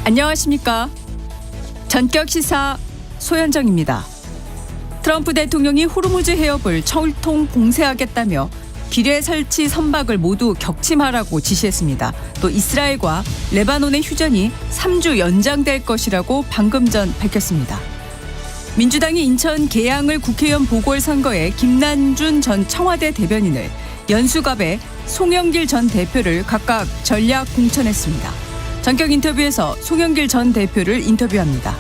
안녕하십니까. 전격 시사 소현정입니다. 트럼프 대통령이 호르무즈 해협을 철통 봉쇄하겠다며 길에 설치 선박을 모두 격침하라고 지시했습니다. 또 이스라엘과 레바논의 휴전이 3주 연장될 것이라고 방금 전 밝혔습니다. 민주당이 인천 계양을 국회의원 보궐선거에 김난준 전 청와대 대변인을, 연수갑에 송영길 전 대표를 각각 전략 공천했습니다. 전격 인터뷰에서 송영길 전 대표를 인터뷰합니다.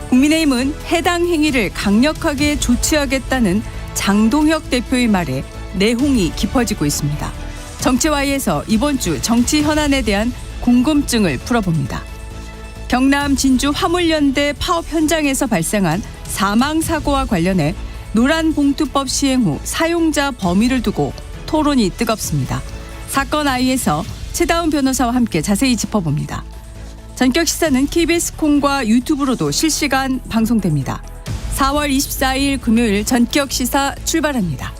국민의힘은 해당 행위를 강력하게 조치하겠다는 장동혁 대표의 말에 내홍이 깊어지고 있습니다. 정치와이에서 이번 주 정치 현안에 대한 궁금증을 풀어봅니다. 경남 진주 화물연대 파업 현장에서 발생한 사망사고와 관련해 노란봉투법 시행 후 사용자 범위를 두고 토론이 뜨겁습니다. 사건 아이에서 최다운 변호사와 함께 자세히 짚어봅니다. 전격 시사는 KBS 콩과 유튜브로도 실시간 방송됩니다. 4월 24일 금요일 전격 시사 출발합니다.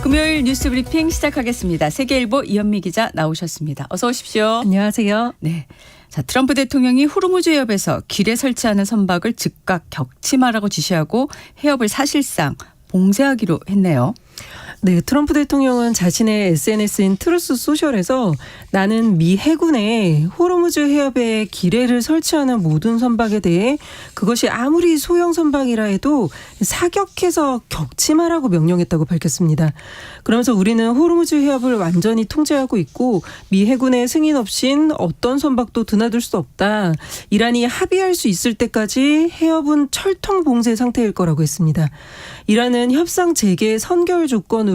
금요일 뉴스 브리핑 시작하겠습니다. 세계일보 이현미 기자 나오셨습니다. 어서 오십시오. 안녕하세요. 네. 자, 트럼프 대통령이 호르무즈 해협에서 길에 설치하는 선박을 즉각 격침하라고 지시하고 해협을 사실상 봉쇄하기로 했네요. 네, 트럼프 대통령은 자신의 SNS인 트루스 소셜에서 나는 미 해군에 호르무즈 해협에 기뢰를 설치하는 모든 선박에 대해 그것이 아무리 소형 선박이라 해도 사격해서 격침하라고 명령했다고 밝혔습니다. 그러면서 우리는 호르무즈 해협을 완전히 통제하고 있고 미 해군의 승인 없인 어떤 선박도 드나들 수 없다. 이란이 합의할 수 있을 때까지 해협은 철통 봉쇄 상태일 거라고 했습니다. 이란은 협상 재개 선결 조건으로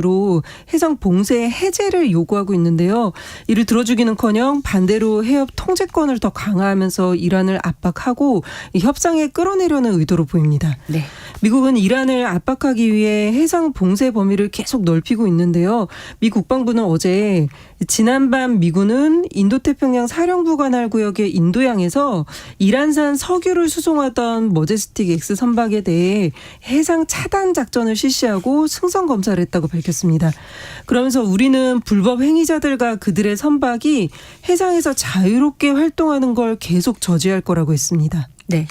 해상 봉쇄 해제를 요구하고 있는데요. 이를 들어주기는커녕 반대로 해협 통제권을 더 강화하면서 이란을 압박하고 협상에 끌어내려는 의도로 보입니다. 네. 미국은 이란을 압박하기 위해 해상 봉쇄 범위를 계속 넓히고 있는데요. 미 국방부는 어제 지난밤 미군은 인도태평양 사령부 관할 구역의 인도양에서 이란산 석유를 수송하던 머제스틱 X 선박에 대해 해상 차단 작전을 실시하고 승선 검사를 했다고 밝혔습니다. 그러면서 우리는 불법 행위자들과 그들의 선박이 해상에서 자유롭게 활동하는 걸 계속 저지할 거라고 했습니다. 네.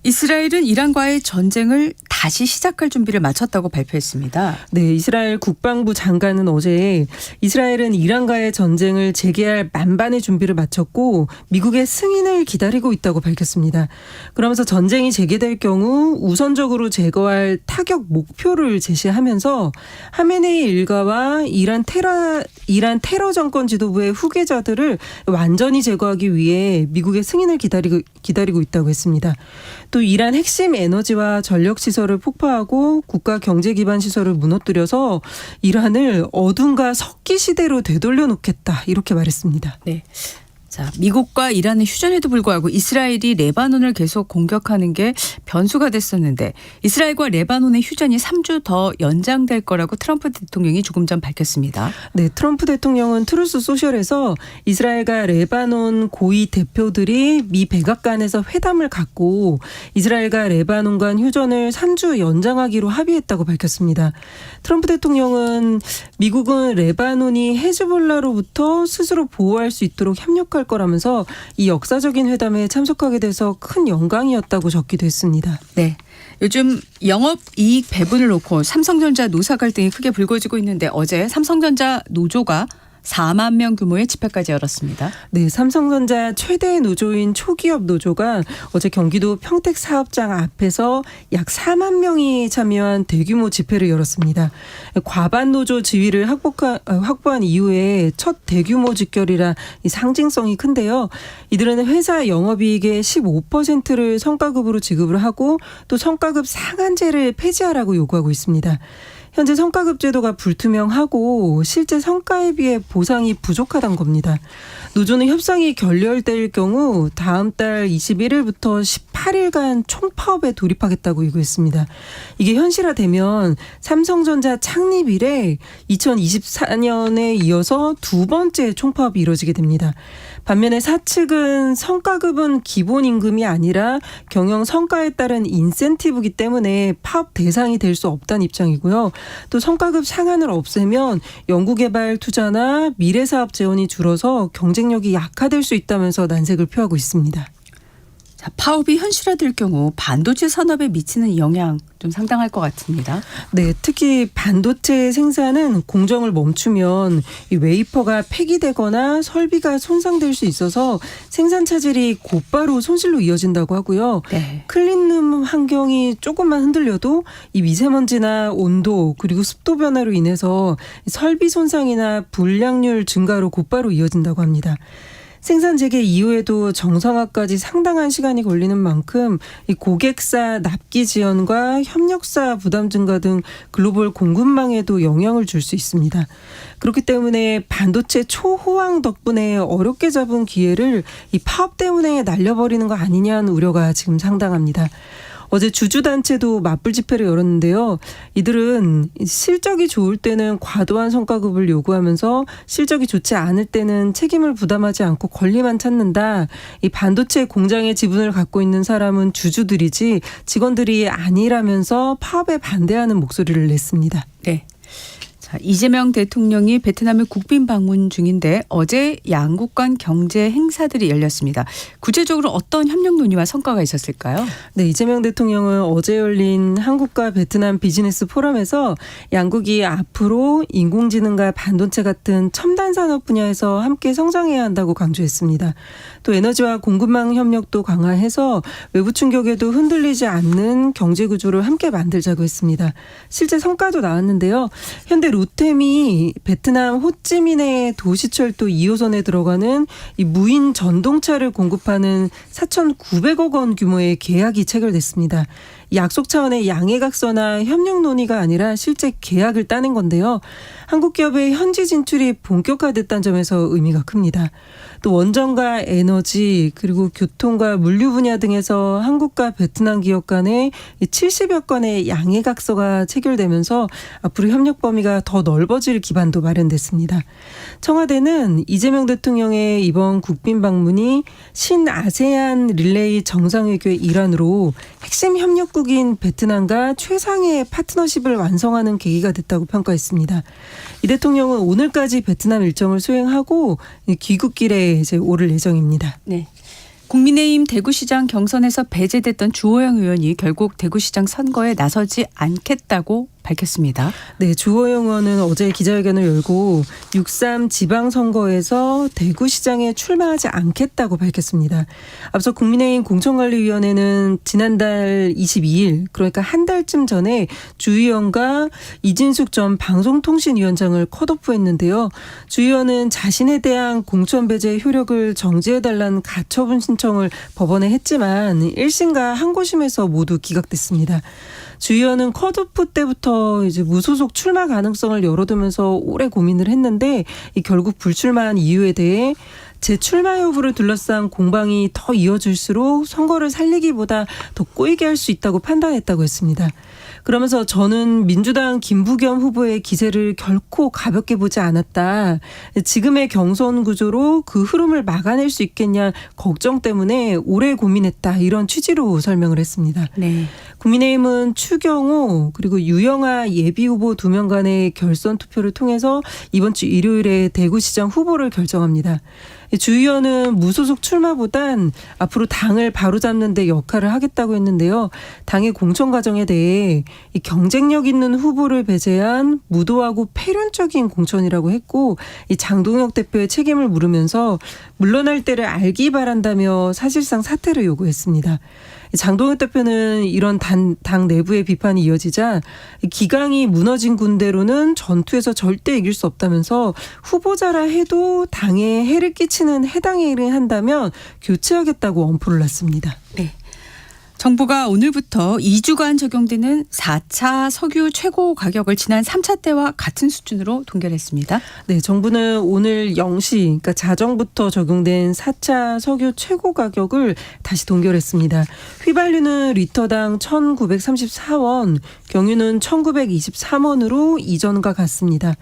이스라엘은 이란과의 전쟁을 다시 시작할 준비를 마쳤다고 발표했습니다. 네, 이스라엘 국방부 장관은 어제 이스라엘은 이란과의 전쟁을 재개할 만반의 준비를 마쳤고 미국의 승인을 기다리고 있다고 밝혔습니다. 그러면서 전쟁이 재개될 경우 우선적으로 제거할 타격 목표를 제시하면서 하메네이 일가와 이란 테러 정권 지도부의 후계자들을 완전히 제거하기 위해 미국의 승인을 기다리고 있다고 했습니다. 또 이란 핵심 에너지와 전력 시설을 폭파하고 국가 경제 기반 시설을 무너뜨려서 이란을 어둠과 석기 시대로 되돌려 놓겠다 이렇게 말했습니다. 네. 자, 미국과 이란의 휴전에도 불구하고 이스라엘이 레바논을 계속 공격하는 게 변수가 됐었는데 이스라엘과 레바논의 휴전이 3주 더 연장될 거라고 트럼프 대통령이 조금 전 밝혔습니다. 네, 트럼프 대통령은 트루스 소셜에서 이스라엘과 레바논 고위 대표들이 미 백악관에서 회담을 갖고 이스라엘과 레바논 간 휴전을 3주 연장하기로 합의했다고 밝혔습니다. 트럼프 대통령은 미국은 레바논이 헤즈볼라로부터 스스로 보호할 수 있도록 협력할 거라면서 이 역사적인 회담에 참석하게 돼서 큰 영광이었다고 적기도 했습니다. 네. 요즘 영업이익 배분을 놓고 삼성전자 노사 갈등이 크게 불거지고 있는데 어제 삼성전자 노조가 4만 명 규모의 집회까지 열었습니다. 네, 삼성전자 최대 노조인 초기업 노조가 어제 경기도 평택 사업장 앞에서 약 4만 명이 참여한 대규모 집회를 열었습니다. 과반 노조 지위를 확보한 이후에 첫 대규모 집결이라 상징성이 큰데요. 이들은 회사 영업이익의 15%를 성과급으로 지급을 하고 또 성과급 상한제를 폐지하라고 요구하고 있습니다. 현재 성과급 제도가 불투명하고 실제 성과에 비해 보상이 부족하다는 겁니다. 노조는 협상이 결렬될 경우 다음 달 21일부터 18일간 총파업에 돌입하겠다고 요구했습니다. 이게 현실화되면 삼성전자 창립 이래 2024년에 이어서 두 번째 총파업이 이뤄지게 됩니다. 반면에 사측은 성과급은 기본 임금이 아니라 경영 성과에 따른 인센티브이기 때문에 파업 대상이 될 수 없다는 입장이고요. 또 성과급 상한을 없애면 연구개발 투자나 미래사업 재원이 줄어서 경쟁력이 약화될 수 있다면서 난색을 표하고 있습니다. 자, 파업이 현실화될 경우 반도체 산업에 미치는 영향 좀 상당할 것 같습니다. 네, 특히 반도체 생산은 공정을 멈추면 이 웨이퍼가 폐기되거나 설비가 손상될 수 있어서 생산 차질이 곧바로 손실로 이어진다고 하고요. 네. 클린룸 환경이 조금만 흔들려도 이 미세먼지나 온도 그리고 습도 변화로 인해서 설비 손상이나 불량률 증가로 곧바로 이어진다고 합니다. 생산 재개 이후에도 정상화까지 상당한 시간이 걸리는 만큼 이 고객사 납기 지연과 협력사 부담 증가 등 글로벌 공급망에도 영향을 줄 수 있습니다. 그렇기 때문에 반도체 초호황 덕분에 어렵게 잡은 기회를 이 파업 때문에 날려버리는 거 아니냐는 우려가 지금 상당합니다. 어제 주주단체도 맞불 집회를 열었는데요. 이들은 실적이 좋을 때는 과도한 성과급을 요구하면서 실적이 좋지 않을 때는 책임을 부담하지 않고 권리만 찾는다. 이 반도체 공장의 지분을 갖고 있는 사람은 주주들이지 직원들이 아니라면서 파업에 반대하는 목소리를 냈습니다. 네. 자, 이재명 대통령이 베트남에 국빈 방문 중인데 어제 양국 간 경제 행사들이 열렸습니다. 구체적으로 어떤 협력 논의와 성과가 있었을까요? 네, 이재명 대통령은 어제 열린 한국과 베트남 비즈니스 포럼에서 양국이 앞으로 인공지능과 반도체 같은 첨단 산업 분야에서 함께 성장해야 한다고 강조했습니다. 또 에너지와 공급망 협력도 강화해서 외부 충격에도 흔들리지 않는 경제 구조를 함께 만들자고 했습니다. 실제 성과도 나왔는데요. 현대 로템이 베트남 호찌민의 도시철도 2호선에 들어가는 이 무인 전동차를 공급하는 4,900억 원 규모의 계약이 체결됐습니다. 약속 차원의 양해각서나 협력 논의가 아니라 실제 계약을 따낸 건데요. 한국 기업의 현지 진출이 본격화됐다는 점에서 의미가 큽니다. 또 원전과 에너지 그리고 교통과 물류 분야 등에서 한국과 베트남 기업 간에 70여 건의 양해각서가 체결되면서 앞으로 협력 범위가 더 넓어질 기반도 마련됐습니다. 청와대는 이재명 대통령의 이번 국빈 방문이 신아세안 릴레이 정상회교의 일환으로 핵심 협력국인 베트남과 최상의 파트너십을 완성하는 계기가 됐다고 평가했습니다. 이 대통령은 오늘까지 베트남 일정을 수행하고 귀국길에 이제 오를 예정입니다. 네. 국민의힘 대구시장 경선에서 배제됐던 주호영 의원이 결국 대구시장 선거에 나서지 않겠다고 밝혔습니다. 네, 주호영 의원은 어제 기자회견을 열고 6.3 지방선거에서 대구시장에 출마하지 않겠다고 밝혔습니다. 앞서 국민의힘 공천관리위원회는 지난달 22일 그러니까 한 달쯤 전에 주 의원과 이진숙 전 방송통신위원장을 컷오프했는데요. 주 의원은 자신에 대한 공천 배제 효력을 정지해달라는 가처분 신청을 법원에 했지만 1심과 항고심에서 모두 기각됐습니다. 주 의원은 컷오프 때부터 이제 무소속 출마 가능성을 열어두면서 오래 고민을 했는데 결국 불출마한 이유에 대해 재출마 여부를 둘러싼 공방이 더 이어질수록 선거를 살리기보다 더 꼬이게 할 수 있다고 판단했다고 했습니다. 그러면서 저는 민주당 김부겸 후보의 기세를 결코 가볍게 보지 않았다. 지금의 경선 구조로 그 흐름을 막아낼 수 있겠냐 걱정 때문에 오래 고민했다. 이런 취지로 설명을 했습니다. 네. 국민의힘은 추경호 그리고 유영아 예비후보 2명 간의 결선 투표를 통해서 이번 주 일요일에 대구시장 후보를 결정합니다. 주 의원은 무소속 출마보단 앞으로 당을 바로잡는 데 역할을 하겠다고 했는데요. 당의 공천 과정에 대해 이 경쟁력 있는 후보를 배제한 무도하고 폐륜적인 공천이라고 했고 이 장동혁 대표의 책임을 물으면서 물러날 때를 알기 바란다며 사실상 사퇴를 요구했습니다. 장동혁 대표는 이런 당 내부의 비판이 이어지자 기강이 무너진 군대로는 전투에서 절대 이길 수 없다면서 후보자라 해도 당에 해를 끼치는 해당의 일을 한다면 교체하겠다고 엄포를 놨습니다. 네. 정부가 오늘부터 2주간 적용되는 4차 석유 최고 가격을 지난 3차 때와 같은 수준으로 동결했습니다. 네, 정부는 오늘 0시, 그러니까 자정부터 적용된 4차 석유 최고 가격을 다시 동결했습니다. 휘발유는 리터당 1,934원, 경유는 1,923원으로 이전과 같습니다.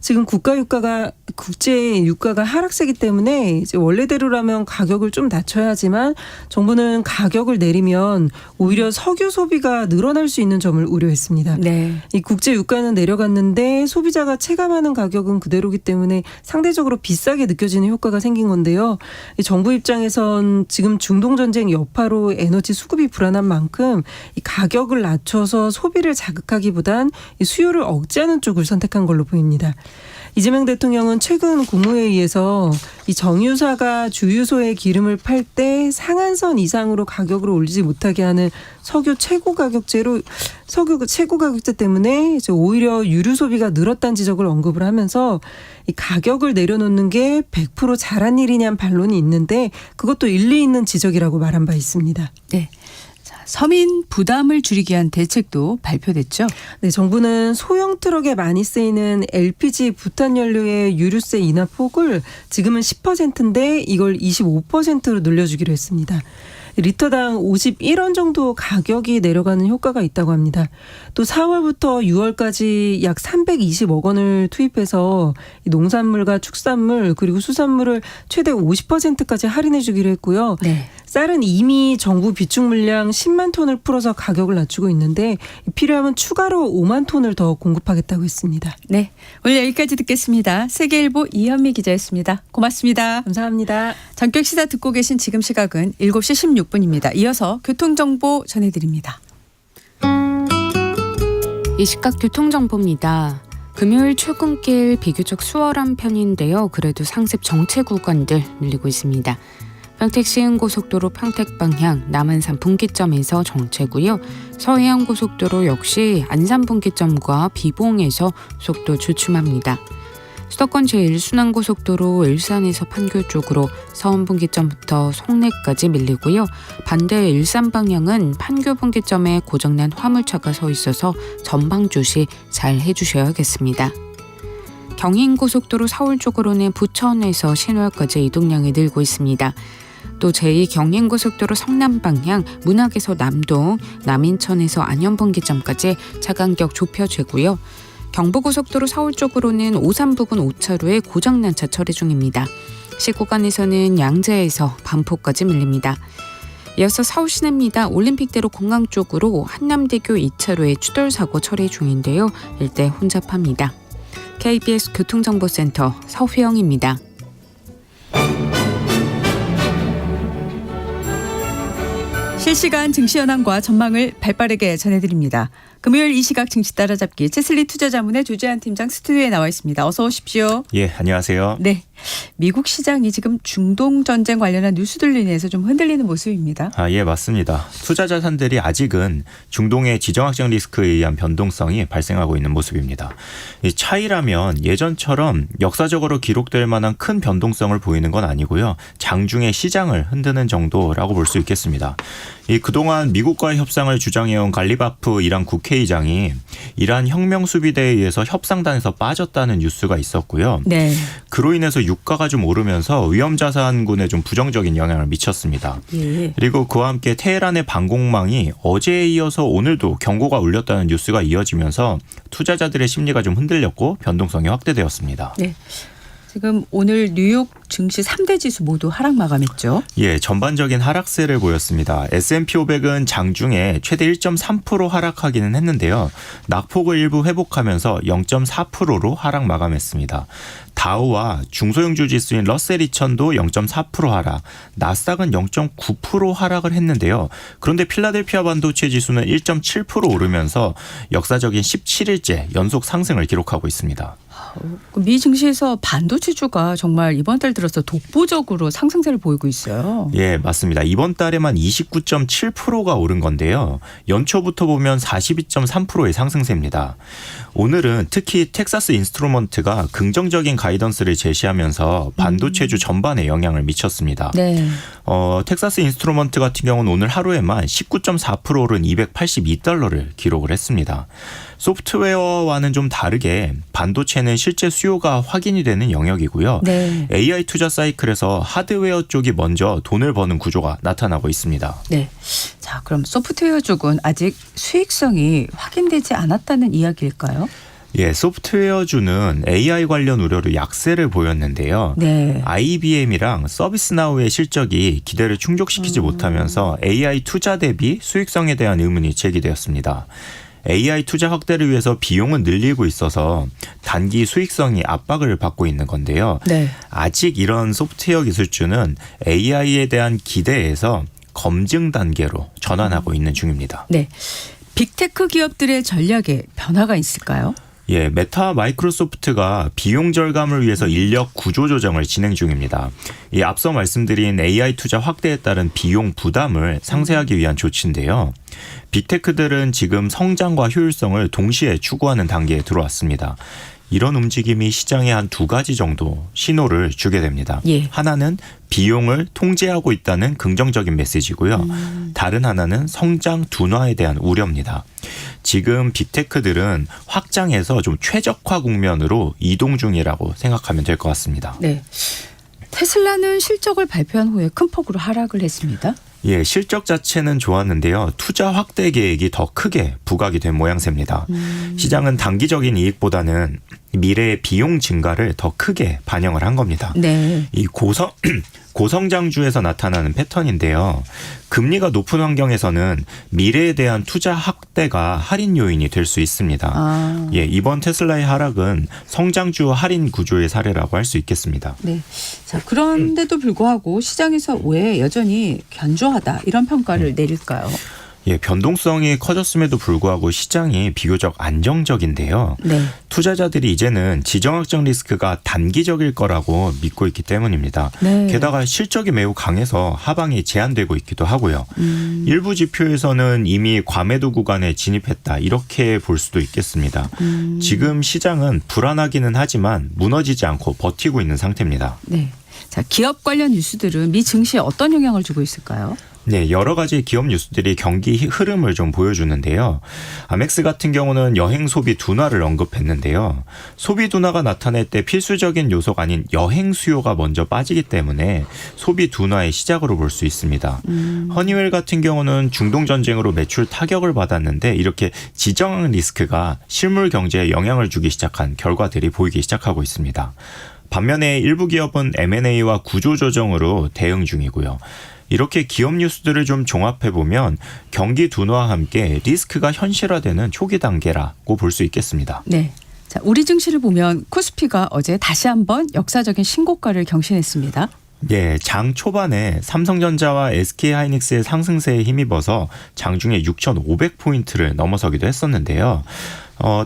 지금 국제 유가가 하락세기 때문에 이제 원래대로라면 가격을 좀 낮춰야 하지만 정부는 가격을 내리면 오히려 석유 소비가 늘어날 수 있는 점을 우려했습니다. 네. 이 국제 유가는 내려갔는데 소비자가 체감하는 가격은 그대로기 때문에 상대적으로 비싸게 느껴지는 효과가 생긴 건데요. 이 정부 입장에선 지금 중동 전쟁 여파로 에너지 수급이 불안한 만큼 이 가격을 낮춰서 소비를 자극하기보단 이 수요를 억제하는 쪽을 선택한 걸로 보입니다. 이재명 대통령은 최근 국무회의에서 이 정유사가 주유소에 기름을 팔 때 상한선 이상으로 가격을 올리지 못하게 하는 석유 최고 가격제 때문에 이제 오히려 유류 소비가 늘었다는 지적을 언급을 하면서 이 가격을 내려놓는 게 100% 잘한 일이냐는 반론이 있는데 그것도 일리 있는 지적이라고 말한 바 있습니다. 네. 서민 부담을 줄이기 위한 대책도 발표됐죠. 네, 정부는 소형 트럭에 많이 쓰이는 LPG 부탄 연료의 유류세 인하 폭을 지금은 10%인데 이걸 25%로 늘려주기로 했습니다. 리터당 51원 정도 가격이 내려가는 효과가 있다고 합니다. 또 4월부터 6월까지 약 320억 원을 투입해서 농산물과 축산물 그리고 수산물을 최대 50%까지 할인해 주기로 했고요. 네. 쌀은 이미 정부 비축 물량 10만 톤을 풀어서 가격을 낮추고 있는데 필요하면 추가로 5만 톤을 더 공급하겠다고 했습니다. 네, 오늘 여기까지 듣겠습니다. 세계일보 이현미 기자였습니다. 고맙습니다. 감사합니다. 전격 시사 듣고 계신 지금 시각은 7시 16분입니다. 이어서 교통정보 전해드립니다. 이 시각 교통정보입니다. 금요일 출근길 비교적 수월한 편인데요. 그래도 상습 정체 구간들 밀리고 있습니다. 평택 시흥고속도로 평택 방향 남한산 분기점에서 정체고요. 서해안고속도로 역시 안산 분기점과 비봉에서 속도 주춤합니다. 수도권 제1순환고속도로 일산에서 판교 쪽으로 서원 분기점부터 송내까지 밀리고요. 반대 일산 방향은 판교 분기점에 고장난 화물차가 서 있어서 전방 주시 잘 해주셔야겠습니다. 경인고속도로 서울 쪽으로는 부천에서 신월까지 이동량이 늘고 있습니다. 또 제2경인고속도로 성남 방향 문학에서 남동, 남인천에서 안현분기점까지 차간격 좁혀지고요. 경부고속도로 서울 쪽으로는 오산 부근 5차로에 고장난 차 처리 중입니다. 시구간에서는 양재에서 반포까지 밀립니다. 이어서 서울 시내입니다. 올림픽대로 공항 쪽으로 한남대교 2차로에 추돌사고 처리 중인데요. 일대 혼잡합니다. KBS 교통정보센터 서휘영입니다. 실시간 증시 현황과 전망을 발빠르게 전해드립니다. 금요일 이 시각 증시 따라잡기 채슬리 투자자문의 조재한 팀장 스튜디오에 나와 있습니다. 어서 오십시오. 예, 안녕하세요. 네, 미국 시장이 지금 중동 전쟁 관련한 뉴스들로 인해서 좀 흔들리는 모습입니다. 예, 맞습니다. 투자 자산들이 아직은 중동의 지정학적 리스크에 의한 변동성이 발생하고 있는 모습입니다. 이 차이라면 예전처럼 역사적으로 기록될 만한 큰 변동성을 보이는 건 아니고요. 장중에 시장을 흔드는 정도라고 볼 수 있겠습니다. 그동안 미국과의 협상을 주장해온 갈리바프 이란 국회의장이 이란 혁명수비대에 의해서 협상단에서 빠졌다는 뉴스가 있었고요. 네. 그로 인해서 유가가 좀 오르면서 위험자산군에 좀 부정적인 영향을 미쳤습니다. 예. 그리고 그와 함께 테헤란의 방공망이 어제에 이어서 오늘도 경고가 울렸다는 뉴스가 이어지면서 투자자들의 심리가 좀 흔들렸고 변동성이 확대되었습니다. 네. 지금 오늘 뉴욕 증시 3대 지수 모두 하락 마감했죠. 예, 전반적인 하락세를 보였습니다. S&P 500은 장중에 최대 1.3% 하락하기는 했는데요. 낙폭을 일부 회복하면서 0.4%로 하락 마감했습니다. 다우와 중소형주 지수인 러셀 2000도 0.4% 하락, 나스닥은 0.9% 하락을 했는데요. 그런데 필라델피아 반도체 지수는 1.7% 오르면서 역사적인 17일째 연속 상승을 기록하고 있습니다. 미 증시에서 반도체주가 정말 이번 달 들어서 독보적으로 상승세를 보이고 있어요. 예, 맞습니다. 이번 달에만 29.7%가 오른 건데요. 연초부터 보면 42.3%의 상승세입니다. 오늘은 특히 텍사스 인스트루먼트가 긍정적인 가이던스를 제시하면서 반도체주 전반에 영향을 미쳤습니다. 네. 텍사스 인스트루먼트 같은 경우는 오늘 하루에만 19.4% 오른 282달러를 기록을 했습니다. 소프트웨어와는 좀 다르게 반도체는 실제 수요가 확인이 되는 영역이고요. 네. AI 투자 사이클에서 하드웨어 쪽이 먼저 돈을 버는 구조가 나타나고 있습니다. 네. 자, 그럼 소프트웨어 쪽은 아직 수익성이 확인되지 않았다는 이야기일까요? 예, 소프트웨어주는 AI 관련 우려로 약세를 보였는데요. 네. IBM이랑 서비스나우의 실적이 기대를 충족시키지 못하면서 AI 투자 대비 수익성에 대한 의문이 제기되었습니다. AI 투자 확대를 위해서 비용은 늘리고 있어서 단기 수익성이 압박을 받고 있는 건데요. 네. 아직 이런 소프트웨어 기술주는 AI에 대한 기대에서 검증 단계로 전환하고 있는 중입니다. 네. 빅테크 기업들의 전략에 변화가 있을까요? 예, 메타 마이크로소프트가 비용 절감을 위해서 인력 구조 조정을 진행 중입니다. 이 앞서 말씀드린 AI 투자 확대에 따른 비용 부담을 상쇄하기 위한 조치인데요. 빅테크들은 지금 성장과 효율성을 동시에 추구하는 단계에 들어왔습니다. 이런 움직임이 시장에 한 두 가지 정도 신호를 주게 됩니다. 예. 하나는 비용을 통제하고 있다는 긍정적인 메시지고요. 다른 하나는 성장 둔화에 대한 우려입니다. 지금 빅테크들은 확장해서 좀 최적화 국면으로 이동 중이라고 생각하면 될 것 같습니다. 네. 테슬라는 실적을 발표한 후에 큰 폭으로 하락을 했습니다. 예, 실적 자체는 좋았는데요. 투자 확대 계획이 더 크게 부각이 된 모양새입니다. 시장은 단기적인 이익보다는 미래의 비용 증가를 더 크게 반영을 한 겁니다. 네. 이 고성장주에서 나타나는 패턴인데요. 금리가 높은 환경에서는 미래에 대한 투자 확대가 할인 요인이 될 수 있습니다. 아. 예, 이번 테슬라의 하락은 성장주 할인 구조의 사례라고 할 수 있겠습니다. 네. 자, 그런데도 불구하고 시장에서 왜 여전히 견조하다 이런 평가를 내릴까요? 예, 변동성이 커졌음에도 불구하고 시장이 비교적 안정적인데요. 네. 투자자들이 이제는 지정학적 리스크가 단기적일 거라고 믿고 있기 때문입니다. 네. 게다가 실적이 매우 강해서 하방이 제한되고 있기도 하고요. 일부 지표에서는 이미 과매도 구간에 진입했다 이렇게 볼 수도 있겠습니다. 지금 시장은 불안하기는 하지만 무너지지 않고 버티고 있는 상태입니다. 네. 자, 기업 관련 뉴스들은 미 증시에 어떤 영향을 주고 있을까요? 네, 여러 가지 기업 뉴스들이 경기 흐름을 좀 보여주는데요. 아멕스 같은 경우는 여행 소비 둔화를 언급했는데요. 소비 둔화가 나타날 때 필수적인 요소가 아닌 여행 수요가 먼저 빠지기 때문에 소비 둔화의 시작으로 볼 수 있습니다. 허니웰 같은 경우는 중동 전쟁으로 매출 타격을 받았는데 이렇게 지정 리스크가 실물 경제에 영향을 주기 시작한 결과들이 보이기 시작하고 있습니다. 반면에 일부 기업은 M&A와 구조조정으로 대응 중이고요. 이렇게 기업 뉴스들을 좀 종합해보면 경기 둔화와 함께 리스크가 현실화되는 초기 단계라고 볼 수 있겠습니다. 네. 자, 우리 증시를 보면 코스피가 어제 다시 한번 역사적인 신고가를 경신했습니다. 예, 장 초반에 삼성전자와 SK하이닉스의 상승세에 힘입어서 장중에 6,500포인트를 넘어서기도 했었는데요.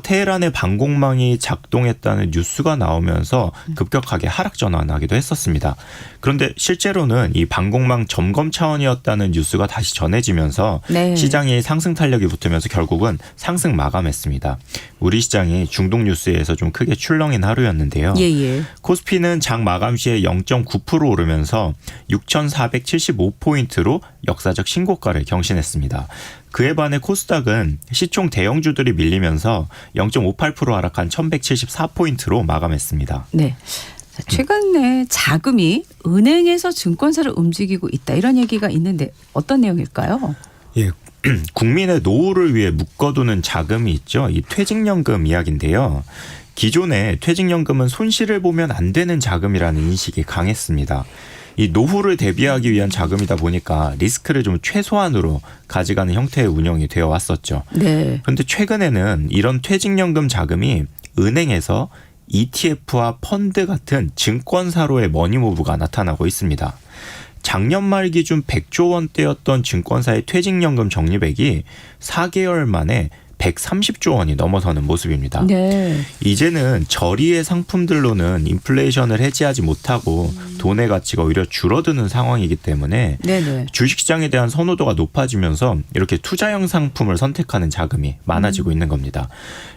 테헤란의 방공망이 작동했다는 뉴스가 나오면서 급격하게 하락 전환하기도 했었습니다. 그런데 실제로는 이 방공망 점검 차원이었다는 뉴스가 다시 전해지면서 네. 시장이 상승 탄력이 붙으면서 결국은 상승 마감했습니다. 우리 시장이 중동 뉴스에서 좀 크게 출렁인 하루였는데요. 예. 코스피는 장 마감 시에 0.9% 오르면서 6,475포인트로 역사적 신고가를 경신했습니다. 그에 반해 코스닥은 시총 대형주들이 밀리면서 0.58% 하락한 1,174포인트로 마감했습니다. 네. 자, 최근에 자금이 은행에서 증권사를 움직이고 있다 이런 얘기가 있는데 어떤 내용일까요? 예, 국민의 노후를 위해 묶어두는 자금이 있죠. 이 퇴직연금 이야기인데요. 기존에 퇴직연금은 손실을 보면 안 되는 자금이라는 인식이 강했습니다. 이 노후를 대비하기 위한 자금이다 보니까 리스크를 좀 최소한으로 가져가는 형태의 운영이 되어 왔었죠. 네. 그런데 최근에는 이런 퇴직연금 자금이 은행에서 ETF와 펀드 같은 증권사로의 머니무브가 나타나고 있습니다. 작년 말 기준 100조 원대였던 증권사의 퇴직연금 적립액이 4개월 만에 130조 원이 넘어서는 모습입니다. 네. 이제는 저리의 상품들로는 인플레이션을 해지하지 못하고 돈의 가치가 오히려 줄어드는 상황이기 때문에 네네. 주식시장에 대한 선호도가 높아지면서 이렇게 투자형 상품을 선택하는 자금이 많아지고 있는 겁니다.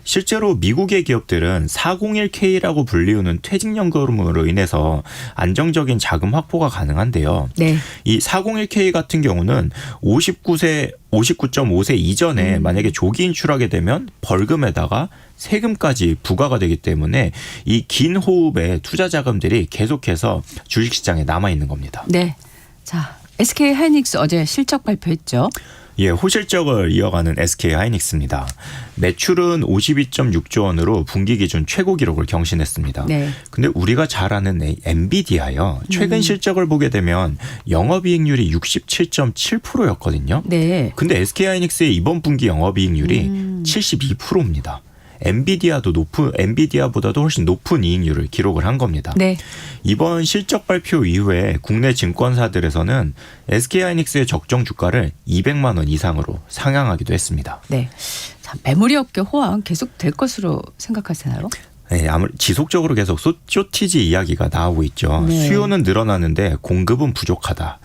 실제로 미국의 기업들은 401k라고 불리우는 퇴직연금으로 인해서 안정적인 자금 확보가 가능한데요. 네. 이 401k 같은 경우는 59.5세 이전에 만약에 조기 인출하게 되면 벌금에다가 세금까지 부과가 되기 때문에 이 긴 호흡의 투자 자금들이 계속해서 주식시장에 남아있는 겁니다. 네. 자, SK 하이닉스 어제 실적 발표했죠. 예, 호실적을 이어가는 SK 하이닉스입니다. 매출은 52.6조 원으로 분기 기준 최고 기록을 경신했습니다. 네. 근데 우리가 잘 아는 엔비디아요. 최근 실적을 보게 되면 영업이익률이 67.7%였거든요. 네. 근데 SK 하이닉스의 이번 분기 영업이익률이 72%입니다. 엔비디아보다도 훨씬 높은 이익률을 기록을 한 겁니다. 네. 이번 실적 발표 이후에 국내 증권사들에서는 SK하이닉스의 적정 주가를 200만 원 이상으로 상향하기도 했습니다. 네. 자, 메모리 업계 호황 계속 될 것으로 생각하시나요? 네, 지속적으로 계속 쇼티지 이야기가 나오고 있죠. 네. 수요는 늘어나는데 공급은 부족하다.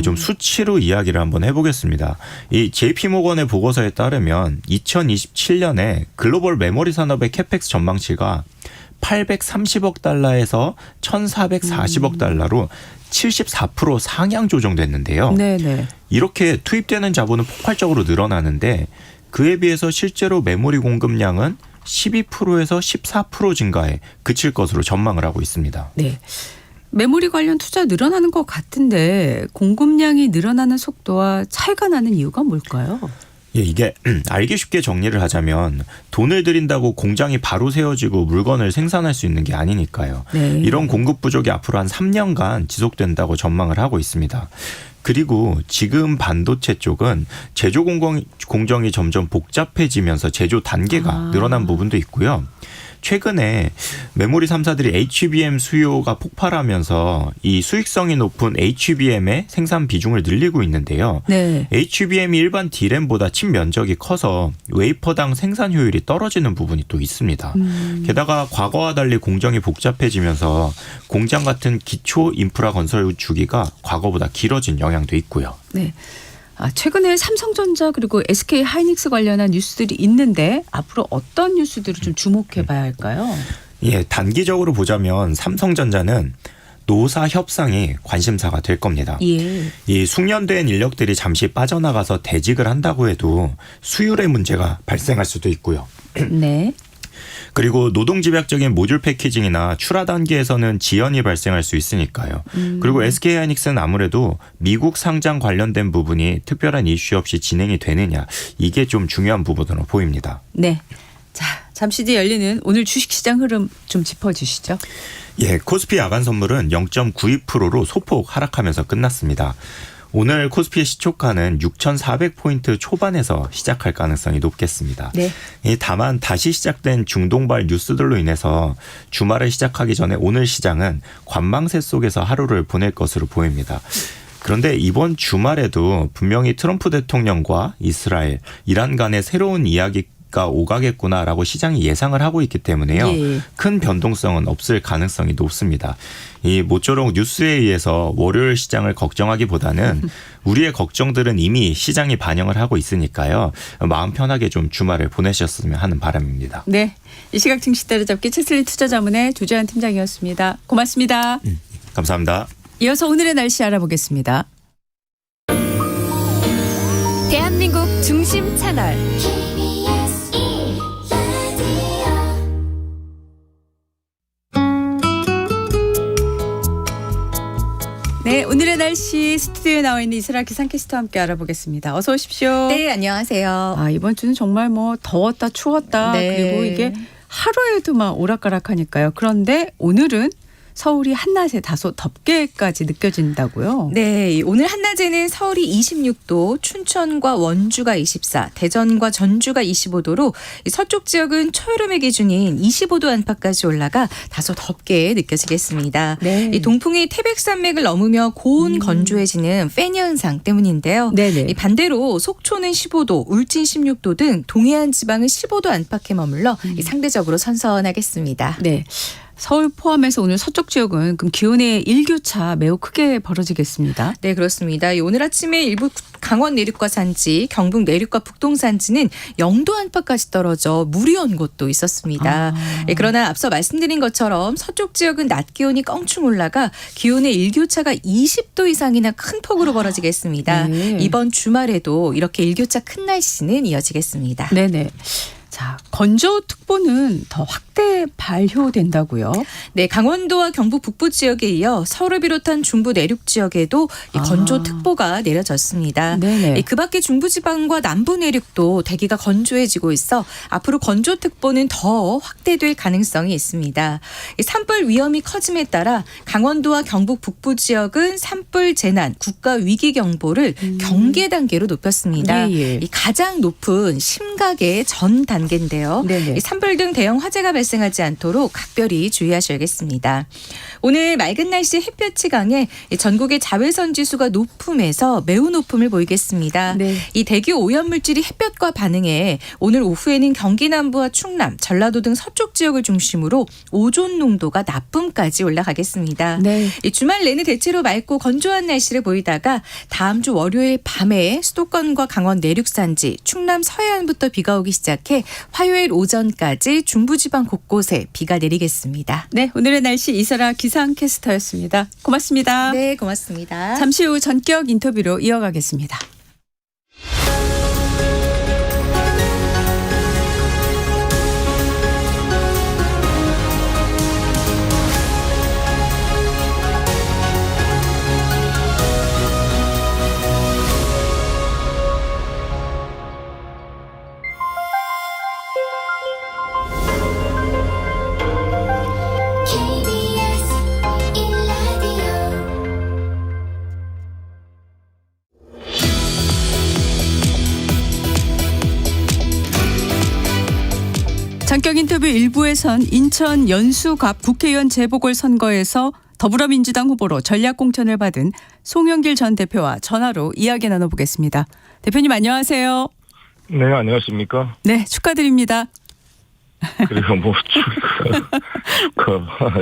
좀 수치로 이야기를 한번 해보겠습니다. 이 JP모건의 보고서에 따르면 2027년에 글로벌 메모리 산업의 캐펙스 전망치가 830억 달러에서 1,440억 달러로 74% 상향 조정됐는데요. 네네. 이렇게 투입되는 자본은 폭발적으로 늘어나는데 그에 비해서 실제로 메모리 공급량은 12%에서 14% 증가에 그칠 것으로 전망을 하고 있습니다. 네. 메모리 관련 투자 늘어나는 것 같은데 공급량이 늘어나는 속도와 차이가 나는 이유가 뭘까요? 예, 이게 알기 쉽게 정리를 하자면 돈을 들인다고 공장이 바로 세워지고 물건을 생산할 수 있는 게 아니니까요. 네. 이런 공급 부족이 앞으로 한 3년간 지속된다고 전망을 하고 있습니다. 그리고 지금 반도체 쪽은 제조 공정이 점점 복잡해지면서 제조 단계가 늘어난 부분도 있고요. 최근에 메모리 3사들이 HBM 수요가 폭발하면서 이 수익성이 높은 HBM의 생산 비중을 늘리고 있는데요. 네. HBM이 일반 D램보다 칩 면적이 커서 웨이퍼당 생산 효율이 떨어지는 부분이 또 있습니다. 게다가 과거와 달리 공정이 복잡해지면서 공장 같은 기초 인프라 건설 주기가 과거보다 길어진 영향도 있고요. 네. 최근에 삼성전자 그리고 SK 하이닉스 관련한 뉴스들이 있는데 앞으로 어떤 뉴스들을 좀 주목해 봐야 할까요? 예, 단기적으로 보자면 삼성전자는 노사 협상이 관심사가 될 겁니다. 예. 이 숙련된 인력들이 잠시 빠져나가서 대직을 한다고 해도 수율의 문제가 발생할 수도 있고요. 네. 그리고 노동집약적인 모듈 패키징이나 출하 단계에서는 지연이 발생할 수 있으니까요. 그리고 SK하이닉스는 아무래도 미국 상장 관련된 부분이 특별한 이슈 없이 진행이 되느냐 이게 좀 중요한 부분으로 보입니다. 네. 자, 잠시 뒤에 열리는 오늘 주식시장 흐름 좀 짚어주시죠. 예, 코스피 야간 선물은 0.92%로 소폭 하락하면서 끝났습니다. 오늘 코스피의 시초가는 6,400포인트 초반에서 시작할 가능성이 높겠습니다. 네. 다만 다시 시작된 중동발 뉴스들로 인해서 주말을 시작하기 전에 오늘 시장은 관망세 속에서 하루를 보낼 것으로 보입니다. 그런데 이번 주말에도 분명히 트럼프 대통령과 이스라엘, 이란 간의 새로운 이야기가 오가겠구나라고 시장이 예상을 하고 있기 때문에요. 예. 큰 변동성은 없을 가능성이 높습니다. 이 모쪼록 뉴스에 의해서 월요일 시장을 걱정하기보다는 우리의 걱정들은 이미 시장이 반영을 하고 있으니까요. 마음 편하게 좀 주말을 보내셨으면 하는 바람입니다. 네. 이 시각 증시 따라잡기 채슬리 투자자문의 조재환 팀장이었습니다. 고맙습니다. 감사합니다. 이어서 오늘의 날씨 알아보겠습니다. 대한민국 중심 채널 네, 오늘의 날씨 스튜디오에 나와 있는 이슬아 기상캐스터와 함께 알아보겠습니다. 어서 오십시오. 네, 안녕하세요. 이번 주는 정말 뭐 더웠다 추웠다 네. 그리고 이게 하루에도 막 오락가락하니까요. 그런데 오늘은 서울이 한낮에 다소 덥게까지 느껴진다고요? 네, 오늘 한낮에는 서울이 26도, 춘천과 원주가 24, 대전과 전주가 25도로 서쪽 지역은 초여름의 기준인 25도 안팎까지 올라가 다소 덥게 느껴지겠습니다. 네. 이 동풍이 태백산맥을 넘으며 고온 건조해지는 페니 현상 때문인데요. 네네. 이 반대로 속초는 15도, 울진 16도 등 동해안 지방은 15도 안팎에 머물러 이 상대적으로 선선하겠습니다. 네. 서울 포함해서 오늘 서쪽 지역은 그럼 기온의 일교차 매우 크게 벌어지겠습니다. 네, 그렇습니다. 오늘 아침에 일부 강원 내륙과 산지, 경북 내륙과 북동 산지는 0도 안팎까지 떨어져 물이 온 곳도 있었습니다. 예, 그러나 앞서 말씀드린 것처럼 서쪽 지역은 낮 기온이 껑충 올라가 기온의 일교차가 20도 이상이나 큰 폭으로 벌어지겠습니다. 네. 이번 주말에도 이렇게 일교차 큰 날씨는 이어지겠습니다. 네네. 자, 건조특보는 더 확대 발효된다고요? 네, 강원도와 경북 북부 지역에 이어 서울을 비롯한 중부 내륙 지역에도 이 건조특보가 내려졌습니다. 네네. 그 밖에 중부지방과 남부 내륙도 대기가 건조해지고 있어 앞으로 건조특보는 더 확대될 가능성이 있습니다. 이 산불 위험이 커짐에 따라 강원도와 경북 북부 지역은 산불 재난 국가위기경보를 경계 단계로 높였습니다. 예, 예. 이 가장 높은 심각의 전 단계인데요. 네네. 이 산불 등 대형 화재가 발생하지 않도록 각별히 주의하셔야겠습니다. 오늘 맑은 날씨 햇볕이 강해 전국의 자외선 지수가 높음에서 매우 높음을 보이겠습니다. 네. 이 대기 오염물질이 햇볕과 반응해 오늘 오후에는 경기 남부와 충남, 전라도 등 서쪽 지역을 중심으로 오존 농도가 나쁨까지 올라가겠습니다. 네. 이 주말 내내 대체로 맑고 건조한 날씨를 보이다가 다음 주 월요일 밤에 수도권과 강원 내륙 산지, 충남 서해안부터 비가 오기 시작해 화요일 오전까지 중부지방 곳곳에 비가 내리겠습니다. 네, 오늘의 날씨 이설아 기상캐스터였습니다. 고맙습니다. 네, 고맙습니다. 잠시 후 전격 인터뷰로 이어가겠습니다. KBS 1라디오 전격 인터뷰 1부에선 인천 연수갑 국회의원 재보궐선거에서 더불어민주당 후보로 전략공천을 받은 송영길 전 대표와 전화로 이야기 나눠보겠습니다. 대표님 안녕하세요. 네, 안녕하십니까. 네, 축하드립니다. 그리고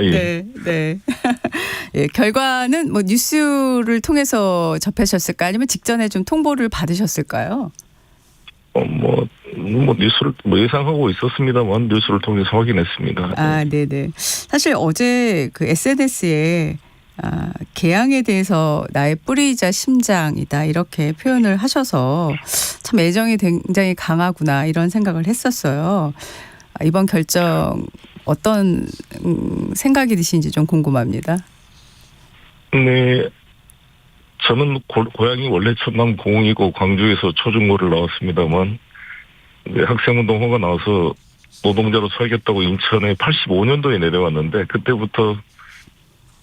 예. 네, 네. 예, 결과는 뭐 뉴스를 통해서 접하셨을까요? 아니면 직전에 좀 통보를 받으셨을까요? 뉴스를 예상하고 있었습니다만 뉴스를 통해서 확인했습니다. 아, 네네. 사실 어제 그 SNS에 개항에 대해서 나의 뿌리이자 심장이다 이렇게 표현을 하셔서 참 애정이 굉장히 강하구나 이런 생각을 했었어요. 이번 결정 어떤 생각이 드시는지 좀 궁금합니다. 네, 저는 고향이 원래 전남 공이고 광주에서 초중고를 나왔습니다만 학생운동화가 나와서 노동자로 살겠다고 인천에 85년도에 내려왔는데 그때부터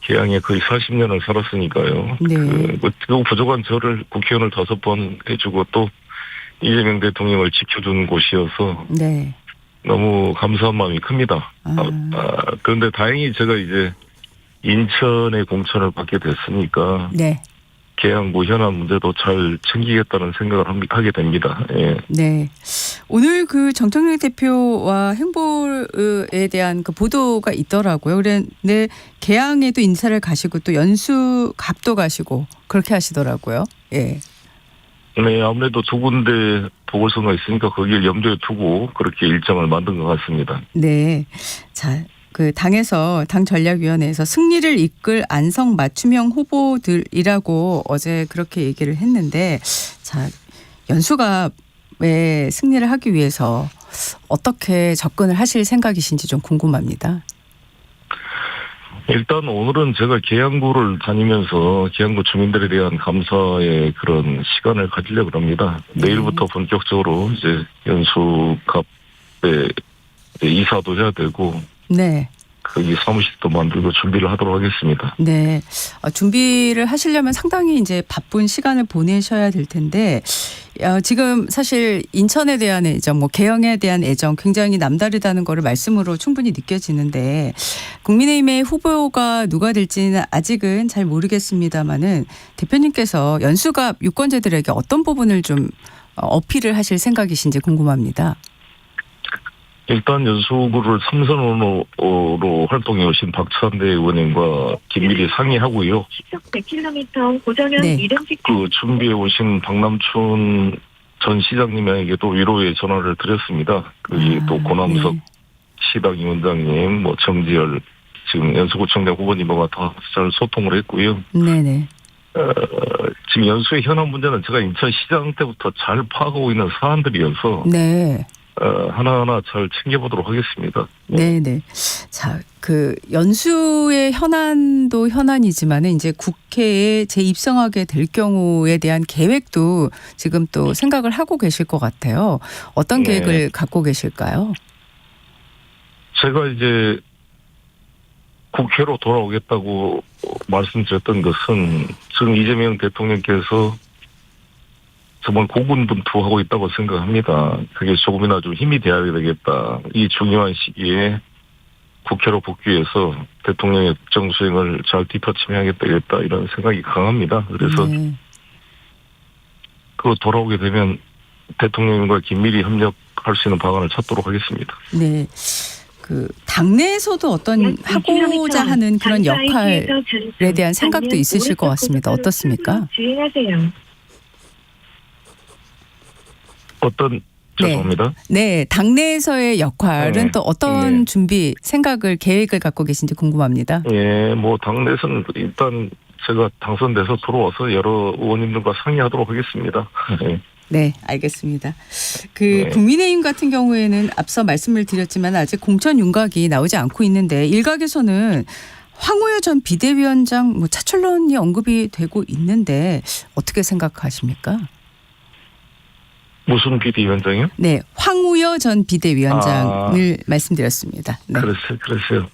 개항에 거의 40년을 살았으니까요. 네. 그 부족한 저를 국회의원을 5번 해주고 또 이재명 대통령을 지켜준 곳이어서 네. 너무 감사한 마음이 큽니다. 그런데 다행히 제가 이제 인천에 공천을 받게 됐으니까 네. 개항 현안 문제도 잘 챙기겠다는 생각을 하게 됩니다. 예. 네. 오늘 그 정청래 대표와 행보에 대한 그 보도가 있더라고요. 그런데 개항에도 인사를 가시고 또 연수갑도 가시고 그렇게 하시더라고요. 예. 네, 아무래도 두 군데 보궐선거가 있으니까 거기를 염두에 두고 그렇게 일정을 만든 것 같습니다. 네. 자, 그 당에서 당 전략위원회에서 승리를 이끌 안성 맞춤형 후보들이라고 어제 그렇게 얘기를 했는데, 자, 연수갑의 승리를 하기 위해서 어떻게 접근을 하실 생각이신지 좀 궁금합니다. 일단 오늘은 제가 계양구를 다니면서 계양구 주민들에 대한 감사의 그런 시간을 가지려고 합니다. 내일부터 본격적으로 이제 연수갑에 이사도 해야 되고, 네. 거기 사무실도 만들고 준비를 하도록 하겠습니다. 네. 준비를 하시려면 상당히 이제 바쁜 시간을 보내셔야 될 텐데, 지금 사실 인천에 대한 애정, 계영에 대한 애정 굉장히 남다르다는 거를 말씀으로 충분히 느껴지는데, 국민의힘의 후보가 누가 될지는 아직은 잘 모르겠습니다만은 대표님께서 연수갑 유권자들에게 어떤 부분을 좀 어필을 하실 생각이신지 궁금합니다. 일단 연수구를 3선 후보로 활동해 오신 박찬대 의원님과 긴밀히 상의하고요. 시속 100km 고정형 네. 이동식 그 준비해 오신 박남춘 전 시장님에게도 위로의 전화를 드렸습니다. 거기 또 고남석 네. 시당위원장님, 정지열 지금 연수구청장 후보님과 다 잘 소통을 했고요. 네네. 지금 연수의 현안 문제는 제가 인천시장 때부터 잘 파악하고 있는 사안들이어서 네. 하나하나 잘 챙겨보도록 하겠습니다. 네네. 자, 연수의 현안도 현안이지만은 이제 국회에 재입성하게 될 경우에 대한 계획도 지금 또 생각을 하고 계실 것 같아요. 어떤 네. 계획을 갖고 계실까요? 제가 이제 국회로 돌아오겠다고 말씀드렸던 것은 지금 이재명 대통령께서 정말 고군분투하고 있다고 생각합니다. 그게 조금이나 좀 힘이 돼야 되겠다. 이 중요한 시기에 국회로 복귀해서 대통령의 국정 수행을 잘 뒷받침해야겠다 이런 생각이 강합니다. 그래서 네. 그 돌아오게 되면 대통령과 긴밀히 협력할 수 있는 방안을 찾도록 하겠습니다. 네. 당내에서도 어떤 하고자 하는 그런 역할에 대한 생각도 있으실 것 같습니다. 어떻습니까? 주행하세요. 죄송합니다. 네, 당내에서의 역할은 네. 또 어떤 네. 준비, 계획을 갖고 계신지 궁금합니다. 예, 당내에서는 일단 제가 당선돼서 들어와서 여러 의원님들과 상의하도록 하겠습니다. 네. 네, 알겠습니다. 네. 국민의힘 같은 경우에는 앞서 말씀을 드렸지만 아직 공천 윤곽이 나오지 않고 있는데 일각에서는 황우여 전 비대위원장 차출론이 언급이 되고 있는데 어떻게 생각하십니까? 무슨 비대위원장이요? 네, 황우여 전 비대위원장을 말씀드렸습니다. 네. 글쎄요.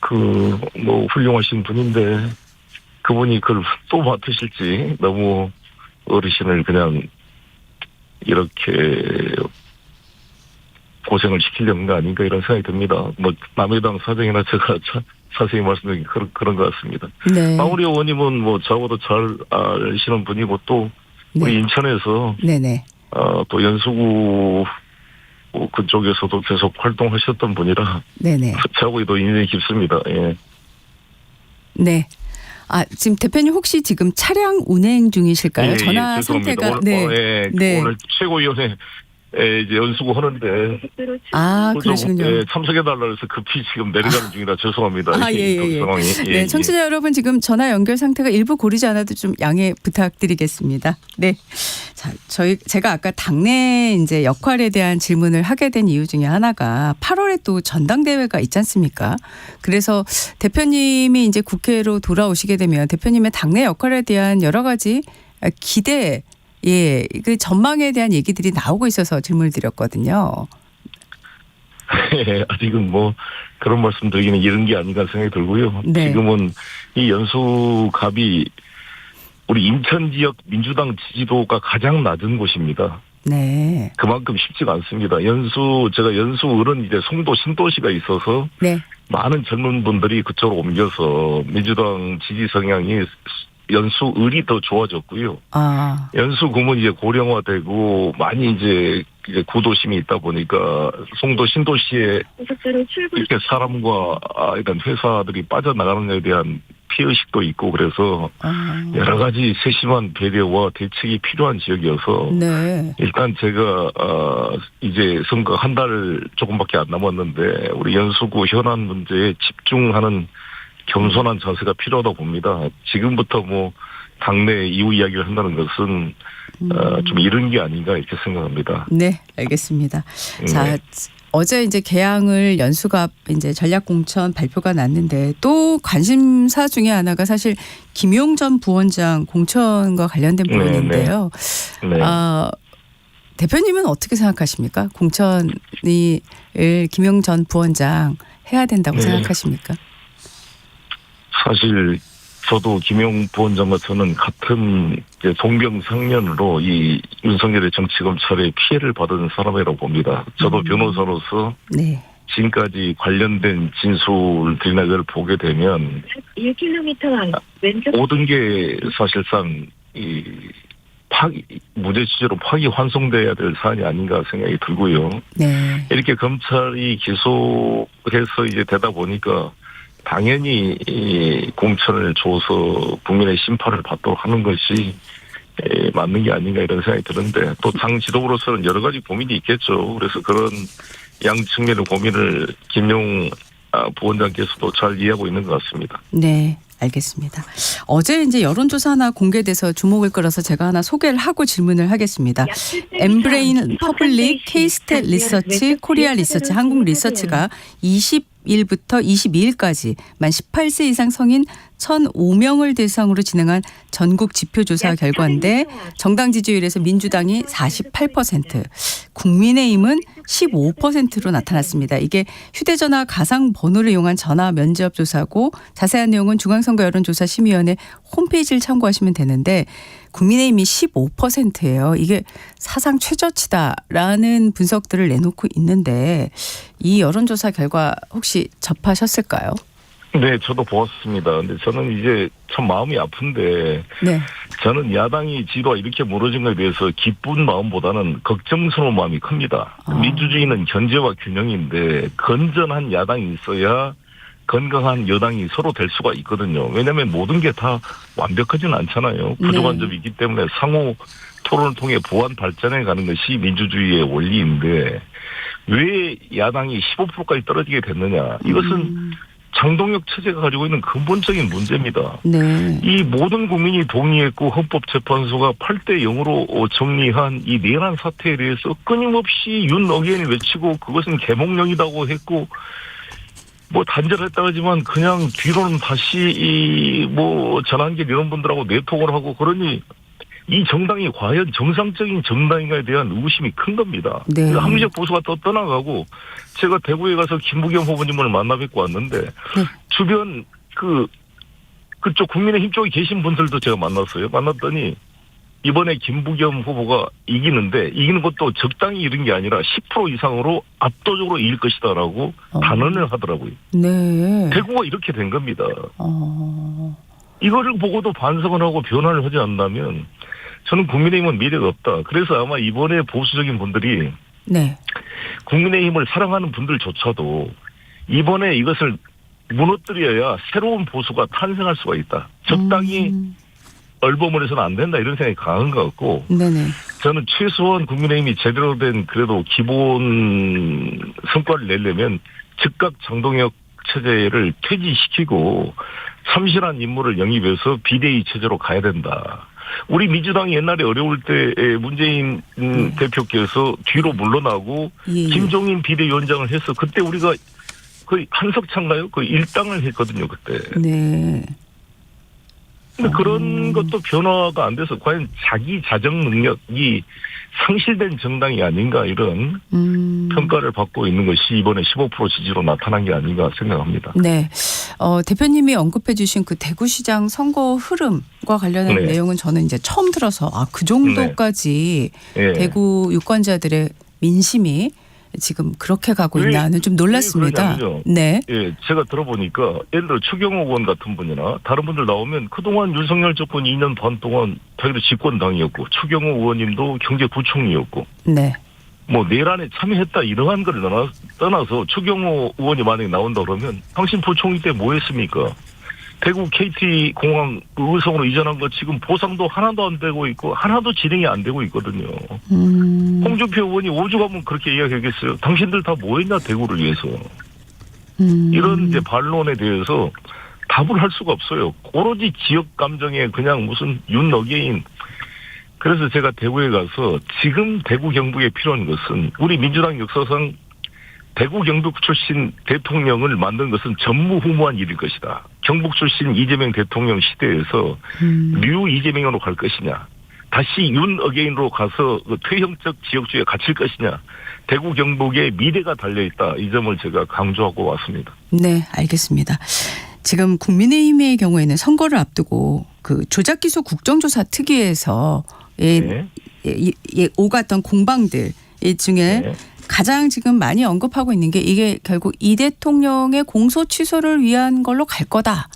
훌륭하신 분인데 그분이 그걸 또 맡으실지 너무 어르신을 그냥 이렇게 고생을 시키려는 거 아닌가 이런 생각이 듭니다. 남의 당 사정이나 제가 자세히 말씀드린 그런 것 같습니다. 네. 마무리 의원님은 저하고도 잘 아시는 분이고 또 우리 네. 인천에서 네네. 또 연수구 그쪽에서도 계속 활동하셨던 분이라 네네. 저하고도 인연이 깊습니다. 예. 네. 지금 대표님 혹시 지금 차량 운행 중이실까요? 예, 전화 죄송합니다. 상태가 네. 오늘 최고위원회 이제 연수구 하는데 그러시군요. 참석해달라 해서 급히 지금 내려가는 중이라 죄송합니다. 예. 상황이. 네, 청취자 여러분 지금 전화 연결 상태가 일부 고르지 않아도 좀 양해 부탁드리겠습니다. 네. 자, 제가 아까 당내 이제 역할에 대한 질문을 하게 된 이유 중에 하나가 8월에 또 전당대회가 있지 않습니까? 그래서 대표님이 이제 국회로 돌아오시게 되면 대표님의 당내 역할에 대한 여러 가지 기대 그 전망에 대한 얘기들이 나오고 있어서 질문을 드렸거든요. 아직은 그런 말씀 드리기는 이런 게 아닌가 생각이 들고요. 네. 지금은 이 연수갑이 우리 인천 지역 민주당 지지도가 가장 낮은 곳입니다. 네. 그만큼 쉽지가 않습니다. 제가 연수 을은 이제 송도 신도시가 있어서 네. 많은 젊은 분들이 그쪽으로 옮겨서 민주당 지지 성향이 연수 을이 더 좋아졌고요. 연수구는 이제 고령화되고 많이 이제 구도심이 있다 보니까 송도 신도시에 이렇게 사람과 이런 회사들이 빠져나가는 것에 대한 피해의식도 있고 그래서 여러 가지 세심한 배려와 대책이 필요한 지역이어서 네. 일단 제가 이제 선거 한 달 조금밖에 안 남았는데 우리 연수구 현안 문제에 집중하는 겸손한 자세가 필요하다고 봅니다. 지금부터 당내 이후 이야기를 한다는 것은 좀 이른 게 아닌가 이렇게 생각합니다. 네, 알겠습니다. 네. 자, 어제 이제 개항을 연수갑 이제 전략 공천 발표가 났는데 또 관심사 중에 하나가 사실 김용 전 부원장 공천과 관련된 부분인데요. 네. 대표님은 어떻게 생각하십니까? 공천이 김용 전 부원장 해야 된다고 네. 생각하십니까? 사실 저도 김용 부원장과 저는 같은 이제 동병상련으로 이 윤석열의 정치검찰의 피해를 받은 사람이라고 봅니다. 저도 변호사로서 네. 지금까지 관련된 진술들이나 그걸 보게 되면 1km 왼쪽 모든 게 사실상 이 무죄 취지로 파기환송돼야 될 사안이 아닌가 생각이 들고요. 네. 이렇게 검찰이 기소해서 이제 되다 보니까 당연히 이 공천을 줘서 국민의 심판을 받도록 하는 것이 맞는 게 아닌가 이런 생각이 드는데 또 당 지도부로서는 여러 가지 고민이 있겠죠. 그래서 그런 양 측면의 고민을 김용 부원장께서도 잘 이해하고 있는 것 같습니다. 네. 알겠습니다. 어제 이제 여론조사 하나 공개돼서 주목을 끌어서 제가 하나 소개를 하고 질문을 하겠습니다. 엠브레인 퍼블릭, K스탯 리서치, 코리아 리서치, 한국 리서치가 20일부터 22일까지 만 18세 이상 성인 1,005명을 대상으로 진행한 전국 지표조사 결과인데 정당 지지율에서 민주당이 48%, 국민의힘은 15%로 나타났습니다. 이게 휴대전화 가상 번호를 이용한 전화 면접 조사고 자세한 내용은 중앙선거 여론조사심의위원회 홈페이지를 참고하시면 되는데 국민의힘이 15%예요. 이게 사상 최저치다라는 분석들을 내놓고 있는데 이 여론조사 결과 혹시 접하셨을까요? 네, 저도 보았습니다. 근데 저는 이제 참 마음이 아픈데 네. 저는 야당이 지도가 이렇게 무너진 것에 대해서 기쁜 마음보다는 걱정스러운 마음이 큽니다. 민주주의는 견제와 균형인데 건전한 야당이 있어야 건강한 여당이 서로 될 수가 있거든요. 왜냐하면 모든 게 다 완벽하지는 않잖아요. 부족한 점이 있기 때문에 상호 토론을 통해 보완 발전해 가는 것이 민주주의의 원리인데 왜 야당이 15%까지 떨어지게 됐느냐. 이것은 장동혁 체제가 가지고 있는 근본적인 문제입니다. 네. 이 모든 국민이 동의했고 헌법재판소가 8대 0으로 정리한 이 내란 사태에 대해서 끊임없이 윤 어게인을 외치고 그것은 개몽령이라고 했고 뭐 단절했다 하지만 그냥 뒤로는 다시 전환길 이런 분들하고 내통을 하고 그러니 이 정당이 과연 정상적인 정당인가에 대한 의구심이 큰 겁니다. 네. 합리적 보수가 또 떠나가고 제가 대구에 가서 김부겸 후보님을 만나 뵙고 왔는데 주변 그쪽 국민의힘 쪽에 계신 분들도 제가 만났어요. 만났더니 이번에 김부겸 후보가 이기는 것도 적당히 이긴 게 아니라 10% 이상으로 압도적으로 이길 것이다라고 단언을 하더라고요. 네. 대구가 이렇게 된 겁니다. 이거를 보고도 반성을 하고 변화를 하지 않는다면 저는 국민의힘은 미래가 없다. 그래서 아마 이번에 보수적인 분들이 네. 국민의힘을 사랑하는 분들조차도 이번에 이것을 무너뜨려야 새로운 보수가 탄생할 수가 있다. 적당히 얼버무려서는 안 된다 이런 생각이 강한 것 같고 네네. 저는 최소한 국민의힘이 제대로 된 그래도 기본 성과를 내려면 즉각 장동혁 체제를 폐지시키고 참신한 인물을 영입해서 비대위 체제로 가야 된다. 우리 민주당이 옛날에 어려울 때 문재인 대표께서 뒤로 물러나고 김종인 비대위원장을 해서 그때 우리가 거의 한석차인가요? 거의 일당을 했거든요 그때. 네. 근데 그런 것도 변화가 안 돼서 과연 자기 자정 능력이 상실된 정당이 아닌가 이런 평가를 받고 있는 것이 이번에 15% 지지로 나타난 게 아닌가 생각합니다. 네. 대표님이 언급해 주신 그 대구시장 선거 흐름과 관련된 네. 내용은 저는 이제 처음 들어서 그 정도까지 네. 대구 유권자들의 민심이 지금 그렇게 가고 있나는 좀 놀랐습니다. 네. 예, 제가 들어보니까 예를 들어 추경호 의원 같은 분이나 다른 분들 나오면 그동안 윤석열 정권 2년 반 동안 자기도 집권당이었고 추경호 의원님도 경제부총리였고 네. 뭐 내란에 참여했다 이러한 걸 떠나서 추경호 의원이 만약에 나온다 그러면 당신 부총리 때 뭐 했습니까? 대구 KT 공항 의성으로 이전한 거 지금 보상도 하나도 안 되고 있고 하나도 진행이 안 되고 있거든요. 홍준표 의원이 오죽하면 그렇게 이야기하겠어요. 당신들 다 뭐 했냐 대구를 위해서. 이런 이제 반론에 대해서 답을 할 수가 없어요. 오로지 지역 감정에 그냥 무슨 윤 어게인. 그래서 제가 대구에 가서 지금 대구 경북에 필요한 것은 우리 민주당 역사상 대구 경북 출신 대통령을 만든 것은 전무후무한 일일 것이다. 경북 출신 이재명 대통령 시대에서 류 이재명으로 갈 것이냐. 다시 윤 어게인으로 가서 퇴형적 지역주의에 갇힐 것이냐. 대구 경북의 미래가 달려있다. 이 점을 제가 강조하고 왔습니다. 네, 알겠습니다. 지금 국민의힘의 경우에는 선거를 앞두고 그 조작기소 국정조사 특위에서 네. 오갔던 공방들 이 중에 네. 가장 지금 많이 언급하고 있는 게 이게 결국 이 대통령의 공소 취소를 위한 걸로 갈 거다.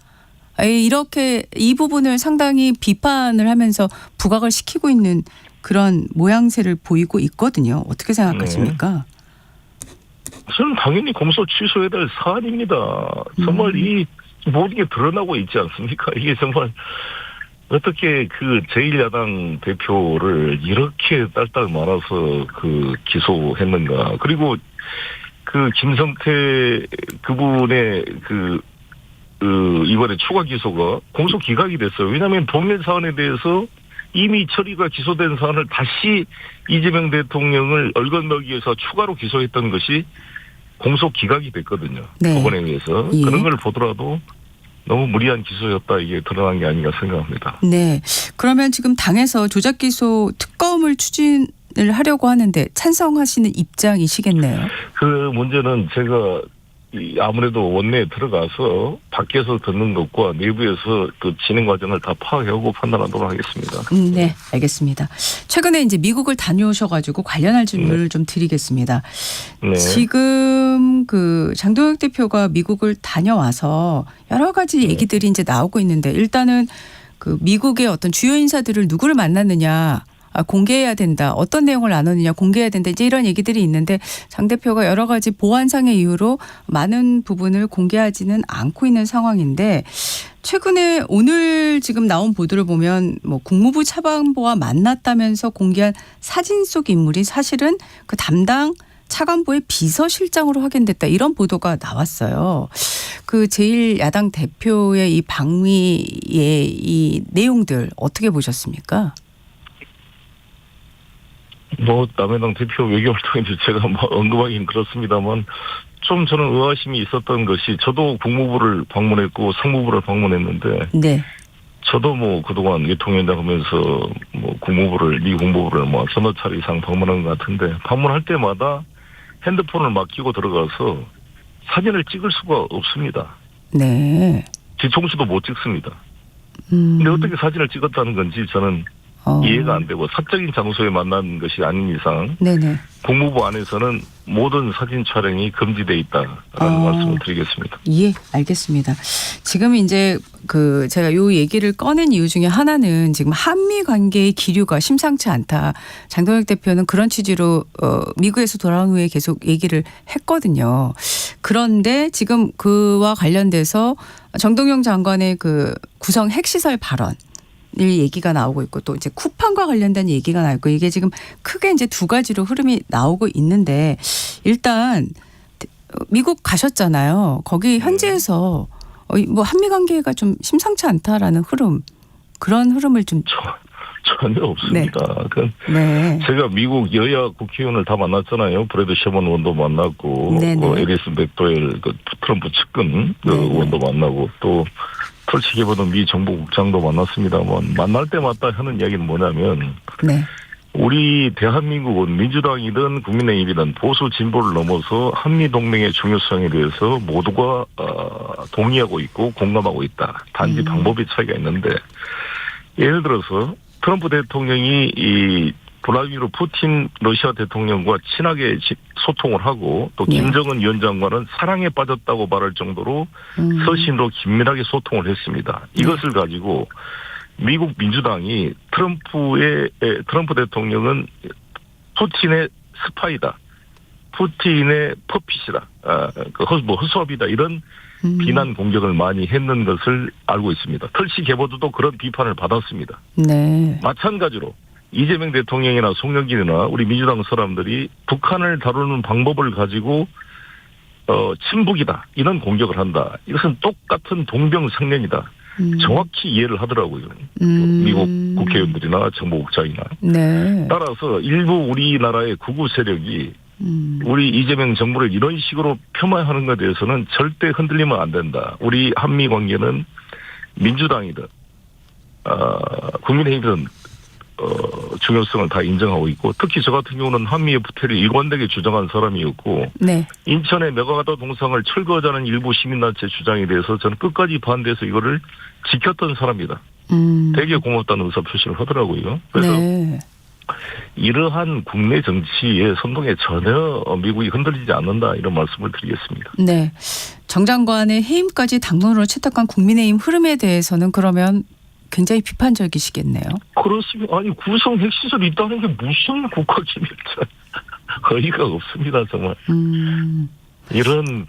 이렇게 이 부분을 상당히 비판을 하면서 부각을 시키고 있는 그런 모양새를 보이고 있거든요. 어떻게 생각하십니까? 저는 당연히 공소 취소해야 될 사안입니다. 정말 이 모든 게 드러나고 있지 않습니까? 이게 정말 어떻게 그 제1야당 대표를 이렇게 딸딸 말아서 그 기소했는가. 그리고 그 김성태 그분의 이번에 추가 기소가 공소 기각이 됐어요. 왜냐하면 동일 사안에 대해서 이미 처리가 기소된 사안을 다시 이재명 대통령을 얼건너기 위해서 추가로 기소했던 것이 공소 기각이 됐거든요. 네. 법원에 의해서. 예. 그런 걸 보더라도 너무 무리한 기소였다 이게 드러난 게 아닌가 생각합니다. 네. 그러면 지금 당에서 조작기소 특검을 추진을 하려고 하는데 찬성하시는 입장이시겠네요. 그 문제는 제가 아무래도 원내에 들어가서 밖에서 듣는 것과 내부에서 그 진행 과정을 다 파악하고 판단하도록 하겠습니다. 네, 알겠습니다. 최근에 이제 미국을 다녀오셔가지고 관련할 질문을 좀 드리겠습니다. 네. 지금 그 장동혁 대표가 미국을 다녀와서 여러 가지 얘기들이 이제 나오고 있는데 일단은 그 미국의 어떤 주요 인사들을 누구를 만났느냐. 공개해야 된다. 어떤 내용을 나누느냐 공개해야 된다. 이제 이런 얘기들이 있는데 장 대표가 여러 가지 보안상의 이유로 많은 부분을 공개하지는 않고 있는 상황인데 최근에 오늘 지금 나온 보도를 보면 뭐 국무부 차관보와 만났다면서 공개한 사진 속 인물이 사실은 그 담당 차관보의 비서실장으로 확인됐다. 이런 보도가 나왔어요. 그 제1야당 대표의 이 방미의 이 내용들 어떻게 보셨습니까? 남의 당 대표 외교활동인데 제가 언급하긴 그렇습니다만 좀 저는 의아심이 있었던 것이 저도 국무부를 방문했고 상무부를 방문했는데 네. 저도 그동안 대통령이다 하면서 국무부를 미 국무부를 서너 차례 이상 방문한 것 같은데 방문할 때마다 핸드폰을 맡기고 들어가서 사진을 찍을 수가 없습니다. 네. 뒤통수도 못 찍습니다. 근데 어떻게 사진을 찍었다는 건지 저는 이해가 안 되고 사적인 장소에 만난 것이 아닌 이상 네네. 국무부 안에서는 모든 사진 촬영이 금지돼 있다라는 말씀을 드리겠습니다. 예, 알겠습니다. 지금 이제 그 제가 요 얘기를 꺼낸 이유 중에 하나는 지금 한미 관계의 기류가 심상치 않다. 장동혁 대표는 그런 취지로 미국에서 돌아온 후에 계속 얘기를 했거든요. 그런데 지금 그와 관련돼서 정동영 장관의 그 구성 핵시설 발언 얘기가 나오고 있고 또 이제 쿠팡과 관련된 얘기가 나오고 이게 지금 크게 이제 두 가지로 흐름이 나오고 있는데 일단 미국 가셨잖아요. 거기 현지에서 한미 관계가 좀 심상치 않다라는 흐름 그런 흐름을 좀 전혀 없습니다. 네. 제가 미국 여야 국회의원을 다 만났잖아요. 브래드 셔먼 의원도 만났고 에리스 맥도웰 트럼프 측근 의원도 만나고 또 솔직히 보면 미 정보국장도 만났습니다만 만날 때마다 하는 이야기는 뭐냐면 우리 대한민국은 민주당이든 국민의힘이든 보수 진보를 넘어서 한미동맹의 중요성에 대해서 모두가 동의하고 있고 공감하고 있다. 단지 방법의 차이가 있는데 예를 들어서 트럼프 대통령이 이 블라디미르 푸틴 러시아 대통령과 친하게 소통을 하고 또 김정은 위원장과는 사랑에 빠졌다고 말할 정도로 서신으로 긴밀하게 소통을 했습니다. 이것을 가지고 미국 민주당이 트럼프 대통령은 푸틴의 스파이다. 푸틴의 퍼핏이다. 허수아비다. 이런 비난 공격을 많이 했는 것을 알고 있습니다. 털시 개보드도 그런 비판을 받았습니다. 네. 마찬가지로 이재명 대통령이나 송영길이나 우리 민주당 사람들이 북한을 다루는 방법을 가지고 친북이다 이런 공격을 한다. 이것은 똑같은 동병상련이다. 정확히 이해를 하더라고요. 미국 국회의원들이나 정보국장이나. 네. 따라서 일부 우리나라의 극우 세력이 우리 이재명 정부를 이런 식으로 폄하하는 것에 대해서는 절대 흔들리면 안 된다. 우리 한미 관계는 민주당이든 국민의힘이든 중요성을 다 인정하고 있고 특히 저 같은 경우는 한미 FTA를 일관되게 주장한 사람이었고 네. 인천의 메가가다 동상을 철거하자는 일부 시민단체 주장에 대해서 저는 끝까지 반대해서 이거를 지켰던 사람이다. 되게 고맙다는 의사표시를 하더라고요. 그래서 네. 이러한 국내 정치의 선동에 전혀 미국이 흔들리지 않는다 이런 말씀을 드리겠습니다. 네. 정 장관의 해임까지 당론으로 채택한 국민의힘 흐름에 대해서는 그러면 굉장히 비판적이시겠네요. 그렇습니다. 아니 구성 핵시설이 있다는 게 무슨 국가기밀자 어이가 없습니다 정말. 이런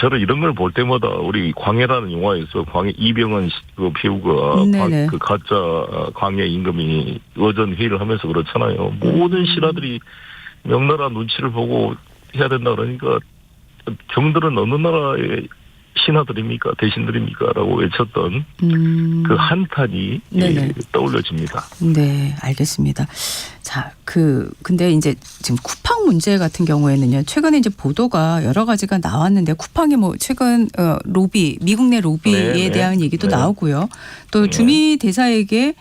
저는 이런 걸 볼 때마다 우리 광해라는 영화에서 광해 이병헌 그 배우가 그 가짜 광해 임금이 의전 회의를 하면서 그렇잖아요. 모든 신하들이 명나라 눈치를 보고 해야 된다 그러니까 경들은 어느 나라의 신하들입니까 대신들입니까라고 외쳤던 그 한탄이 떠올려집니다. 네, 알겠습니다. 자, 근데 이제 지금 쿠팡 문제 같은 경우에는요. 최근에 이제 보도가 여러 가지가 나왔는데 쿠팡이 뭐 최근 미국 내 로비에 대한 얘기도 나오고요. 또 주미 대사에게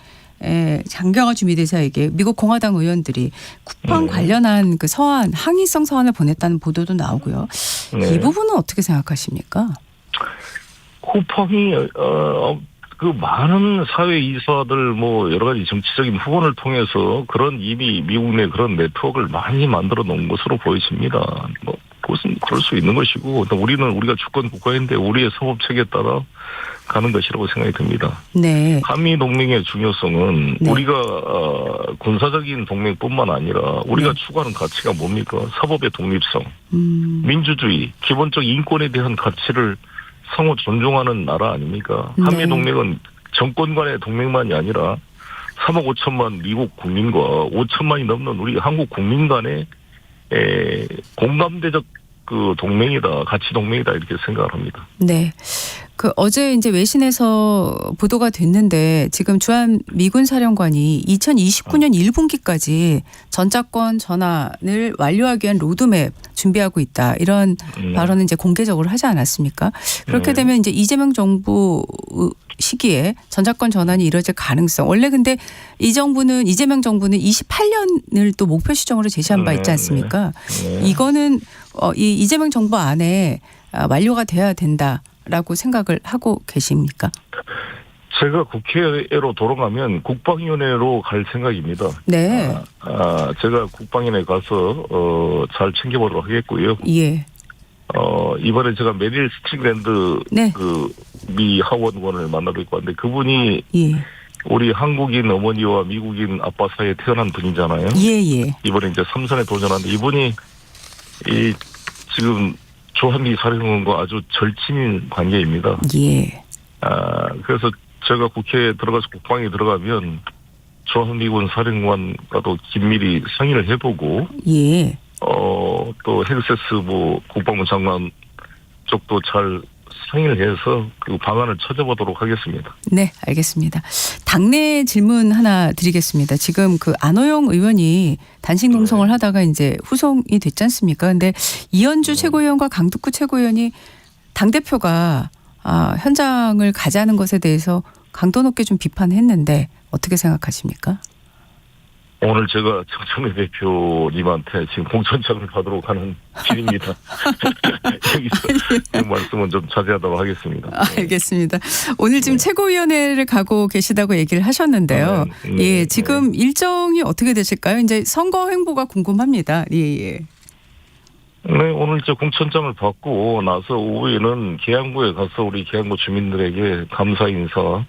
장경화 주미대사에게 미국 공화당 의원들이 쿠팡 관련한 그 서한 항의성 서한을 보냈다는 보도도 나오고요. 이 부분은 어떻게 생각하십니까? 쿠팡이 그 많은 사회 이사들 뭐 여러 가지 정치적인 후원을 통해서 그런 이미 미국 내 그런 네트워크를 많이 만들어 놓은 것으로 보여집니다. 뭐 그것은 그럴 수 있는 것이고 우리가 주권 국가인데 우리의 사법 체계에 따라 가는 것이라고 생각이 듭니다. 네. 한미 동맹의 중요성은 우리가 군사적인 동맹뿐만 아니라 우리가 추구하는 가치가 뭡니까? 사법의 독립성, 민주주의, 기본적 인권에 대한 가치를 상호 존중하는 나라 아닙니까? 한미 동맹은 정권 간의 동맹만이 아니라 3억 5천만 미국 국민과 5천만이 넘는 우리 한국 국민 간의 공감대적 그 동맹이다, 가치 동맹이다 이렇게 생각을 합니다. 네. 그 어제 이제 외신에서 보도가 됐는데 지금 주한 미군 사령관이 2029년 1분기까지 전차권 전환을 완료하기 위한 로드맵 준비하고 있다. 이런 발언은 이제 공개적으로 하지 않았습니까? 그렇게 되면 이제 이재명 정부 시기에 전차권 전환이 이뤄질 가능성. 원래 근데 이재명 정부는 28년을 또 목표 시점으로 제시한 바 있지 않습니까? 이거는 이 이재명 정부 안에 완료가 돼야 된다라고 생각을 하고 계십니까? 제가 국회로 돌아가면 국방위원회로 갈 생각입니다. 네. 제가 국방위원회 가서 잘 챙겨보도록 하겠고요. 예. 이번에 제가 메릴 스트링랜드 그 미 하원의원을 만나러 있고 왔는데 그분이 우리 한국인 어머니와 미국인 아빠 사이에 태어난 분이잖아요. 예. 이번에 이제 3선에 도전하는데 이분이 지금 주한미 사령관과 아주 절친인 관계입니다. 예. 그래서 제가 국회에 들어가서 국방에 들어가면 주한미군 사령관과도 긴밀히 상의를 해보고 또 헬세스 뭐 국방부 장관 쪽도 잘 상의를 해서 그 방안을 찾아보도록 하겠습니다. 네, 알겠습니다. 당내 질문 하나 드리겠습니다. 지금 그 안호영 의원이 단식 농성을 하다가 이제 후송이 됐지 않습니까? 근데 이현주 최고위원과 강두구 최고위원이 당대표가 현장을 가자는 것에 대해서 강도 높게 좀 비판했는데 어떻게 생각하십니까? 오늘 제가 정청래 대표님한테 지금 공천장을 받으러 가는 길입니다. 여기서 그 말씀은 좀 자제하도록 하겠습니다. 알겠습니다. 오늘 지금 최고위원회를 가고 계시다고 얘기를 하셨는데요. 지금 일정이 어떻게 되실까요? 이제 선거 행보가 궁금합니다. 예. 네, 오늘 이제 공천장을 받고 나서 오후에는 계양구에 가서 우리 계양구 주민들에게 감사 인사를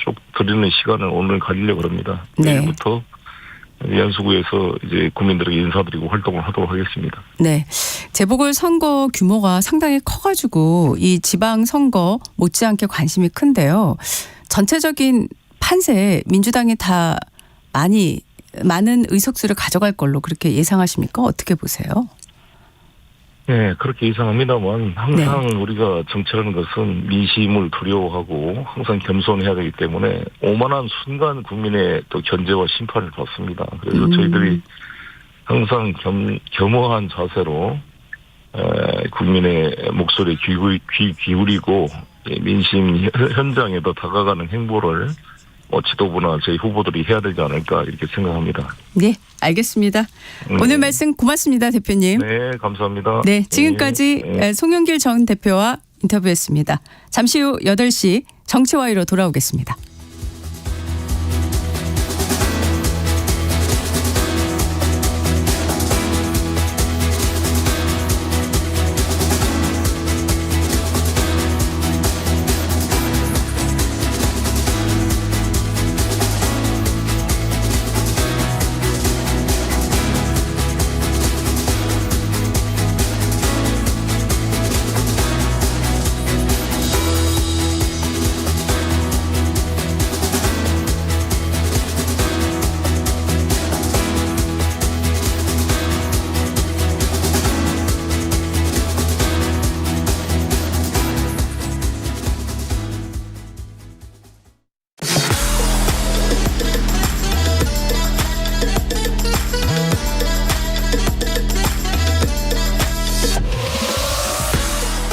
쭉 드리는 시간을 오늘 가지려고 합니다. 내일부터 연수구에서 이제 국민들에게 인사드리고 활동을 하도록 하겠습니다. 네. 재보궐선거 규모가 상당히 커가지고 이 지방선거 못지않게 관심이 큰데요. 전체적인 판세에 민주당이 다 많은 의석수를 가져갈 걸로 그렇게 예상하십니까? 어떻게 보세요? 네, 그렇게 예상합니다만 항상 우리가 정치라는 것은 민심을 두려워하고 항상 겸손해야 되기 때문에 오만한 순간 국민의 또 견제와 심판을 받습니다. 그래서 저희들이 항상 겸허한 자세로 국민의 목소리에 귀 기울이고 민심 현장에 더 다가가는 행보를 지도부나 저희 후보들이 해야 되지 않을까 이렇게 생각합니다. 네, 알겠습니다. 오늘 말씀 고맙습니다, 대표님. 네, 감사합니다. 네, 지금까지 네. 송영길 전 대표와 인터뷰했습니다. 잠시 후 8시 정치와이로 돌아오겠습니다.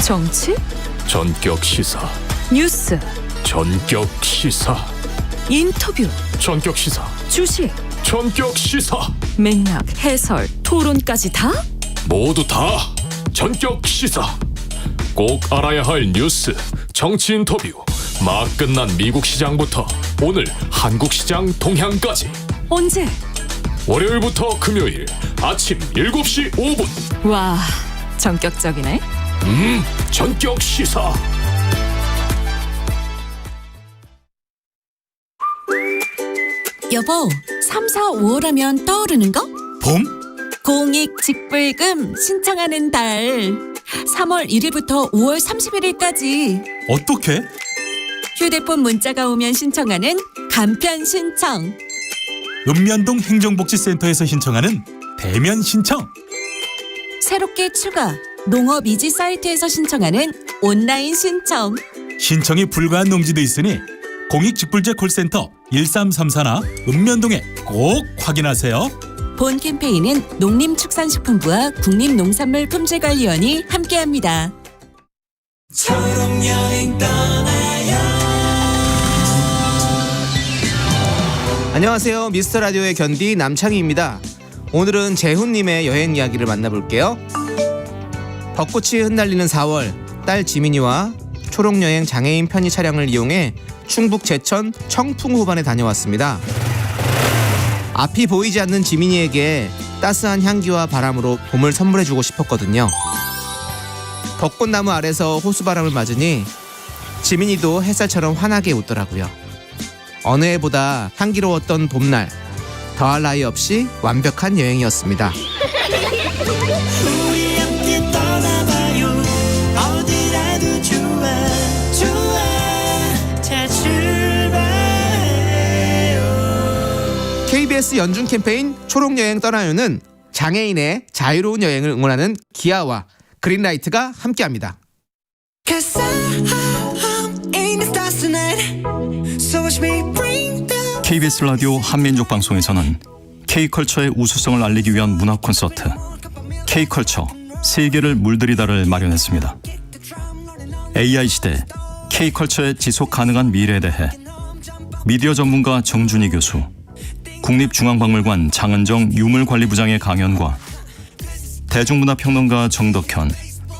정치, 전격 시사, 뉴스, 전격 시사, 인터뷰, 전격 시사, 주식, 전격 시사, 맥락, 해설, 토론까지 다? 모두 다 전격 시사. 꼭 알아야 할 뉴스, 정치 인터뷰, 막 끝난 미국 시장부터 오늘 한국 시장 동향까지. 언제? 월요일부터 금요일 아침 7시 5분. 와, 전격적이네. 전격 시사. 여보, 3, 4, 5월 하면 떠오르는 거? 봄? 공익직불금 신청하는 달. 3월 1일부터 5월 31일까지. 어떻게? 휴대폰 문자가 오면 신청하는 간편 신청. 읍면동 행정복지센터에서 신청하는 대면 신청. 새롭게 추가. 농업이지 사이트에서 신청하는 온라인 신청. 신청이 불가한 농지도 있으니 공익직불제 콜센터 1334나 읍면동에 꼭 확인하세요. 본 캠페인은 농림축산식품부와 국립농산물품질관리원이 함께합니다. 초록여행 떠나요. 안녕하세요. 미스터라디오의 견디 남창희입니다. 오늘은 재훈님의 여행 이야기를 만나볼게요. 벚꽃이 흩날리는 4월, 딸 지민이와 초록여행 장애인 편의 차량을 이용해 충북 제천 청풍호반에 다녀왔습니다. 앞이 보이지 않는 지민이에게 따스한 향기와 바람으로 봄을 선물해주고 싶었거든요. 벚꽃나무 아래서 호수바람을 맞으니 지민이도 햇살처럼 환하게 웃더라고요. 어느 해보다 향기로웠던 봄날, 더할 나위 없이 완벽한 여행이었습니다. 우리 함께 떠나봐요. 어디라도 좋아 좋아. 자 출발해요. KBS 연중 캠페인 초록여행 떠나요는 장애인의 자유로운 여행을 응원하는 기아와 그린라이트가 함께합니다. Cause I'm in the stars tonight. So watch me bring the KBS 라디오 한민족 방송에서는 K컬처의 우수성을 알리기 위한 문화 콘서트 K컬처 세계를 물들이다를 마련했습니다. AI 시대 K컬처의 지속 가능한 미래에 대해 미디어 전문가 정준희 교수, 국립중앙박물관 장은정 유물관리부장의 강연과 대중문화평론가 정덕현,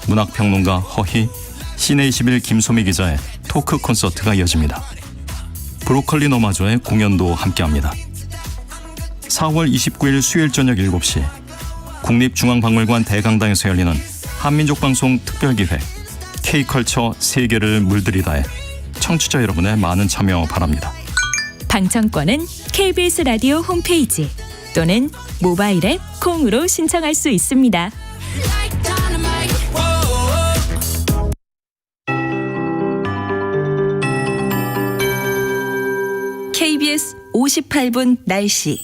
문학평론가 허희, 시내21 김소미 기자의 토크 콘서트가 이어집니다. 브로콜리 너마저의 공연도 함께합니다. 4월 29일 수요일 저녁 7시 국립중앙박물관 대강당에서 열리는 한민족방송 특별기획 K컬처 세계를 물들이다에 청취자 여러분의 많은 참여 바랍니다. 당첨권은 KBS 라디오 홈페이지 또는 모바일 앱 콩으로 신청할 수 있습니다. KBS 58분 날씨.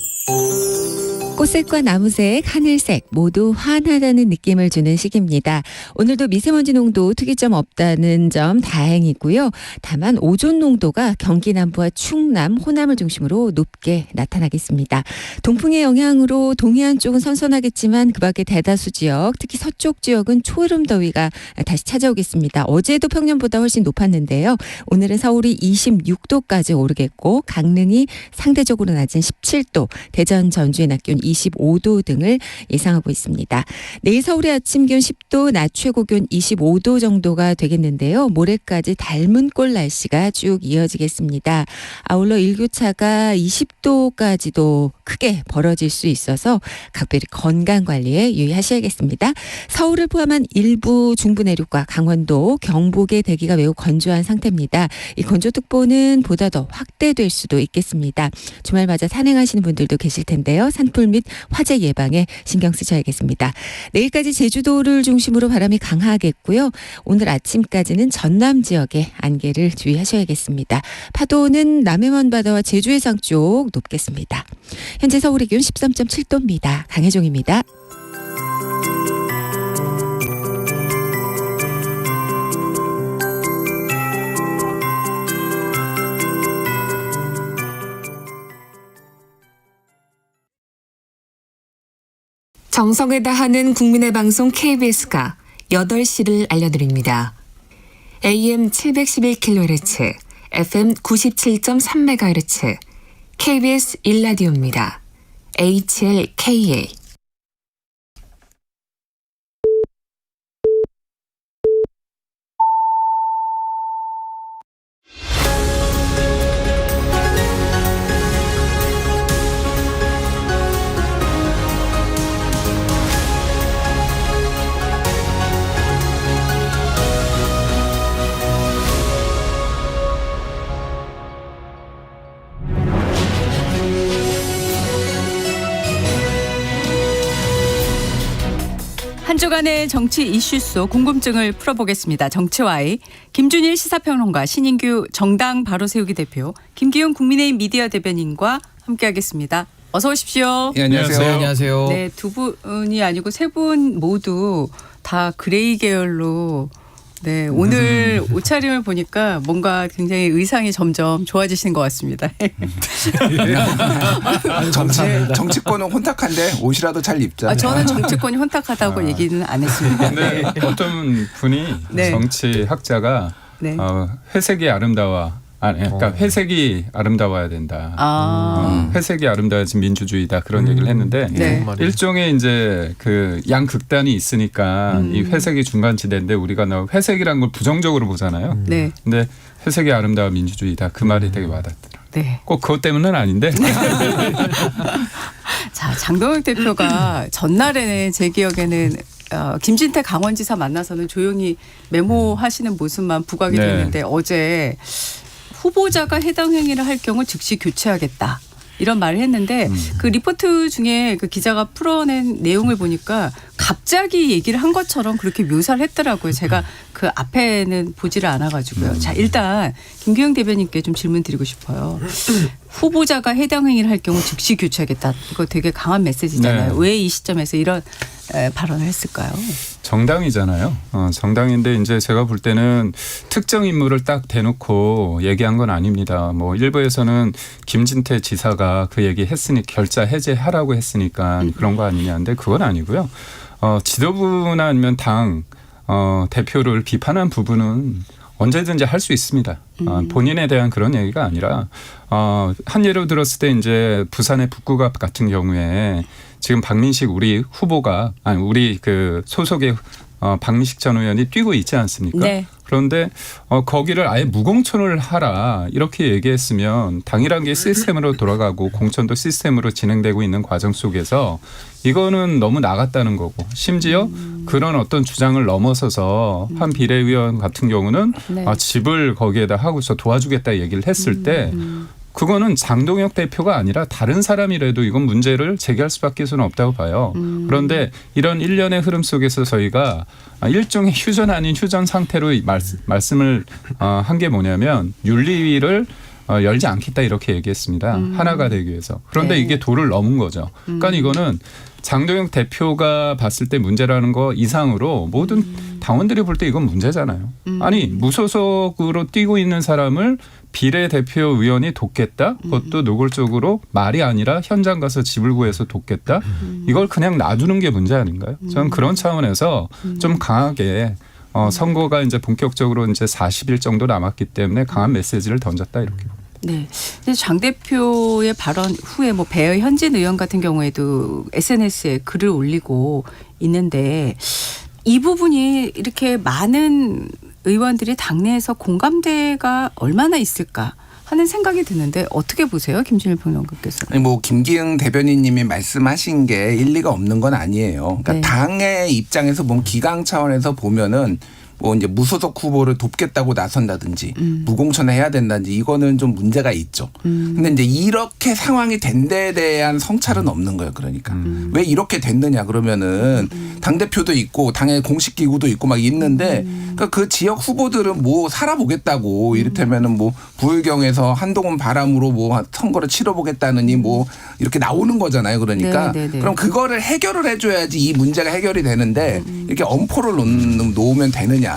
꽃색과 나무색, 하늘색 모두 환하다는 느낌을 주는 시기입니다. 오늘도 미세먼지 농도 특이점 없다는 점 다행이고요. 다만 오존 농도가 경기 남부와 충남, 호남을 중심으로 높게 나타나겠습니다. 동풍의 영향으로 동해안 쪽은 선선하겠지만 그 밖에 대다수 지역, 특히 서쪽 지역은 초여름 더위가 다시 찾아오겠습니다. 어제도 평년보다 훨씬 높았는데요. 오늘은 서울이 26도까지 오르겠고 강릉이 상대적으로 낮은 17도, 대전, 전주의 낮 기온 25도 등을 예상하고 있습니다. 내일 서울의 아침 기온 10도, 낮 최고 기온 25도 정도가 되겠는데요. 모레까지 닮은 꼴 날씨가 쭉 이어지겠습니다. 아울러 일교차가 20도까지도 크게 벌어질 수 있어서 각별히 건강관리에 유의하셔야겠습니다. 서울을 포함한 일부 중부 내륙과 강원도, 경북의 대기가 매우 건조한 상태입니다. 이 건조특보는 보다 더 확대될 수도 있겠습니다. 주말 맞아 산행하시는 분들도 계실 텐데요. 산불 및 화재 예방에 신경 쓰셔야겠습니다. 내일까지 제주도를 중심으로 바람이 강하겠고요. 오늘 아침까지는 전남 지역에 안개를 주의하셔야겠습니다. 파도는 남해안 바다와 제주 해상 쪽 높겠습니다. 현재 서울의 기온 13.7도입니다. 강혜종입니다. 정성을 다하는 국민의 방송 KBS가 8시를 알려드립니다. AM 711kHz, FM 97.3MHz, KBS 1라디오입니다. HLKA. 한 주간의 정치 이슈 속 궁금증을 풀어보겠습니다. 정치와이 김준일 시사평론가, 신인규 정당 바로세우기 대표, 김기훈 국민의힘 미디어 대변인과 함께하겠습니다. 어서 오십시오. 네, 안녕하세요. 안녕하세요. 네, 두 분이 아니고 세 분 모두 다 그레이 계열로 네, 오늘 옷차림을 보니까 뭔가 굉장히 의상이 점점 좋아지시는 것 같습니다. 정치권은 혼탁한데 옷이라도 잘 입자. 저는 정치권이 혼탁하다고 얘기는 안 했습니다. 근데 어떤 분이 네. 정치학자가 네. 회색이 그러니까 회색이 아름다워야 된다. 회색이 아름다워야지 민주주의다 그런 얘기를 했는데 네. 일종의 이제 그 양극단이 있으니까 이 회색이 중간지대인데 우리가 회색이란 걸 부정적으로 보잖아요. 네. 근데 회색이 아름다워 민주주의다 그 말이 되게 와닿더라고요. 네. 꼭 그것 때문은 아닌데. 자, 장동혁 대표가 전날에는 제 기억에는 김진태 강원지사 만나서는 조용히 메모하시는 모습만 부각이 네. 됐는데 어제 후보자가 해당 행위를 할 경우 즉시 교체하겠다. 이런 말을 했는데 그 리포트 중에 그 기자가 풀어낸 내용을 보니까 갑자기 얘기를 한 것처럼 그렇게 묘사를 했더라고요. 제가 그 앞에는 보지를 않아가지고요. 자, 일단 김기훈 대변인께 좀 질문 드리고 싶어요. 후보자가 해당 행위를 할 경우 즉시 교체하겠다. 이거 되게 강한 메시지잖아요. 네. 왜 이 시점에서 이런 발언을 했을까요? 정당이잖아요. 정당인데 이제 제가 볼 때는 특정 인물을 딱 대놓고 얘기한 건 아닙니다. 뭐 일부에서는 김진태 지사가 그 얘기 했으니 결자 해제하라고 했으니까 그런 거 아니냐는데 그건 아니고요. 지도부나 아니면 당 대표를 비판한 부분은 언제든지 할 수 있습니다. 본인에 대한 그런 얘기가 아니라 한 예로 들었을 때 이제 부산의 북구갑 같은 경우에 지금 박민식 우리 후보가 우리 그 소속의 박민식 전 의원이 뛰고 있지 않습니까? 네. 그런데 거기를 아예 무공천을 하라 이렇게 얘기했으면 당이란 게 시스템으로 돌아가고 공천도 시스템으로 진행되고 있는 과정 속에서 이거는 너무 나갔다는 거고 심지어 그런 어떤 주장을 넘어서서 한 비례의원 같은 경우는 네. 집을 거기에다 하고서 도와주겠다 얘기를 했을 때 그거는 장동혁 대표가 아니라 다른 사람이라도 이건 문제를 제기할 수밖에 는 없다고 봐요. 그런데 이런 일련의 흐름 속에서 저희가 일종의 휴전 아닌 휴전 상태로 말씀을 한 게 뭐냐면 윤리위를 열지 않겠다 이렇게 얘기했습니다. 하나가 되기 위해서. 그런데 이게 도를 넘은 거죠. 그러니까 이거는 장동혁 대표가 봤을 때 문제라는 거 이상으로 모든 당원들이 볼 때 이건 문제잖아요. 아니 무소속으로 뛰고 있는 사람을 비례대표 의원이 돕겠다? 그것도 노골적으로 말이 아니라 현장 가서 집을 구해서 돕겠다? 이걸 그냥 놔두는 게 문제 아닌가요? 저는 그런 차원에서 좀 강하게 선거가 이제 본격적으로 이제 40일 정도 남았기 때문에 강한 메시지를 던졌다 이렇게 봅니다. 네. 근데 장 대표의 발언 후에 뭐 배의 현진 의원 같은 경우에도 SNS에 글을 올리고 있는데 이 부분이 이렇게 많은 의원들이 당내에서 공감대가 얼마나 있을까 하는 생각이 드는데 어떻게 보세요, 김준일 평론가께서? 아니 뭐 김기흥 대변인님이 말씀하신 게 일리가 없는 건 아니에요. 그러니까 네. 당의 입장에서 보면 기강 차원에서 보면은 뭐 이제 무소속 후보를 돕겠다고 나선다든지 무공천을 해야 된다든지 이거는 좀 문제가 있죠. 근데 이제 이렇게 상황이 된 데에 대한 성찰은 없는 거예요. 그러니까 왜 이렇게 됐느냐 그러면은 당대표도 있고 당의 공식 기구도 있고 막 있는데 그러니까 그 지역 후보들은 뭐 살아보겠다고 이를테면은 뭐 부울경에서 한동훈 바람으로 뭐 선거를 치러보겠다느니 뭐 이렇게 나오는 거잖아요. 그러니까 그럼 그거를 해결을 해줘야지 이 문제가 해결이 되는데 이렇게 엄포를 놓으면 되느냐.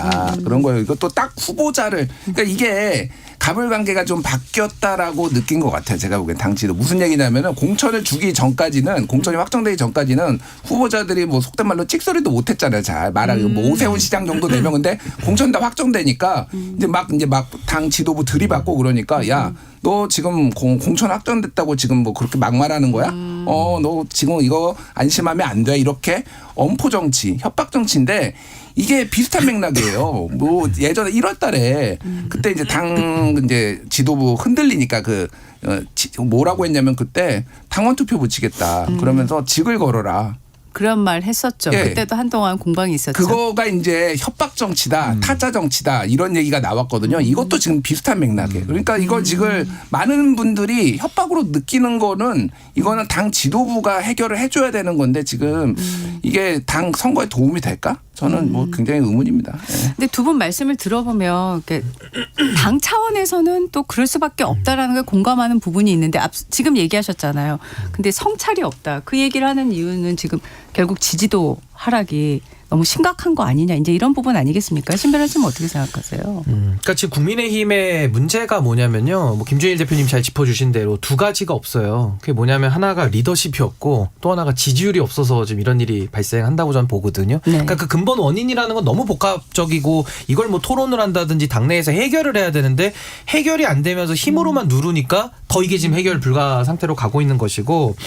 그런 거예요. 이것도 딱 후보자를 그러니까 이게 가불관계가 좀 바뀌었다라고 느낀 것 같아요. 제가 보기엔 당시도 무슨 얘기냐면은 공천을 주기 전까지는 공천이 확정되기 전까지는 후보자들이 뭐 속된 말로 찍소리도 못했잖아요. 잘 말하기 뭐 오세훈 시장 정도 되면 근데 공천 다 확정되니까 이제 막 당 지도부 들이받고 그러니까 야 너 지금 공천 확정됐다고 지금 뭐 그렇게 막말하는 거야? 너 지금 이거 안심하면 안 돼. 이렇게 엄포 정치, 협박 정치인데 이게 비슷한 맥락이에요. 뭐 예전에 1월 달에 그때 이제 당 이제 지도부 흔들리니까 뭐라고 했냐면 그때 당원 투표 붙이겠다. 그러면서 직을 걸어라. 그런 말 했었죠. 예. 그때도 한동안 공방이 있었죠. 그거가 이제 협박 정치다, 타짜 정치다 이런 얘기가 나왔거든요. 이것도 지금 비슷한 맥락이에요. 그러니까 이걸 지금 많은 분들이 협박으로 느끼는 거는 이거는 당 지도부가 해결을 해줘야 되는 건데 지금 이게 당 선거에 도움이 될까? 저는 뭐 굉장히 의문입니다. 예. 근데 두 분 말씀을 들어보면 당 차원에서는 또 그럴 수밖에 없다라는 걸 공감하는 부분이 있는데 지금 얘기하셨잖아요. 근데 성찰이 없다. 그 얘기를 하는 이유는 지금 결국 지지도 하락이 너무 심각한 거 아니냐 이제 이런 부분 아니겠습니까? 신 변호사님 어떻게 생각하세요? 그러니까 지금 국민의힘의 문제가 뭐냐면요. 뭐 김준일 대표님 잘 짚어주신 대로 두 가지가 없어요. 그게 뭐냐면 하나가 리더십이 없고 또 하나가 지지율이 없어서 지금 이런 일이 발생한다고 저는 보거든요. 네. 그러니까 그 근본 원인이라는 건 너무 복합적이고 이걸 뭐 토론을 한다든지 당내에서 해결을 해야 되는데 해결이 안 되면서 힘으로만 누르니까 더 이게 지금 해결 불가 상태로 가고 있는 것이고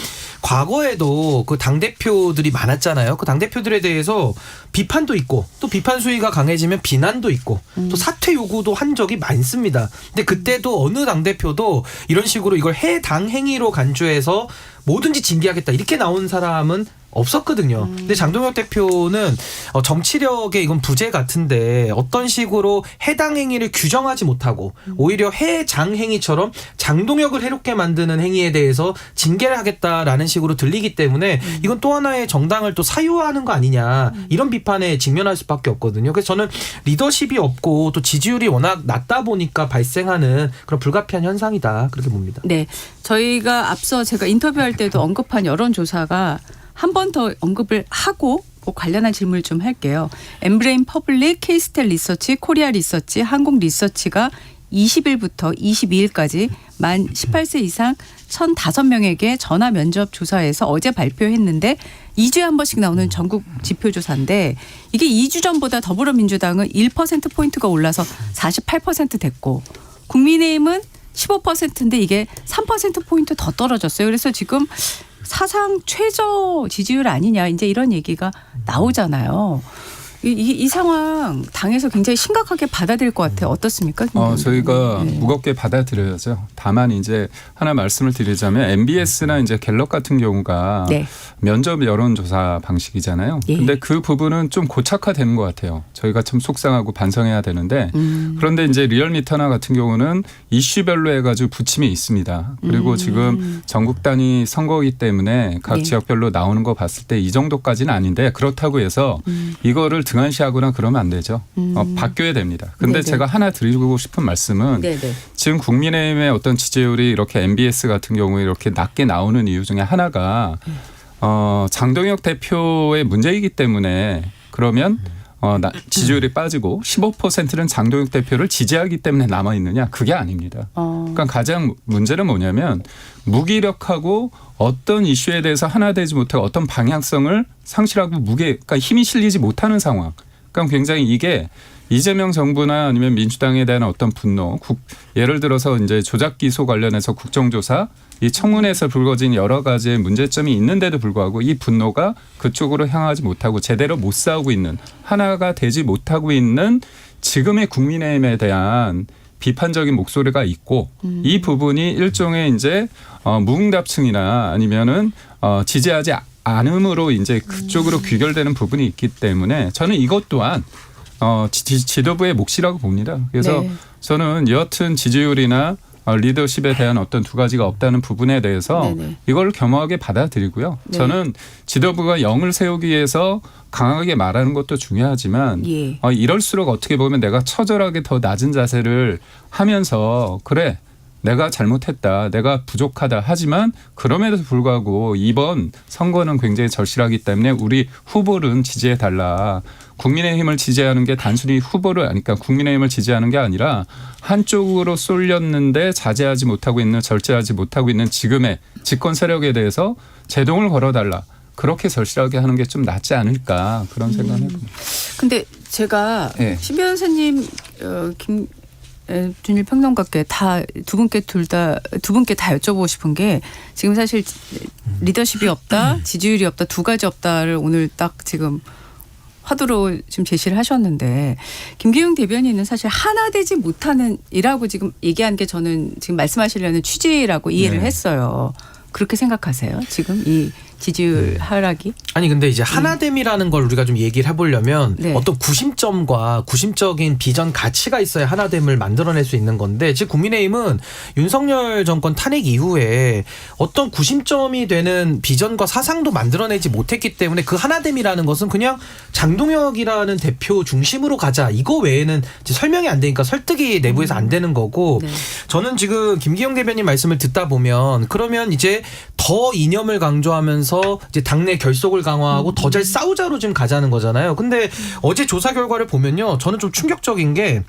과거에도 그 당대표들이 많았잖아요. 그 당대표들에 대해서 비판도 있고 또 비판 수위가 강해지면 비난도 있고 또 사퇴 요구도 한 적이 많습니다. 근데 그때도 어느 당대표도 이런 식으로 이걸 해당 행위로 간주해서 뭐든지 징계하겠다 이렇게 나온 사람은 없었거든요. 근데 장동혁 대표는 정치력에 이건 부재 같은데 어떤 식으로 해당 행위를 규정하지 못하고 오히려 해장 행위처럼 장동혁을 해롭게 만드는 행위에 대해서 징계를 하겠다라는 식으로 들리기 때문에 이건 또 하나의 정당을 또 사유화하는 거 아니냐 이런 비판에 직면할 수밖에 없거든요. 그래서 저는 리더십이 없고 또 지지율이 워낙 낮다 보니까 발생하는 그런 불가피한 현상이다 그렇게 봅니다. 네, 저희가 앞서 제가 인터뷰할 때도 언급한 여론조사가 한 번 더 언급을 하고 관련한 질문을 좀 할게요. 엠브레인 퍼블릭, K스텔 리서치, 코리아 리서치, 한국 리서치가 20일부터 22일까지 만 18세 이상 1,005명에게 전화 면접 조사해서 어제 발표했는데 2주에 한 번씩 나오는 전국 지표조사인데 이게 2주 전보다 더불어민주당은 1%포인트가 올라서 48% 됐고 국민의힘은 15%인데 이게 3%포인트 더 떨어졌어요. 그래서 지금 사상 최저 지지율 아니냐 이제 이런 얘기가 나오잖아요. 이 상황 당에서 굉장히 심각하게 받아들일 것 같아요. 어떻습니까? 저희가 무겁게 받아들여야죠. 다만 이제 하나 말씀을 드리자면 MBS나 이제 갤럽 같은 경우가 면접 여론조사 방식이잖아요. 그런데 그 부분은 좀 고착화되는 것 같아요. 저희가 참 속상하고 반성해야 되는데 그런데 이제 리얼미터나 같은 경우는 이슈별로 해가지고 부침이 있습니다. 그리고 지금 전국 단위 선거이기 때문에 각 지역별로 나오는 거 봤을 때 이 정도까지는 아닌데 그렇다고 해서 이거를 등한시하거나 그러면 안 되죠. 바뀌어야 됩니다. 근데 네네. 제가 하나 드리고 싶은 말씀은 네네. 지금 국민의힘의 어떤 지지율이 이렇게 MBS 같은 경우에 이렇게 낮게 나오는 이유 중에 하나가 장동혁 대표의 문제이기 때문에 그러면 지지율이 빠지고 15%는 장동혁 대표를 지지하기 때문에 남아있느냐? 그게 아닙니다. 그러니까 가장 문제는 뭐냐면 무기력하고 어떤 이슈에 대해서 하나 되지 못하고 어떤 방향성을 상실하고 그러니까 힘이 실리지 못하는 상황. 그러니까 굉장히 이게 이재명 정부나 아니면 민주당에 대한 어떤 분노, 예를 들어서 이제 조작 기소 관련해서 국정조사, 이 청문회에서 불거진 여러 가지의 문제점이 있는데도 불구하고 이 분노가 그쪽으로 향하지 못하고 제대로 못 싸우고 있는, 하나가 되지 못하고 있는 지금의 국민의힘에 대한 비판적인 목소리가 있고 이 부분이 일종의 이제 무응답층이나 아니면은 지지하지 않음으로 이제 그쪽으로 귀결되는 부분이 있기 때문에 저는 이것 또한 지도부의 몫이라고 봅니다. 그래서 네. 저는 여하튼 지지율이나 리더십에 대한 어떤 두 가지가 없다는 부분에 대해서 네네. 이걸 겸허하게 받아들이고요. 네. 저는 지도부가 영을 세우기 위해서 강하게 말하는 것도 중요하지만 예. 이럴수록 어떻게 보면 내가 처절하게 더 낮은 자세를 하면서 그래 내가 잘못했다. 내가 부족하다. 하지만 그럼에도 불구하고 이번 선거는 굉장히 절실하기 때문에 우리 후보를 지지해달라. 국민의힘을 지지하는 게 단순히 그러니까 국민의힘을 지지하는 게 아니라 한쪽으로 쏠렸는데 자제하지 못하고 있는, 절제하지 못하고 있는 지금의 집권 세력에 대해서 제동을 걸어달라. 그렇게 절실하게 하는 게 좀 낫지 않을까 그런 생각을 해봅니다. 근데 제가 네. 신 변호사님, 준일 평론가께 두 분께 다 여쭤보고 싶은 게 지금 사실 리더십이 없다, 지지율이 없다, 두 가지 없다를 오늘 딱 지금 화두로 지금 제시를 하셨는데 김기용 대변인은 사실 하나 되지 못하는 이라고 지금 얘기한 게 저는 지금 말씀하시려는 취지라고 이해를 네. 했어요. 그렇게 생각하세요? 지금 이 지지율 하락이? 아니 근데 이제 하나됨이라는 걸 우리가 좀 얘기를 해보려면 네. 어떤 구심점과 구심적인 비전 가치가 있어야 하나됨을 만들어낼 수 있는 건데 지금 국민의힘은 윤석열 정권 탄핵 이후에 어떤 구심점이 되는 비전과 사상도 만들어내지 못했기 때문에 그 하나됨이라는 것은 그냥 장동혁이라는 대표 중심으로 가자 이거 외에는 이제 설명이 안 되니까 설득이 내부에서 안 되는 거고 네. 저는 지금 김기용 대변인 말씀을 듣다 보면 그러면 이제 더 이념을 강조하면서 이제 당내 결속을 강화하고 더 잘 싸우자로 지금 가자는 거잖아요. 근데 어제 조사 결과를 보면요. 저는 좀 충격적인 게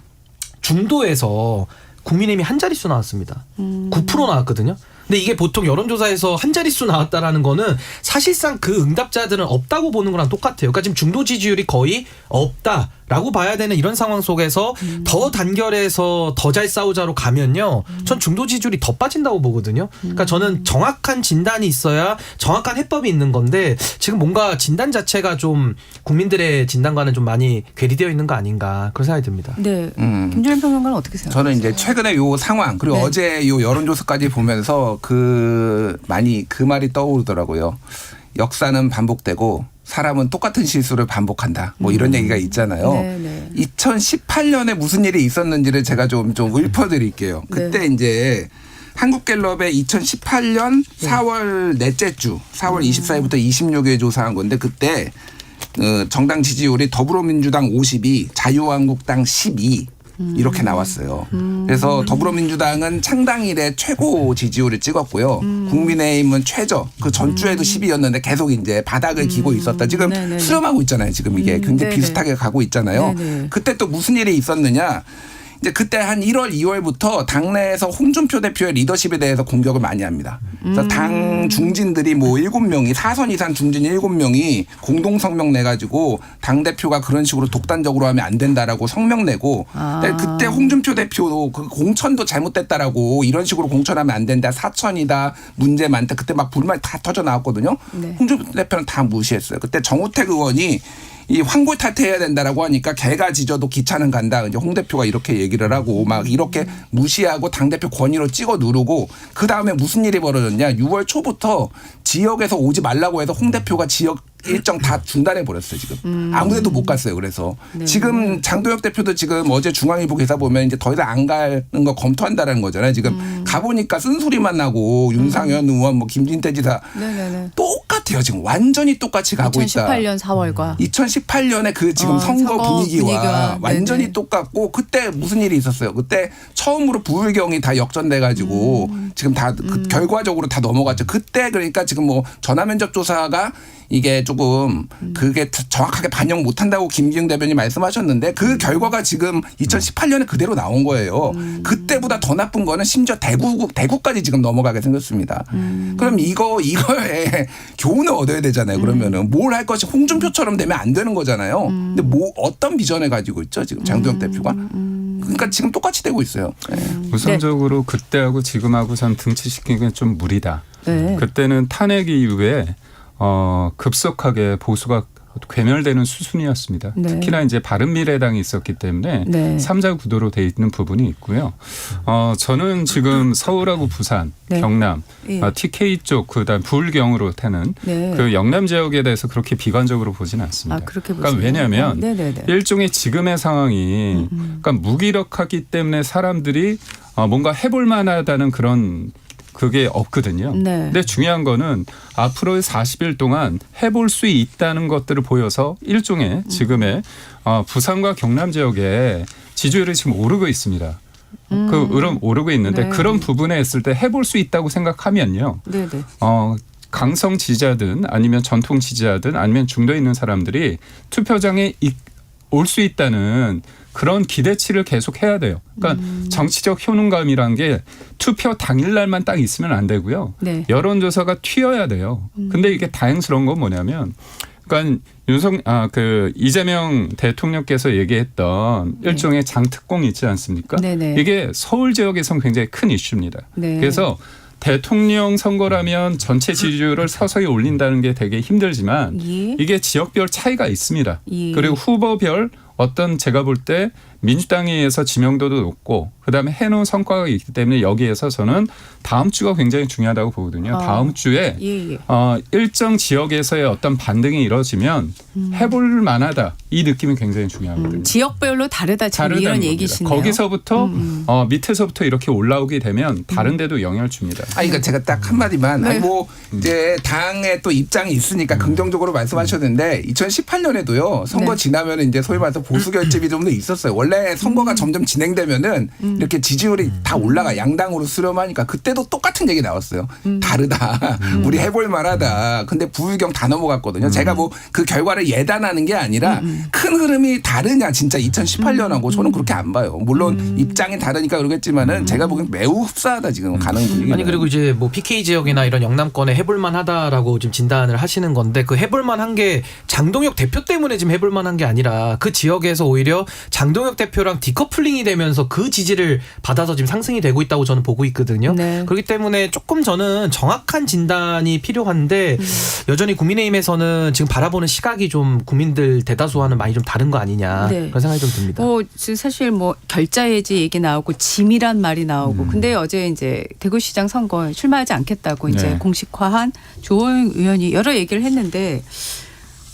중도에서 국민의힘이 한 자릿수 나왔습니다. 9% 나왔거든요. 근데 이게 보통 여론조사에서 한 자릿수 나왔다라는 거는 사실상 그 응답자들은 없다고 보는 거랑 똑같아요. 그러니까 지금 중도 지지율이 거의 없다라고 봐야 되는 이런 상황 속에서 더 단결해서 더 잘 싸우자로 가면요. 전 중도 지지율이 더 빠진다고 보거든요. 그러니까 저는 정확한 진단이 있어야 정확한 해법이 있는 건데 지금 뭔가 진단 자체가 좀 국민들의 진단과는 좀 많이 괴리되어 있는 거 아닌가 그런 생각이 듭니다. 네. 김준일 평론가는 어떻게 생각하세요? 저는 이제 최근에 요 상황 그리고 네. 어제 요 여론조사까지 보면서 그 말이 떠오르더라고요. 역사는 반복되고 사람은 똑같은 실수를 반복한다. 뭐 이런 얘기가 있잖아요. 네. 2018년에 무슨 일이 있었는지를 제가 좀 읊어드릴게요. 그때 이제 한국갤럽의 2018년 4월 넷째 주 4월 24일부터 26일 조사한 건데 그때 정당 지지율이 더불어민주당 52, 자유한국당 12 이렇게 나왔어요. 그래서 더불어민주당은 창당 이래 최고 지지율을 찍었고요. 국민의힘은 최저. 그 전주에도 10위였는데 계속 이제 바닥을 기고 있었다. 지금 네네네. 수렴하고 있잖아요. 지금 이게 굉장히 네네. 비슷하게 가고 있잖아요. 네네. 그때 또 무슨 일이 있었느냐. 이제 그때 한 1월, 2월부터 당내에서 홍준표 대표의 리더십에 대해서 공격을 많이 합니다. 그래서 당 중진들이 뭐 7명이 사선 이상 중진 7명이 공동 성명 내가지고 당 대표가 그런 식으로 독단적으로 하면 안 된다라고 성명 내고 그때 홍준표 대표도 그 공천도 잘못됐다라고 이런 식으로 공천하면 안 된다. 사천이다. 문제 많다. 그때 막 불만 다 터져 나왔거든요. 네. 홍준표 대표는 다 무시했어요. 그때 정우택 의원이 이 황골 탈퇴해야 된다라고 하니까 개가 짖어도 기차는 간다. 이제 홍 대표가 이렇게 얘기를 하고 막 이렇게 무시하고 당대표 권위로 찍어 누르고 그 다음에 무슨 일이 벌어졌냐. 6월 초부터 지역에서 오지 말라고 해서 홍 대표가 지역 일정 다 중단해 버렸어요 지금. 아무데도 못 갔어요. 그래서 네. 지금 장도혁 대표도 지금 어제 중앙일보 기사 보면 이제 더 이상 안 가는 거 검토한다라는 거잖아요. 지금 가보니까 쓴소리만 나고 윤상현 의원, 뭐 김진태 지사 똑같아요. 지금 완전히 똑같이 가고 있다. 2018년 4월과 2018년에 그 지금 선거 분위기와 완전히 똑같고 그때 무슨 일이 있었어요. 그때 처음으로 부울경이 다 역전돼가지고 지금 다 그 결과적으로 다 넘어갔죠. 그때 그러니까 지금 뭐 전화면접 조사가 이게 조금 그게 정확하게 반영 못한다고 김기영 대변인 말씀하셨는데 그 결과가 지금 2018년에 그대로 나온 거예요. 그때보다 더 나쁜 거는 심지어 대구까지 지금 넘어가게 생겼습니다. 그럼 이거에 교훈을 얻어야 되잖아요. 그러면은 뭘 할 것이 홍준표처럼 되면 안 되는 거잖아요. 근데 뭐 어떤 비전을 가지고 있죠 지금 장동혁 대표가? 그러니까 지금 똑같이 되고 있어요. 우선적으로 그때하고 지금하고선 등치시키기는 좀 무리다. 그때는 탄핵 이후에 급속하게 보수가 괴멸되는 수순이었습니다. 특히나 이제 바른미래당이 있었기 때문에 3자 구도로 돼 있는 부분이 있고요. 저는 지금 서울하고 부산, 경남, TK 쪽 그다음 부울경으로 되는 그 영남 지역에 대해서 그렇게 비관적으로 보지는 않습니다. 그러니까 왜냐하면 일종의 지금의 상황이 그러니까 무기력하기 때문에 사람들이 뭔가 해볼 만하다는 그런 그게 없거든요. 근데 중요한 거는 앞으로의 40일 동안 해볼 수 있다는 것들을 보여서 일종의 지금의 부산과 경남 지역에 지지율이 지금 오르고 있습니다. 오르고 있는데 그런 부분에 있을 때 해볼 수 있다고 생각하면요. 강성 지지자든 아니면 전통 지지자든 아니면 중도에 있는 사람들이 투표장에 올 수 있다는 그런 기대치를 계속 해야 돼요. 그러니까 정치적 효능감이란 게 투표 당일날만 딱 있으면 안 되고요. 여론조사가 튀어야 돼요. 근데 이게 다행스러운 건 뭐냐면 그러니까 이재명 대통령께서 얘기했던 일종의 장특공이 있지 않습니까? 이게 서울 지역에선 굉장히 큰 이슈입니다. 그래서 대통령 선거라면 전체 지지율을 서서히 올린다는 게 되게 힘들지만 이게 지역별 차이가 있습니다. 그리고 후보별 어떤 제가 볼 때 민주당에서 지명도도 높고 그다음에 해놓은 성과가 있기 때문에 여기에서 저는 다음 주가 굉장히 중요하다고 보거든요. 다음 주에 일정 지역에서의 어떤 반등이 이루어지면 해볼 만하다. 이 느낌이 굉장히 중요하거든요. 지역별로 다르다 지금 이런 얘기시네요. 거기서부터 밑에서부터 이렇게 올라오게 되면 다른 데도 영향을 줍니다. 그러니까 제가 딱 한마디만 이제 당의 또 입장이 있으니까 긍정적으로 말씀하셨는데 2018년에도요. 선거 지나면 이제 소위 말해서 보수 결집이 좀 더 있었어요. 원래 선거가 점점 진행되면은 이렇게 지지율이 다 올라가 양당으로 수렴하니까 그때도 똑같은 얘기 나왔어요. 다르다. 우리 해볼 만하다. 근데 부울경 다 넘어갔거든요. 제가 뭐 그 결과를 예단하는 게 아니라 큰 흐름이 다르냐 진짜 2018년하고 저는 그렇게 안 봐요. 물론 입장이 다르니까 그러겠지만은 제가 보기엔 매우 흡사하다 지금 가는 분위기. 아니 그리고 이제 뭐 PK 지역이나 이런 영남권에 해볼 만하다라고 지금 진단을 하시는 건데 그 해볼 만한 게 장동혁 대표 때문에 지금 해볼 만한 게 아니라 그 지역에서 오히려 장동혁 대표랑 디커플링이 되면서 그 지지를 받아서 지금 상승이 되고 있다고 저는 보고 있거든요. 그렇기 때문에 조금 저는 정확한 진단이 필요한데 여전히 국민의힘에서는 지금 바라보는 시각이 좀 국민들 대다수와는 많이 좀 다른 거 아니냐 그런 생각이 좀 듭니다. 사실 뭐 결자해지 얘기 나오고 짐이란 말이 나오고 근데 어제 이제 대구시장 선거에 출마하지 않겠다고 이제 공식화한 조호영 의원이 여러 얘기를 했는데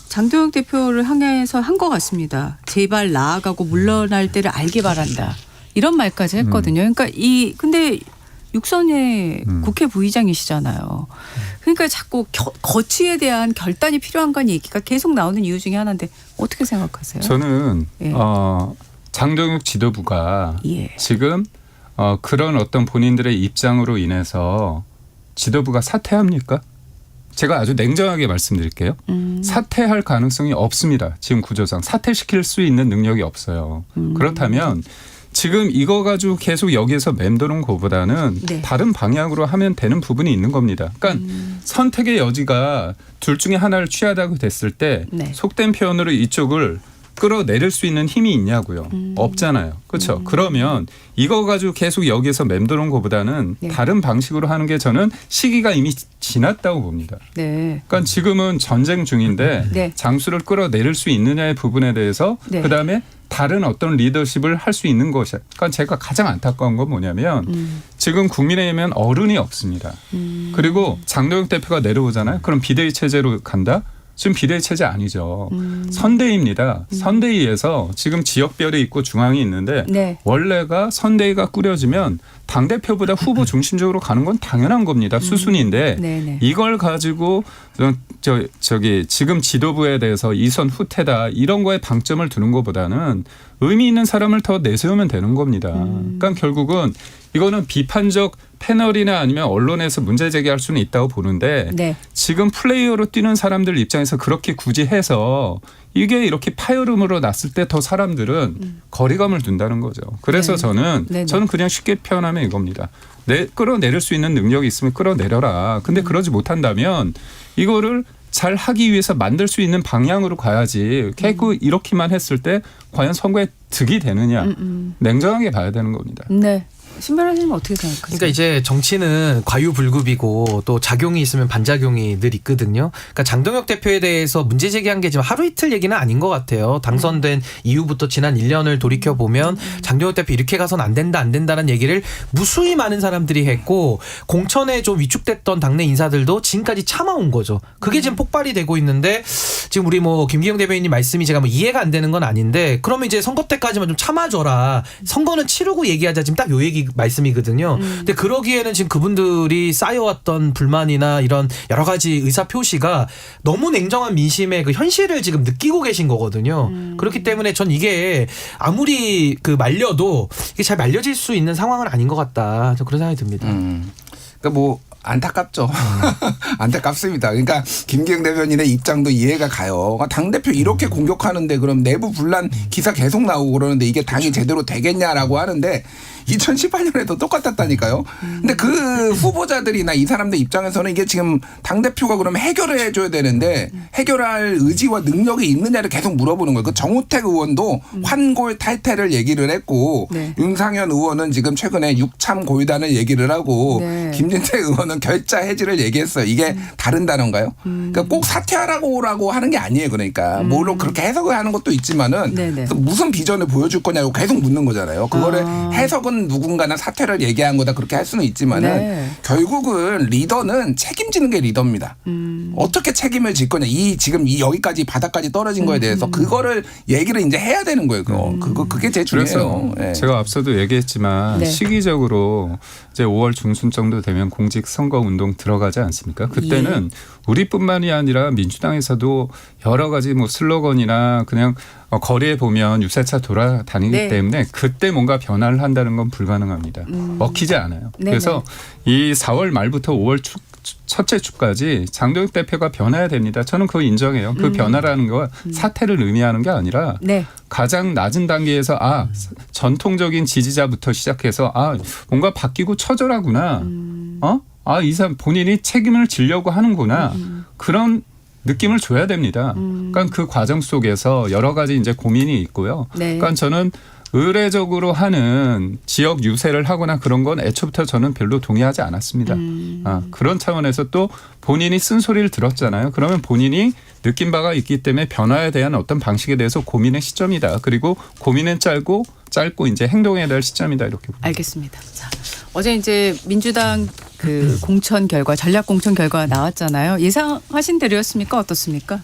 장동혁 대표를 향해서 한 것 같습니다. 제발 나아가고 물러날 때를 알게 바란다. 이런 말까지 했거든요. 그러니까 근데 육선의 국회 부의장이시잖아요. 그러니까 자꾸 거취에 대한 결단이 필요한 건 얘기가 계속 나오는 이유 중에 하나인데 어떻게 생각하세요? 저는 장동혁 지도부가 지금 그런 어떤 본인들의 입장으로 인해서 지도부가 사퇴합니까? 제가 아주 냉정하게 말씀드릴게요. 사퇴할 가능성이 없습니다. 지금 구조상. 사퇴시킬 수 있는 능력이 없어요. 그렇다면 지금 이거 가지고 계속 여기에서 맴도는 것보다는 다른 방향으로 하면 되는 부분이 있는 겁니다. 그러니까 선택의 여지가 둘 중에 하나를 취하다고 됐을 때 속된 표현으로 이쪽을 끌어내릴 수 있는 힘이 있냐고요. 없잖아요. 그렇죠. 그러면 이거 가지고 계속 여기에서 맴도는 것보다는 다른 방식으로 하는 게 저는 시기가 이미 지났다고 봅니다. 그러니까 지금은 전쟁 중인데 장수를 끌어내릴 수 있느냐의 부분에 대해서 그다음에 다른 어떤 리더십을 할 수 있는 것이. 그러니까 제가 가장 안타까운 건 뭐냐면 지금 국민의힘엔 어른이 없습니다. 그리고 장동혁 대표가 내려오잖아요. 그럼 비대위 체제로 간다. 지금 비례체제 아니죠. 선대위입니다. 선대위에서 지금 지역별이 있고 중앙이 있는데 네. 원래가 선대위가 꾸려지면 당대표보다 후보 중심적으로 가는 건 당연한 겁니다. 수순인데 네네. 이걸 가지고 저기 지금 지도부에 대해서 이선 후퇴다 이런 거에 방점을 두는 것보다는 의미 있는 사람을 더 내세우면 되는 겁니다. 그러니까 결국은 이거는 비판적 패널이나 아니면 언론에서 문제 제기할 수는 있다고 보는데 네. 지금 플레이어로 뛰는 사람들 입장에서 그렇게 굳이 해서 이게 이렇게 파열음으로 났을 때 더 사람들은 거리감을 둔다는 거죠. 그래서 네. 저는 그냥 쉽게 표현하면 이겁니다. 끌어내릴 수 있는 능력이 있으면 끌어내려라. 근데 그러지 못한다면 이거를 잘 하기 위해서 만들 수 있는 방향으로 가야지. 결국 이렇게만 했을 때 과연 선거에 득이 되느냐. 냉정하게 봐야 되는 겁니다. 네. 신 변호사님 어떻게 생각하세요? 그러니까 이제 정치는 과유불급이고 또 작용이 있으면 반작용이 늘 있거든요. 그러니까 장동혁 대표에 대해서 문제 제기한 게 지금 하루 이틀 얘기는 아닌 것 같아요. 당선된 이후부터 지난 1년을 돌이켜 보면 장동혁 대표 이렇게 가서는 안 된다는 얘기를 무수히 많은 사람들이 했고 공천에 좀 위축됐던 당내 인사들도 지금까지 참아온 거죠. 그게 지금 폭발이 되고 있는데 지금 우리 김기영 대변인님 말씀이 제가 이해가 안 되는 건 아닌데 그러면 이제 선거 때까지만 좀 참아줘라. 선거는 치르고 얘기하자. 지금 딱 요 얘기 말씀이거든요. 근데 그러기에는 지금 그분들이 쌓여왔던 불만이나 이런 여러 가지 의사 표시가 너무 냉정한 민심의 그 현실을 지금 느끼고 계신 거거든요. 그렇기 때문에 전 이게 아무리 말려도 이게 잘 말려질 수 있는 상황은 아닌 것 같다. 저 그런 생각이 듭니다. 그러니까 안타깝죠. 안타깝습니다. 그러니까 김기영 대변인의 입장도 이해가 가요. 당대표 이렇게 공격하는데 그럼 내부 분란 기사 계속 나오고 그러는데 이게 당이 제대로 되겠냐라고 하는데 2018년에도 똑같았다니까요. 근데 그 후보자들이나 이 사람들 입장에서는 이게 지금 당대표가 그러면 해결을 해줘야 되는데 해결할 의지와 능력이 있느냐를 계속 물어보는 거예요. 그 정우택 의원도 환골 탈퇴를 얘기를 했고 네. 윤상현 의원은 지금 최근에 육참 고유단을 얘기를 하고 네. 김진태 의원은 결자 해지를 얘기했어요. 이게 다른 단어인가요? 그러니까 꼭 사퇴하라고 하는 게 아니에요. 그러니까 물론 그렇게 해석을 하는 것도 있지만은 네네. 무슨 비전을 보여줄 거냐고 계속 묻는 거잖아요. 그거를 해석은 누군가는 사퇴를 얘기한 거다 그렇게 할 수는 있지만은 네. 결국은 리더는 책임지는 게 리더입니다. 어떻게 책임을 질 거냐. 지금 여기까지 바닥까지 떨어진 거에 대해서 그거를 얘기를 이제 해야 되는 거예요. 그게 제일 중요해요. 그래서 제가 앞서도 얘기했지만 네. 시기적으로 이제 5월 중순 정도 되면 공직선거운동 들어가지 않습니까? 그때는 우리뿐만이 아니라 민주당에서도 여러 가지 슬로건이나 그냥 거리에 보면 유세차 돌아다니기 네. 때문에 그때 뭔가 변화를 한다는 건 불가능합니다. 먹히지 않아요. 네네. 그래서 이 4월 말부터 5월 첫째 주까지 장동혁 대표가 변해야 됩니다. 저는 그거 인정해요. 그 변화라는 거 사퇴를 의미하는 게 아니라 네. 가장 낮은 단계에서 전통적인 지지자부터 시작해서 뭔가 바뀌고 처절하구나. 이 사람 본인이 책임을 지려고 하는구나. 그런 느낌을 줘야 됩니다. 그러니까 그 과정 속에서 여러 가지 이제 고민이 있고요. 네. 그러니까 저는 의례적으로 하는 지역 유세를 하거나 그런 건 애초부터 저는 별로 동의하지 않았습니다. 그런 차원에서 또 본인이 쓴소리를 들었잖아요. 그러면 본인이 느낀 바가 있기 때문에 변화에 대한 어떤 방식에 대해서 고민의 시점이다. 그리고 고민은 짧고 이제 행동해야 될 시점이다. 이렇게 봅니다. 알겠습니다. 자, 어제 이제 민주당 공천 결과, 전략 공천 결과가 나왔잖아요. 예상하신 대로였습니까? 어떻습니까?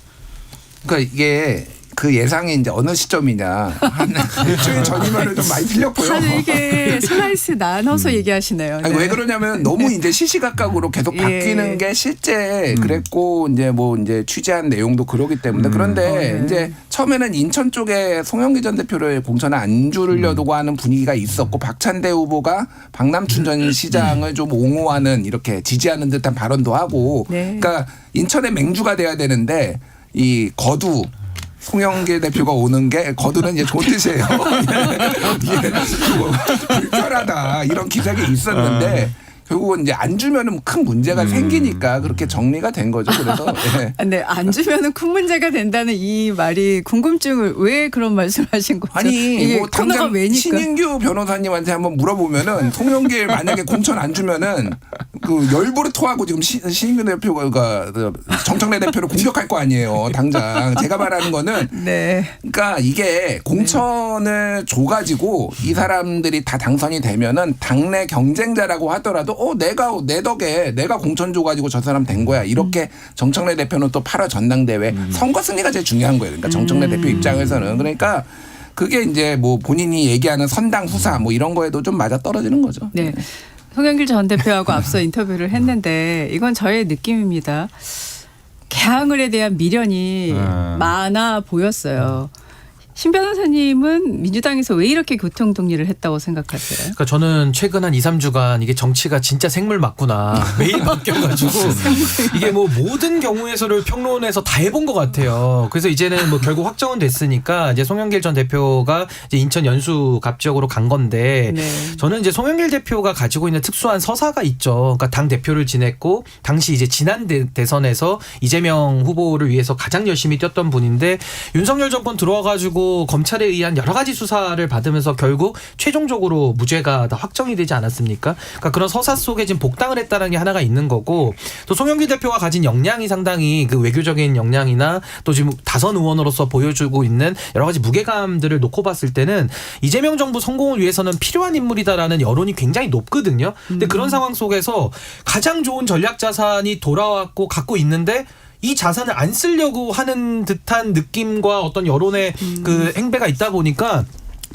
그러니까 이게 그 예상이 이제 어느 시점이냐. 한 일주일 전이면 좀 많이 틀렸고요. 다들 이게 슬라이스 나눠서 얘기하시네요. 아니, 왜 그러냐면 너무 이제 시시각각으로 계속 바뀌는 게 실제 그랬고 이제 취재한 내용도 그러기 때문에 그런데 이제 처음에는 인천 쪽에 송영기 전 대표를 공천에 안 주려고 하는 분위기가 있었고 박찬대 후보가 박남춘 전 시장을 좀 옹호하는 이렇게 지지하는 듯한 발언도 하고 그러니까 인천의 맹주가 돼야 되는데 이 거두 송영길 대표가 오는 게 거두는 이제 좋은 뜻이에요. 불편하다 이런 기색이 있었는데 결국은 이제 안 주면은 큰 문제가 생기니까 그렇게 정리가 된 거죠. 그래서 네, 안 주면은 큰 문제가 된다는 이 말이 궁금증을 왜 그런 말씀하신 거죠? 아니 코너가 당장 왜니까? 신인규 변호사님한테 한번 물어보면은 송영길 만약에 공천 안 주면은 그 열불을 토하고 지금 신인규 대표가 정청래 대표를 공격할 거 아니에요. 당장 제가 말하는 거는 그러니까 이게 공천을 줘가지고 이 사람들이 다 당선이 되면은 당내 경쟁자라고 하더라도 내가 내 덕에 내가 공천 줘가지고 저 사람 된 거야. 이렇게 정청래 대표는 또 8월 전당대회 선거 승리가 제일 중요한 거예요. 그러니까 정청래 대표 입장에서는 그러니까 그게 이제 뭐 본인이 얘기하는 선당 후사 뭐 이런 거에도 좀 맞아 떨어지는 거죠. 네. 송영길 전 대표하고 앞서 인터뷰를 했는데 이건 저의 느낌입니다. 개항을에 대한 미련이 많아 보였어요. 신 변호사님은 민주당에서 왜 이렇게 교통정리를 했다고 생각하세요? 그러니까 저는 최근 한 2, 3주간 이게 정치가 진짜 생물 맞구나. 매일 바뀌어가지고 이게 뭐 모든 경우에서를 평론해서 다 해본 것 같아요. 그래서 이제는 뭐 결국 확정은 됐으니까 이제 송영길 전 대표가 이제 인천 연수 갑지역으로 간 건데 저는 이제 송영길 대표가 가지고 있는 특수한 서사가 있죠. 그러니까 당 대표를 지냈고 당시 이제 지난 대선에서 이재명 후보를 위해서 가장 열심히 뛰었던 분인데 윤석열 정권 들어와가지고 검찰에 의한 여러 가지 수사를 받으면서 결국 최종적으로 무죄가 다 확정이 되지 않았습니까? 그러니까 그런 서사 속에 지금 복당을 했다는 게 하나가 있는 거고 또 송영길 대표가 가진 역량이 상당히 그 외교적인 역량이나 또 지금 다선 의원으로서 보여주고 있는 여러 가지 무게감들을 놓고 봤을 때는 이재명 정부 성공을 위해서는 필요한 인물이다라는 여론이 굉장히 높거든요. 근데 그런 상황 속에서 가장 좋은 전략 자산이 돌아왔고 갖고 있는데 이 자산을 안 쓰려고 하는 듯한 느낌과 어떤 여론의 그 행배가 있다 보니까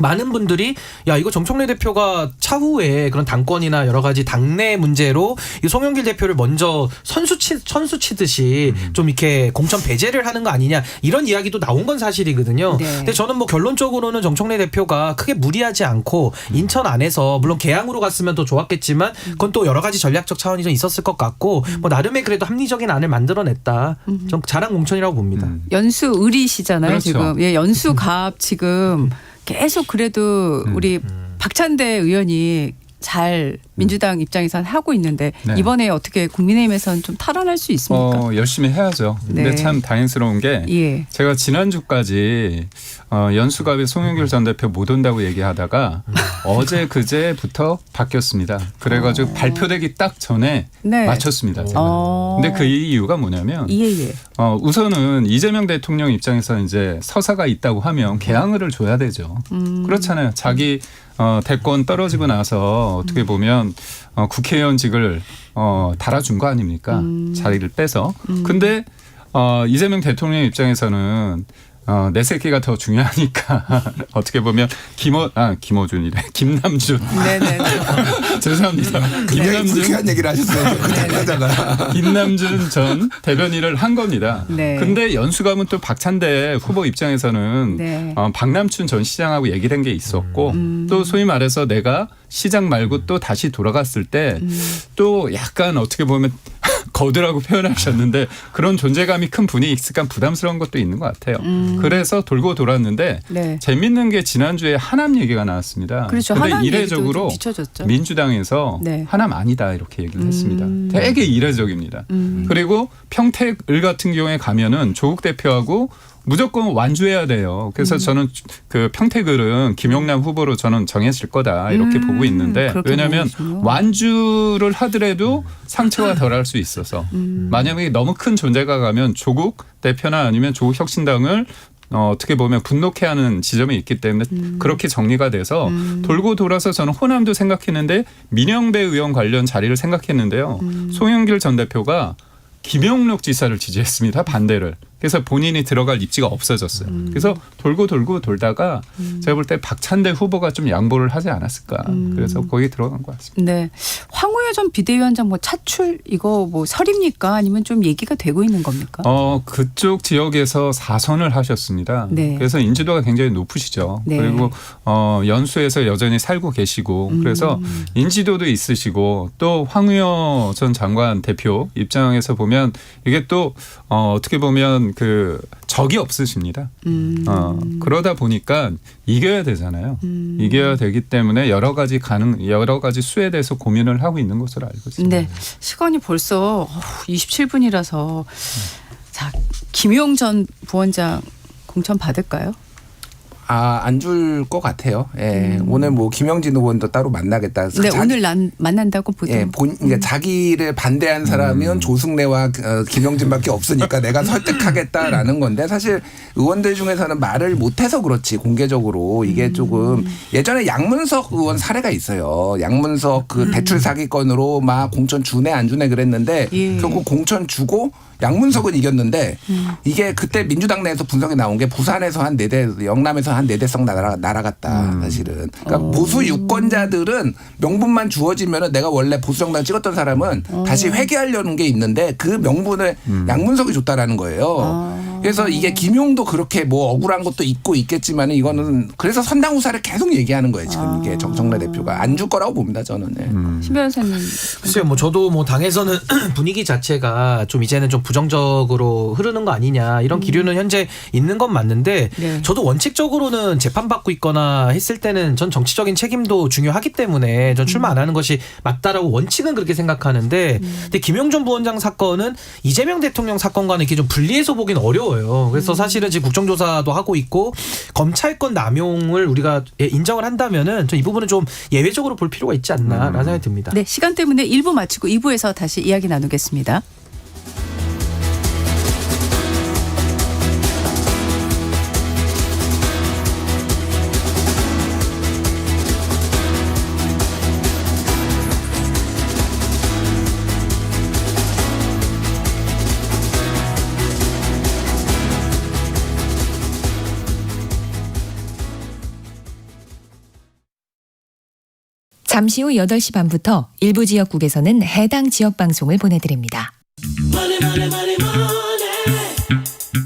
많은 분들이 야 이거 정청래 대표가 차후에 그런 당권이나 여러 가지 당내 문제로 이 송영길 대표를 먼저 선수 치듯이 좀 이렇게 공천 배제를 하는 거 아니냐 이런 이야기도 나온 건 사실이거든요. 네. 근데 저는 뭐 결론적으로는 정청래 대표가 크게 무리하지 않고 인천 안에서 물론 개항으로 갔으면 더 좋았겠지만 그건 또 여러 가지 전략적 차원이 좀 있었을 것 같고 뭐 나름의 그래도 합리적인 안을 만들어냈다. 좀 잘한 공천이라고 봅니다. 연수 의리시잖아요. 그렇죠. 지금 예, 연수 갑 지금 계속 그래도 우리 박찬대 의원이 잘 민주당 입장에서는 하고 있는데 네. 이번에 어떻게 국민의힘에서는 좀 탈환할 수 있습니까? 열심히 해야죠. 근데 네. 참 다행스러운 게 예. 제가 지난주까지 연수갑에 송영길 전 대표 못 온다고 얘기하다가 어제 그제부터 바뀌었습니다. 그래가지고 발표되기 딱 전에 네. 맞췄습니다. 제가. 근데 그 이유가 뭐냐면 예. 우선은 이재명 대통령 입장에서 이제 서사가 있다고 하면 개항을 줘야 되죠. 그렇잖아요. 자기 대권 떨어지고 나서 어떻게 보면 국회의원직을 달아준 거 아닙니까? 자리를 빼서. 근데 이재명 대통령 입장에서는 내 새끼가 더 중요하니까 어떻게 보면 김어준이래. 김남준. 네네. 죄송합니다. 김남준. 불쾌한 얘기를 하셨어요. 그러다가. 김남준 전 대변인을 한 겁니다. 네. 근데 연수감은 또 박찬대 후보 입장에서는 네. 박남춘 전 시장하고 얘기된 게 있었고 또 소위 말해서 내가 시장 말고 또 다시 돌아갔을 때 또 약간 어떻게 보면 거드라고 표현하셨는데 그런 존재감이 큰 분이 있으니까 부담스러운 것도 있는 것 같아요. 그래서 돌고 돌았는데 네. 재밌는 게 지난주에 하남 얘기가 나왔습니다. 그렇죠. 그런데 하남 이례적으로 얘기도 좀 비춰졌죠. 민주당에서 네. 하남 아니다 이렇게 얘기를 했습니다. 되게 이례적입니다. 그리고 평택을 같은 경우에 가면은 조국 대표하고 무조건 완주해야 돼요. 그래서 저는 그 평택을은 김용남 후보로 저는 정해질 거다 이렇게 보고 있는데 왜냐하면 완주를 하더라도 상처가 덜할 수 있어서 만약에 너무 큰 존재가 가면 조국 대표나 아니면 조국 혁신당을 어떻게 보면 분노케 하는 지점이 있기 때문에 그렇게 정리가 돼서 돌고 돌아서 저는 호남도 생각했는데 민영배 의원 관련 자리를 생각했는데요. 송영길 전 대표가 김영록 지사를 지지했습니다. 반대를. 그래서 본인이 들어갈 입지가 없어졌어요. 그래서 돌고 돌다가 제가 볼 때 박찬대 후보가 좀 양보를 하지 않았을까. 그래서 거기 들어간 것 같습니다. 네. 황우여 전 비대위원장 뭐 차출 이거 뭐 설입니까? 아니면 좀 얘기가 되고 있는 겁니까? 그쪽 지역에서 4선을 하셨습니다. 네. 그래서 인지도가 굉장히 높으시죠. 네. 그리고 연수에서 여전히 살고 계시고 그래서 인지도도 있으시고 또 황우여 전 장관 대표 입장에서 보면 이게 또 어떻게 보면 그 적이 없으십니다. 그러다 보니까 이겨야 되잖아요. 이겨야 되기 때문에 여러 가지 수에 대해서 고민을 하고 있는 것으로 알고 있습니다. 네. 시간이 벌써 27분이라서 자, 김용 전 부원장 공천 받을까요? 안 줄 것 같아요. 예. 오늘 뭐 김영진 의원도 따로 만나겠다. 네, 오늘 만난다고 보통. 예, 그러니까 자기를 반대한 사람은 조승래와 김영진밖에 없으니까 내가 설득하겠다라는 건데 사실 의원들 중에서는 말을 못해서 그렇지 공개적으로 이게 조금 예전에 양문석 의원 사례가 있어요. 양문석 그 대출 사기건으로 막 공천 주네 안 주네 그랬는데 결국 공천 주고 양문석은 이겼는데 이게 그때 민주당 내에서 분석이 나온 게 부산에서 한 4대, 영남에서 한 4대석 날아갔다 사실은. 그러니까 보수 유권자들은 명분만 주어지면은 내가 원래 보수 정당 찍었던 사람은 다시 회귀하려는 게 있는데 그 명분을 양문석이 줬다라는 거예요. 그래서 이게 김용도 그렇게 뭐 억울한 것도 있고 있겠지만 이거는 그래서 선당 후사를 계속 얘기하는 거예요. 지금 이게 정청래 대표가 안 줄 거라고 봅니다. 저는. 네. 신 변호사님. 글쎄요, 뭐 저도 뭐 당에서는 분위기 자체가 좀 이제는 좀 부정적으로 흐르는 거 아니냐 이런 기류는 현재 있는 건 맞는데 저도 원칙적으로는 재판받고 있거나 했을 때는 전 정치적인 책임도 중요하기 때문에 전 출마 안 하는 것이 맞다라고 원칙은 그렇게 생각하는데 근데 김용준 부원장 사건은 이재명 대통령 사건과는 이렇게 좀 분리해서 보기는 어려워요. 그래서 사실은 지금 국정조사도 하고 있고 검찰권 남용을 우리가 인정을 한다면은 전 이 부분은 좀 예외적으로 볼 필요가 있지 않나라는 생각이 듭니다. 네, 시간 때문에 1부 마치고 2부에서 다시 이야기 나누겠습니다. 잠시 후 8시 반부터 일부 지역국에서는 해당 지역 방송을 보내드립니다.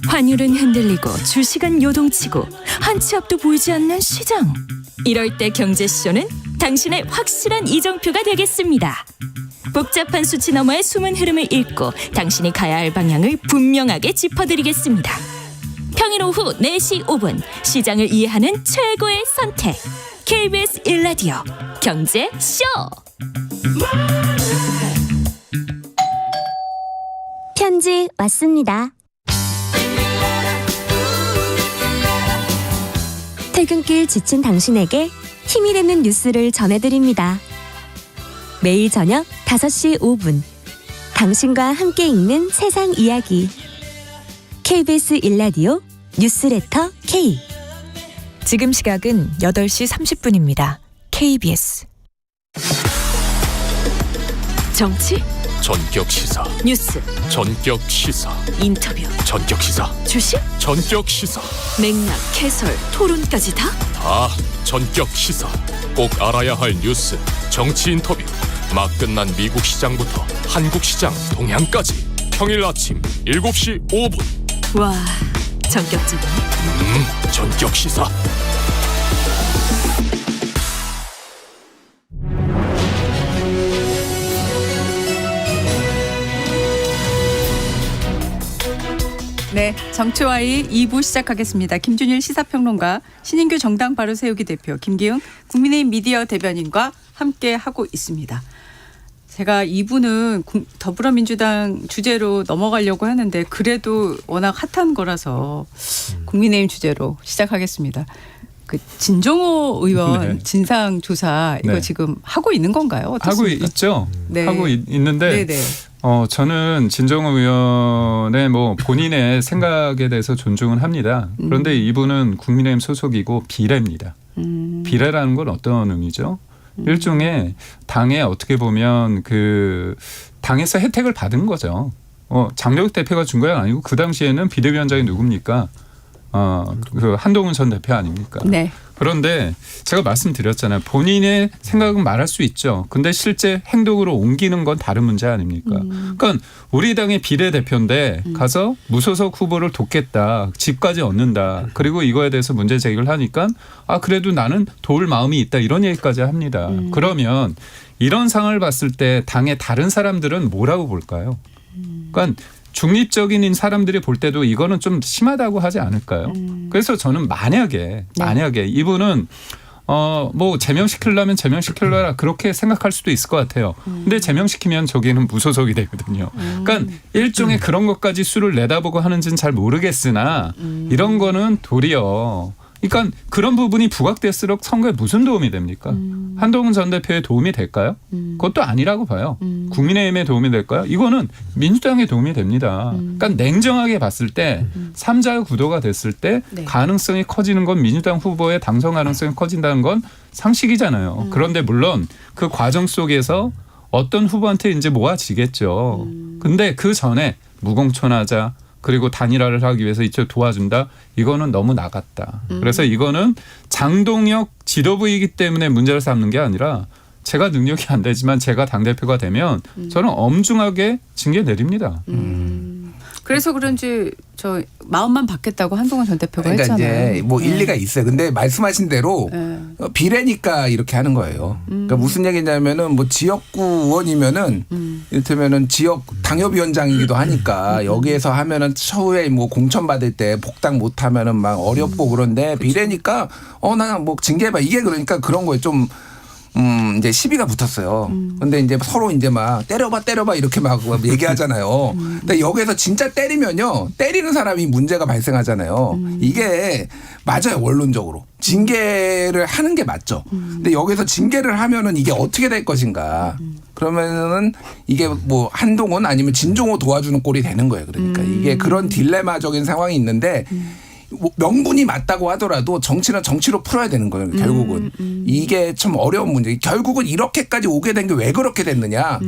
환율은 흔들리고 주식은 요동치고 한 치 앞도 보이지 않는 시장. 이럴 때 경제쇼는 당신의 확실한 이정표가 되겠습니다. 복잡한 수치 너머의 숨은 흐름을 읽고 당신이 가야 할 방향을 분명하게 짚어드리겠습니다. 평일 오후 4시 5분 시장을 이해하는 최고의 선택. KBS 1라디오 경제쇼. 편지 왔습니다. 퇴근길 지친 당신에게 힘이 되는 뉴스를 전해드립니다. 매일 저녁 5시 5분 당신과 함께 읽는 세상 이야기 KBS 1라디오 뉴스레터 K. 지금 시각은 8시 30분입니다. KBS 정치 전격 시사 뉴스 전격 시사 인터뷰 전격 시사 주식 전격 시사 맥락 해설 토론까지 다 전격 시사 꼭 알아야 할 뉴스 정치 인터뷰 막 끝난 미국 시장부터 한국 시장 동향까지 평일 아침 7시 5분 와 전격적이네. 전격 시사. 네, 정치와의 2부 시작하겠습니다. 김준일 시사평론가, 신인규 정당 바로세우기 대표, 김기흥 국민의힘 미디어 대변인과 함께 하고 있습니다. 제가 2부는 더불어민주당 주제로 넘어가려고 하는데 그래도 워낙 핫한 거라서 국민의힘 주제로 시작하겠습니다. 그 진종호 의원 진상조사 이거 지금 하고 있는 건가요? 어떻습니까? 하고 있죠. 하고 있는데 저는 진종호 의원의 뭐 본인의 생각에 대해서 존중은 합니다. 그런데 이분은 국민의힘 소속이고 비례입니다. 비례라는 건 어떤 의미죠? 일종의 당에 어떻게 보면 그 당에서 혜택을 받은 거죠. 장재욱 대표가 준 건 아니고 그 당시에는 비대위원장이 누굽니까? 그 한동훈 전 대표 아닙니까? 네. 그런데 제가 말씀드렸잖아요. 본인의 생각은 말할 수 있죠. 근데 실제 행동으로 옮기는 건 다른 문제 아닙니까? 그러니까 우리 당의 비례대표인데 가서 무소속 후보를 돕겠다. 집까지 얻는다. 그리고 이거에 대해서 문제 제기를 하니까 그래도 나는 도울 마음이 있다. 이런 얘기까지 합니다. 그러면 이런 상황을 봤을 때 당의 다른 사람들은 뭐라고 볼까요? 그러니까 중립적인 사람들이 볼 때도 이거는 좀 심하다고 하지 않을까요? 그래서 저는 만약에 이분은 뭐 제명시키려면 제명시키려라 그렇게 생각할 수도 있을 것 같아요. 근데 제명시키면 저기는 무소속이 되거든요. 그러니까 일종의 그런 것까지 수를 내다보고 하는지는 잘 모르겠으나 이런 거는 도리어 그러니까 그런 부분이 부각될수록 선거에 무슨 도움이 됩니까? 한동훈 전 대표에 도움이 될까요? 그것도 아니라고 봐요. 국민의힘에 도움이 될까요? 이거는 민주당에 도움이 됩니다. 그러니까 냉정하게 봤을 때 3자 구도가 됐을 때 가능성이 커지는 건 민주당 후보의 당선 가능성이 커진다는 건 상식이잖아요. 그런데 물론 그 과정 속에서 어떤 후보한테 이제 모아지겠죠. 근데 그 전에 무공천하자 그리고 단일화를 하기 위해서 이쪽 도와준다. 이거는 너무 나갔다. 그래서 이거는 장동혁 지도부이기 때문에 문제를 삼는 게 아니라 제가 능력이 안 되지만 제가 당대표가 되면 저는 엄중하게 징계 내립니다. 그래서 그런지 저 마음만 받겠다고 한동훈 전 대표가 그러니까 했잖아요. 이제 뭐 일리가 있어요. 근데 말씀하신 대로 비례니까 이렇게 하는 거예요. 그러니까 무슨 얘기냐면은 뭐 지역구 의원이면은 이를테면은 지역 당협위원장이기도 하니까 여기에서 하면은 처우에 뭐 공천 받을 때 복당 못 하면은 막 어렵고 그런데 비례니까 나 뭐 징계해봐 이게 그러니까 그런 거에 좀 이제 시비가 붙었어요. 근데 이제 서로 이제 막 때려봐 이렇게 막 얘기하잖아요. 근데 여기에서 진짜 때리면요. 때리는 사람이 문제가 발생하잖아요. 이게 맞아요. 원론적으로. 징계를 하는 게 맞죠. 근데 여기서 징계를 하면은 이게 어떻게 될 것인가. 그러면은 이게 뭐 한동훈 아니면 진종호 도와주는 꼴이 되는 거예요. 그러니까 이게 그런 딜레마적인 상황이 있는데 명분이 맞다고 하더라도 정치는 정치로 풀어야 되는 거예요. 결국은. 이게 참 어려운 문제. 결국은 이렇게까지 오게 된 게 왜 그렇게 됐느냐.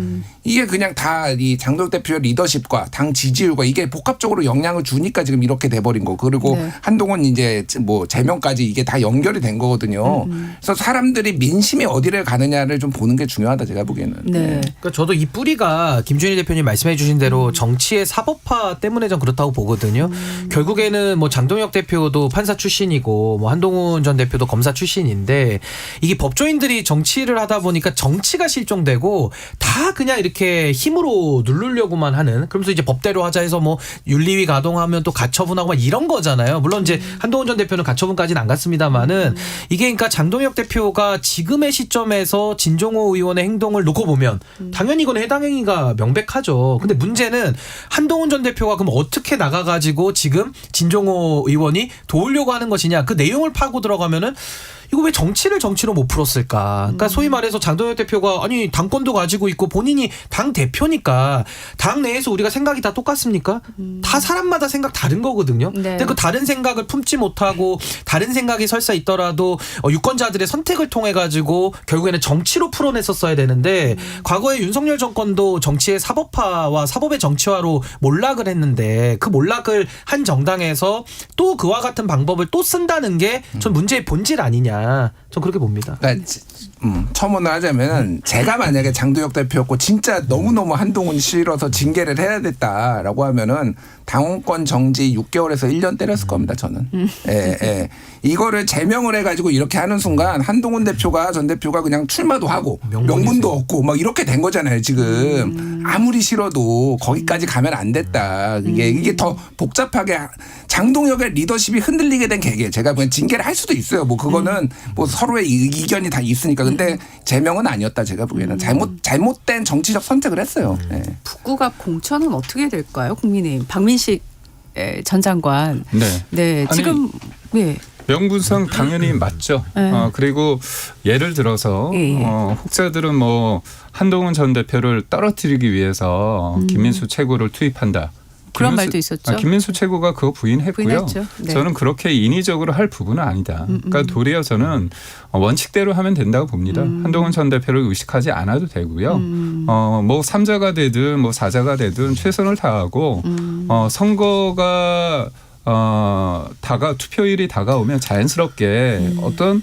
이게 그냥 다 이 장동혁 대표의 리더십과 당 지지율과 이게 복합적으로 영향을 주니까 지금 이렇게 돼버린 거. 그리고 한동훈 이제 뭐 제명까지 이게 다 연결이 된 거거든요. 그래서 사람들이 민심이 어디를 가느냐를 좀 보는 게 중요하다 제가 보기에는. 그러니까 저도 이 뿌리가 김준희 대표님 말씀해 주신 대로 정치의 사법화 때문에 좀 그렇다고 보거든요. 결국에는 뭐 장동혁 대표도 판사 출신이고 뭐 한동훈 전 대표도 검사 출신인데 이게 법조인들이 정치를 하다 보니까 정치가 실종되고 다 그냥 이렇게 힘으로 누르려고만 하는 그러면서 이제 법대로 하자 해서 뭐 윤리위 가동하면 또 가처분하고 막 이런 거잖아요. 물론 이제 한동훈 전 대표는 가처분까지는 안 갔습니다만은 이게 그러니까 장동혁 대표가 지금의 시점에서 진종호 의원의 행동을 놓고 보면 당연히 이건 해당 행위가 명백하죠. 근데 문제는 한동훈 전 대표가 그럼 어떻게 나가가지고 지금 진종호 의원이 도우려고 하는 것이냐 그 내용을 파고 들어가면은 이거 왜 정치를 정치로 못 풀었을까? 그러니까 소위 말해서 장동혁 대표가 아니 당권도 가지고 있고 본인이 당 대표니까 당 내에서 우리가 생각이 다 똑같습니까? 다 사람마다 생각 다른 거거든요. 근데 그 다른 생각을 품지 못하고 다른 생각이 설사 있더라도 유권자들의 선택을 통해 가지고 결국에는 정치로 풀어냈었어야 되는데 과거에 윤석열 정권도 정치의 사법화와 사법의 정치화로 몰락을 했는데 그 몰락을 한 정당에서 또 그와 같은 방법을 또 쓴다는 게 전 문제의 본질 아니냐. 전 그렇게 봅니다. 그러니까 첨언을 하자면 제가 만약에 장동혁 대표였고 진짜 너무너무 한동훈 싫어서 징계를 해야 됐다라고 하면은 당원권 정지 6개월에서 1년 때렸을 겁니다. 저는. 예. 이거를 제명을 해가지고 이렇게 하는 순간 한동훈 대표가 전 대표가 그냥 출마도 하고 명분도 없고 막 이렇게 된 거잖아요. 지금 아무리 싫어도 거기까지 가면 안 됐다. 이게 더 복잡하게 장동혁의 리더십이 흔들리게 된 계기에 제가 그냥 징계를 할 수도 있어요. 뭐 그거는 뭐 서로의 이견이 다 있으니까. 근데 제명은 아니었다. 제가 보기에는 잘못된 정치적 선택을 했어요. 네. 북구갑 공천은 어떻게 될까요? 국민의힘 박민식 전 장관. 네. 지금 명분상 당연히 맞죠. 그리고 예를 들어서 혹자들은 뭐 한동훈 전 대표를 떨어뜨리기 위해서 김민수 최고를 투입한다. 그런 말도 있었죠. 김민수 최고가 그거 부인했고요. 저는 그렇게 인위적으로 할 부분은 아니다. 그러니까 도리어 저는 원칙대로 하면 된다고 봅니다. 한동훈 전 대표를 의식하지 않아도 되고요. 뭐 3자가 되든 뭐 4자가 되든 최선을 다하고 선거가 투표일이 다가오면 자연스럽게 어떤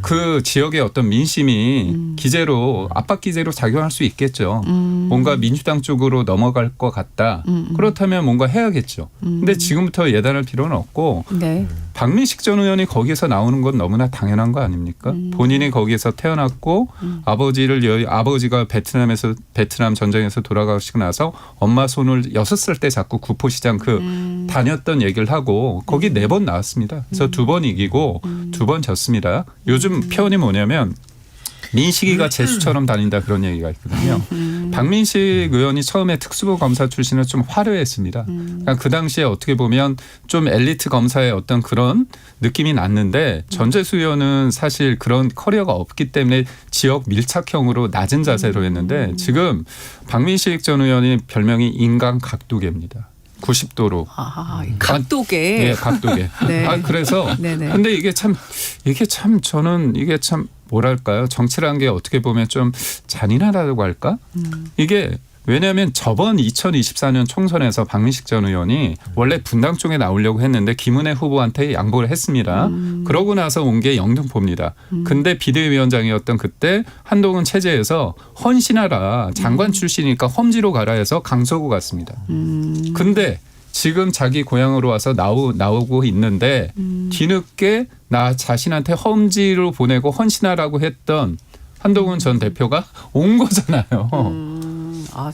그 지역의 어떤 민심이 기제로 압박 기제로 작용할 수 있겠죠. 뭔가 민주당 쪽으로 넘어갈 것 같다. 그렇다면 뭔가 해야겠죠. 근데 지금부터 예단할 필요는 없고 박민식 전 의원이 거기에서 나오는 건 너무나 당연한 거 아닙니까? 본인이 거기에서 태어났고 아버지가 베트남 전쟁에서 돌아가시고 나서 엄마 손을 6살 때 잡고 구포시장 다녔던 얘기를 하고 거기 4번 나왔습니다. 그래서 2번 이기고 2번 졌습니다. 요즘 표현이 뭐냐면 민식이가 재수처럼 다닌다 그런 얘기가 있거든요. 박민식 의원이 처음에 특수부 검사 출신은 좀 화려했습니다. 그러니까 그 당시에 어떻게 보면 좀 엘리트 검사의 어떤 그런 느낌이 났는데 전재수 의원은 사실 그런 커리어가 없기 때문에 지역 밀착형으로 낮은 자세로 했는데 지금 박민식 전 의원이 별명이 인간 각도계입니다. 90도로. 각도계. 네, 각도계. 네. 그래서 네네. 근데 이게 참 저는 이게 참 뭐랄까요? 정치라는 게 어떻게 보면 좀 잔인하다고 할까? 이게 왜냐하면 저번 2024년 총선에서 박민식 전 의원이 원래 분당 쪽에 나오려고 했는데 김은혜 후보한테 양보를 했습니다. 그러고 나서 온 게 영등포입니다. 근데 비대위원장이었던 그때 한동훈 체제에서 헌신하라 장관 출신이니까 험지로 가라 해서 강서구 갔습니다. 근데 지금 자기 고향으로 와서 나오고 있는데 뒤늦게 나 자신한테 험지로 보내고 헌신하라고 했던 한동훈 전 대표가 온 거잖아요.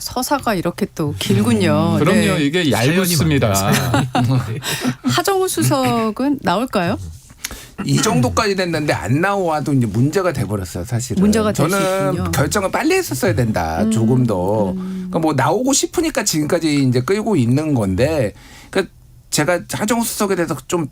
서사가 이렇게 또 길군요. 그럼요. 네. 이게 얇습니다. 하정우 수석은 나올까요? 이 정도까지 됐는데 안 나와도 이제 문제가 돼버렸어요, 사실은. 문제가 될 수 저는 있군요. 결정을 빨리 했었어야 된다, 조금 더. 그러니까 뭐 나오고 싶으니까 지금까지 이제 끌고 있는 건데, 그러니까 제가 하정우 수석에 대해서 좀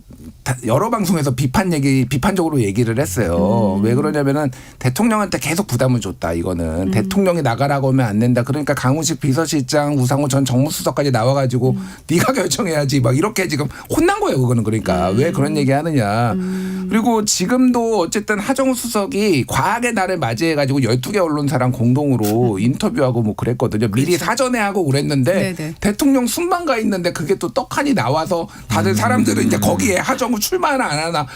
여러 방송에서 비판적으로 얘기를 했어요. 왜 그러냐면은 대통령한테 계속 부담을 줬다. 이거는 대통령이 나가라고 하면 안 된다. 그러니까 강훈식 비서실장, 우상호 전 정무수석까지 나와가지고 네가 결정해야지 막 이렇게 지금 혼난 거예요. 그거는 그러니까 왜 그런 얘기하느냐. 그리고 지금도 어쨌든 하정우 수석이 과학의 날을 맞이해가지고 12개 언론사랑 공동으로 인터뷰하고 뭐 그랬거든요. 미리 사전에 하고 그랬는데 네네. 대통령 순방가 있는데 그게 또 떡하니 나와서 다들 사람들은 이제 거기에 하정우 출마하나 안 하나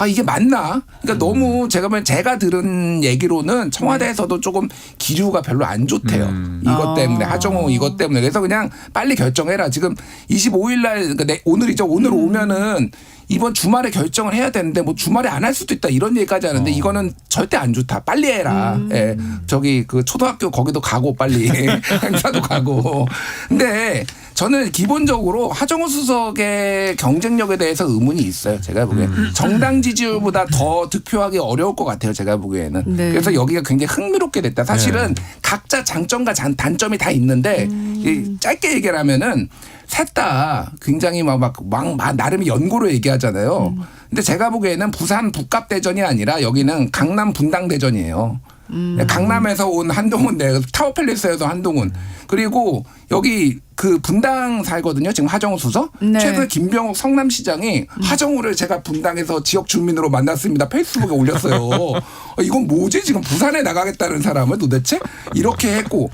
이게 맞나? 그러니까 너무 제가 들은 얘기로는 청와대에서도 조금 기류가 별로 안 좋대요. 이것 때문에 하정우 이것 때문에 그래서 그냥 빨리 결정해라. 지금 25일 날 그러니까 오늘이죠. 오늘 오면은 이번 주말에 결정을 해야 되는데 뭐 주말에 안 할 수도 있다 이런 얘기까지 하는데 이거는 절대 안 좋다. 빨리 해라. 예. 저기 그 초등학교 거기도 가고 빨리 행사도 가고. 근데 저는 기본적으로 하정우 수석의 경쟁력에 대해서 의문이 있어요. 제가 보기엔 정당 지지율보다 더 득표하기 어려울 것 같아요. 제가 보기에는. 네. 그래서 여기가 굉장히 흥미롭게 됐다. 사실은 각자 장점과 단점이 다 있는데 짧게 얘기를 하면은 셋 다 굉장히 나름의 연고로 얘기하잖아요. 근데 제가 보기에는 부산 북갑대전이 아니라 여기는 강남 분당대전이에요. 강남에서 온 한동훈, 타워팰리스에서 한동훈. 그리고 여기 그 분당 살거든요. 지금 하정우 수석. 네. 최근에 김병욱 성남시장이 하정우를 제가 분당에서 지역 주민으로 만났습니다. 페이스북에 올렸어요. 이건 뭐지? 지금 부산에 나가겠다는 사람을 도대체? 이렇게 했고.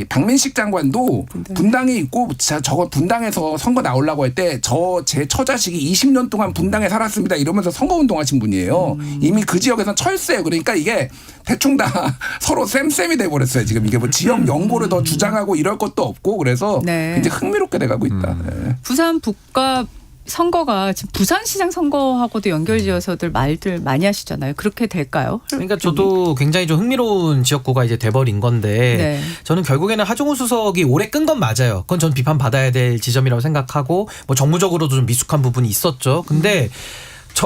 박민식 장관도 분당에 있고 저거 분당에서 선거 나오려고 할 때 제 처자식이 20년 동안 분당에 살았습니다 이러면서 선거운동하신 분이에요. 이미 그 지역에서는 철수예요. 그러니까 이게 대충 다 서로 쌤쌤이 돼버렸어요. 지금 이게 뭐 지역 연고를 더 주장하고 이럴 것도 없고 그래서 굉장히 흥미롭게 돼가고 있다. 네. 부산 북갑 선거가 지금 부산시장 선거하고도 연결지어서들 말들 많이 하시잖아요. 그렇게 될까요? 그러니까 저도 굉장히 좀 흥미로운 지역구가 이제 돼버린 건데 네. 저는 결국에는 하정우 수석이 오래 끈 건 맞아요. 그건 전 비판받아야 될 지점이라고 생각하고 뭐 정무적으로도 좀 미숙한 부분이 있었죠. 근데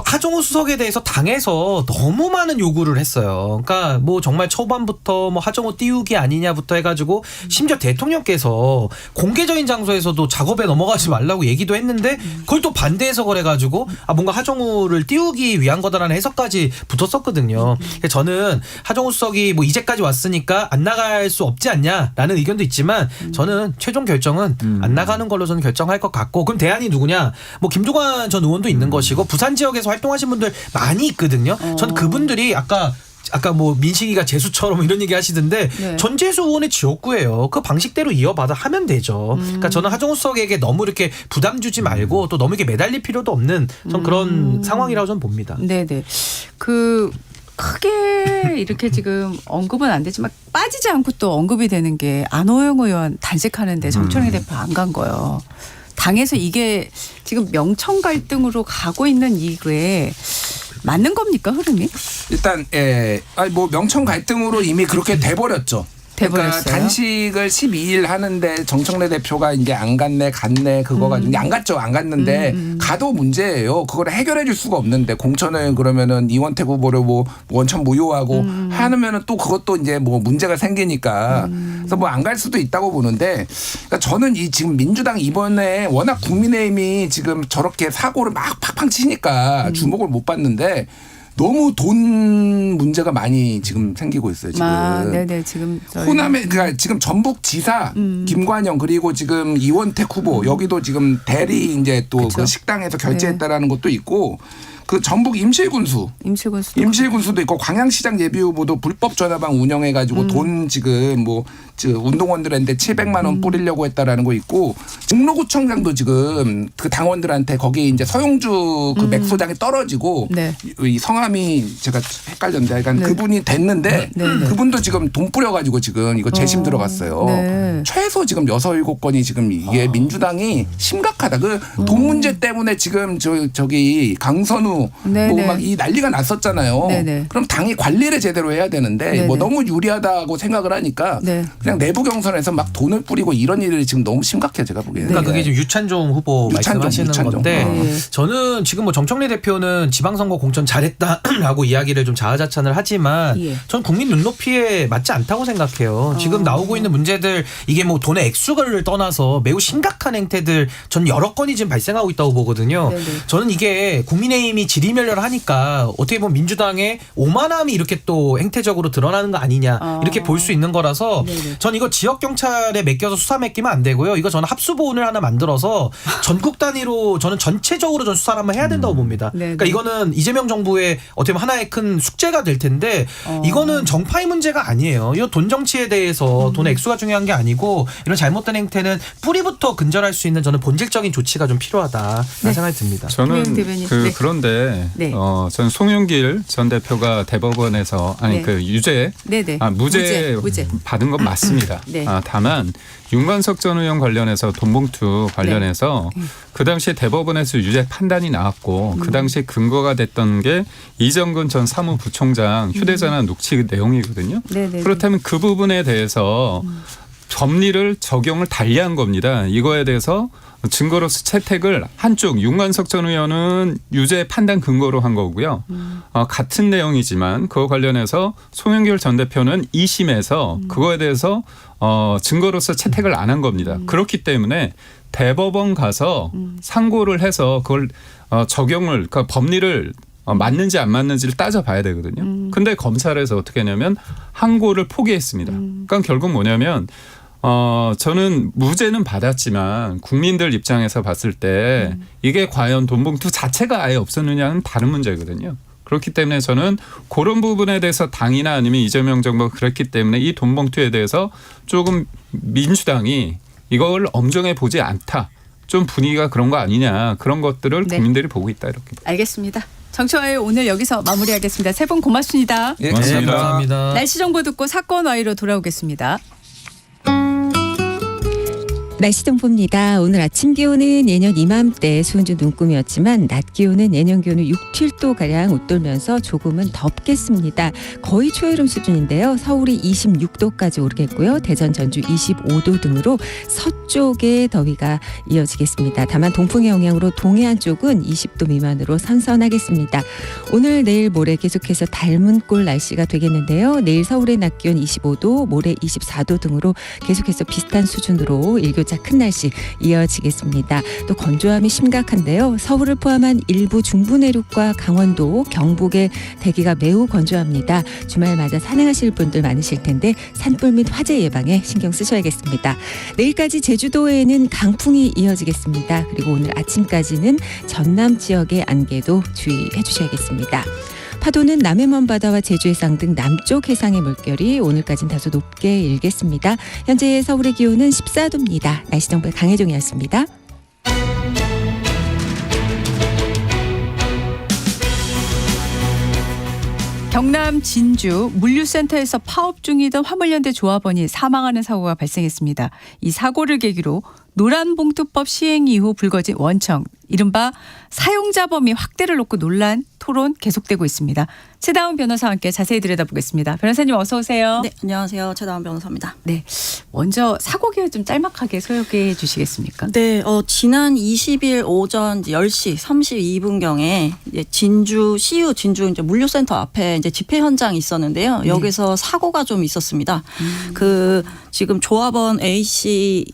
하정우 수석에 대해서 당에서 너무 많은 요구를 했어요. 그러니까 뭐 정말 초반부터 뭐 하정우 띄우기 아니냐부터 해가지고 심지어 대통령께서 공개적인 장소에서도 작업에 넘어가지 말라고 얘기도 했는데 그걸 또 반대 해석을 해가지고 뭔가 하정우를 띄우기 위한 거다라는 해석까지 붙었었거든요. 그래서 저는 하정우 수석이 뭐 이제까지 왔으니까 안 나갈 수 없지 않냐라는 의견도 있지만 저는 최종 결정은 안 나가는 걸로 저는 결정할 것 같고 그럼 대안이 누구냐? 뭐 김종관 전 의원도 있는 것이고 부산 지역에 활동하신 분들 많이 있거든요. 전 그분들이 아까 뭐 민식이가 재수처럼 이런 얘기 하시던데 네. 전재수 의원의 지역구예요. 그 방식대로 이어받아 하면 되죠. 그러니까 저는 하정우 수석에게 너무 이렇게 부담 주지 말고 또 너무 이렇게 매달릴 필요도 없는 전 그런 상황이라고 저는 봅니다. 네네. 크게 이렇게 지금 언급은 안 되지만 빠지지 않고 또 언급이 되는 게 안호영 의원 단식하는데 정철영 대표 안 간 거예요. 당에서 이게 지금 명청 갈등으로 가고 있는 이게 맞는 겁니까 흐름이? 일단 뭐 명청 갈등으로 이미 그렇게 돼버렸죠. 돼버렸어요. 그러니까 단식을 12일 하는데 정청래 대표가 이제 안 갔네 그거 가지고 이제 안 갔죠. 안 갔는데 가도 문제예요. 그걸 해결해 줄 수가 없는데 공천을 그러면은 이원택 후보를 뭐 원천 무효하고 하면은 또 그것도 이제 뭐 문제가 생기니까 그래서 뭐 안 갈 수도 있다고 보는데 그러니까 저는 이 지금 민주당 이번에 워낙 국민의힘이 지금 저렇게 사고를 막 팍팍 치니까 주목을 못 받는데 너무 돈 문제가 많이 지금 생기고 있어요. 지금. 네네 지금 호남에 그러니까 지금 전북지사 김관영 그리고 지금 이원택 후보 여기도 지금 대리 이제 또 그 식당에서 결제했다라는 것도 있고. 그 전북 임실군수도 있고 광양시장 예비후보도 불법 전화방 운영해가지고 돈 지금 뭐 운동원들한테 700만 원 뿌리려고 했다라는 거 있고 종로구청장도 지금 그 당원들한테 거기 이제 서용주 그 맥소장이 떨어지고 이 성함이 제가 헷갈렸는데 그러니까 그분이 됐는데 그분도 지금 돈 뿌려가지고 지금 이거 재심 들어갔어요. 최소 지금 6-7건이 지금 이게 민주당이 심각하다. 그 돈 문제 때문에 지금 저기 강선우 뭐 막 이 난리가 났었잖아요. 그럼 당이 관리를 제대로 해야 되는데 뭐 너무 유리하다고 생각을 하니까 그냥 내부 경선에서 막 돈을 뿌리고 이런 일이 지금 너무 심각해요. 제가 보기에는. 그러니까 그게 지금 유찬종 후보 말씀하시는 건데 저는 지금 뭐 정청래 대표는 지방선거 공천 잘했다라고 이야기를 좀 자아자찬을 하지만 전 국민 눈높이에 맞지 않다고 생각해요. 지금 나오고 있는 문제들 이게 뭐 돈의 액수를 떠나서 매우 심각한 행태들 전 여러 건이 지금 발생하고 있다고 보거든요. 저는 이게 국민의힘이 지리멸렬을 하니까 어떻게 보면 민주당의 오만함이 이렇게 또 행태적으로 드러나는 거 아니냐 이렇게 볼 수 있는 거라서 전 이거 지역 경찰에 맡겨서 수사 맡기면 안 되고요. 이거 저는 합수보훈을 하나 만들어서 전국 단위로 저는 전체적으로 전 수사를 한번 해야 된다고 봅니다. 그러니까 이거는 이재명 정부의 어떻게 보면 하나의 큰 숙제가 될 텐데 이거는 정파의 문제가 아니에요. 이거 돈 정치에 대해서 돈의 액수가 중요한 게 아니고 이런 잘못된 행태는 뿌리부터 근절할 수 있는 저는 본질적인 조치가 좀 필요하다라는 생각이 듭니다. 저는 그런데 전 송영길 전 대표가 대법원에서 그 유죄, 무죄 받은 건 맞습니다. 다만 윤관석 전 의원 관련해서 돈봉투 관련해서 그 당시에 대법원에서 유죄 판단이 나왔고 그 당시에 근거가 됐던 게 이정근 전 사무부총장 휴대전화 녹취 내용이거든요. 그렇다면 그 부분에 대해서 법리를 적용을 달리한 겁니다. 이거에 대해서 증거로서 채택을 한쪽 윤관석 전 의원은 유죄 판단 근거로 한 거고요. 같은 내용이지만 그거 관련해서 송영길 전 대표는 2심에서 그거에 대해서 증거로서 채택을 안 한 겁니다. 그렇기 때문에 대법원 가서 상고를 해서 그걸 적용을 그러니까 법리를 맞는지 안 맞는지를 따져봐야 되거든요. 근데 검찰에서 어떻게 했냐면 항고를 포기했습니다. 그러니까 결국 뭐냐면 저는 무죄는 받았지만 국민들 입장에서 봤을 때 이게 과연 돈봉투 자체가 아예 없었느냐는 다른 문제거든요. 그렇기 때문에 저는 그런 부분에 대해서 당이나 아니면 이재명 정부가 그랬기 때문에 이 돈봉투에 대해서 조금 민주당이 이걸 엄정해 보지 않다. 좀 분위기가 그런 거 아니냐. 그런 것들을 국민들이 보고 있다. 이렇게. 알겠습니다. 정치와의 오늘 여기서 마무리하겠습니다. 세 분 고맙습니다. 고맙습니다. 감사합니다. 날씨 정보 듣고 사건 와이로 돌아오겠습니다. 날씨 정보입니다. 오늘 아침 기온은 예년 이맘때 수은주 눈금이었지만 낮 기온은 예년 기온을 6, 7도가량 웃돌면서 조금은 덥겠습니다. 거의 초여름 수준인데요. 서울이 26도까지 오르겠고요. 대전, 전주 25도 등으로 서쪽에 더위가 이어지겠습니다. 다만 동풍의 영향으로 동해안 쪽은 20도 미만으로 선선하겠습니다. 오늘, 내일, 모레 계속해서 닮은 꼴 날씨가 되겠는데요. 내일 서울의 낮 기온 25도, 모레 24도 등으로 계속해서 비슷한 수준으로 일교차 큰 날씨 이어지겠습니다. 또 건조함이 심각한데요. 서울을 포함한 일부 중부 내륙과 강원도, 경북의 대기가 매우 건조합니다. 주말마다 산행하실 분들 많으실 텐데 산불 및 화재 예방에 신경 쓰셔야겠습니다. 내일까지 제주도에는 강풍이 이어지겠습니다. 그리고 오늘 아침까지는 전남 지역의 안개도 주의해 주셔야겠습니다. 파도는 남해먼 바다와 제주 해상 등 남쪽 해상의 물결이 오늘까지는 다소 높게 일겠습니다. 현재 서울의 기온은 14도입니다. 날씨 정보의 강혜종이었습니다. 경남 진주 물류센터에서 파업 중이던 화물연대 조합원이 사망하는 사고가 발생했습니다. 이 사고를 계기로 노란봉투법 시행 이후 불거진 원청, 이른바 사용자 범위 확대를 놓고 논란, 토론 계속되고 있습니다. 최다운 변호사와 함께 자세히 들여다보겠습니다. 변호사님 어서 오세요. 네, 안녕하세요. 최다운 변호사입니다. 네, 먼저 사고 계획 좀 짤막하게 소개해 주시겠습니까? 네, 지난 20일 오전 10시 32분경에 진주 CU 진주 이제 물류센터 앞에 이제 집회 현장이 있었는데요. 네. 여기서 사고가 좀 있었습니다. 그 지금 조합원 A 씨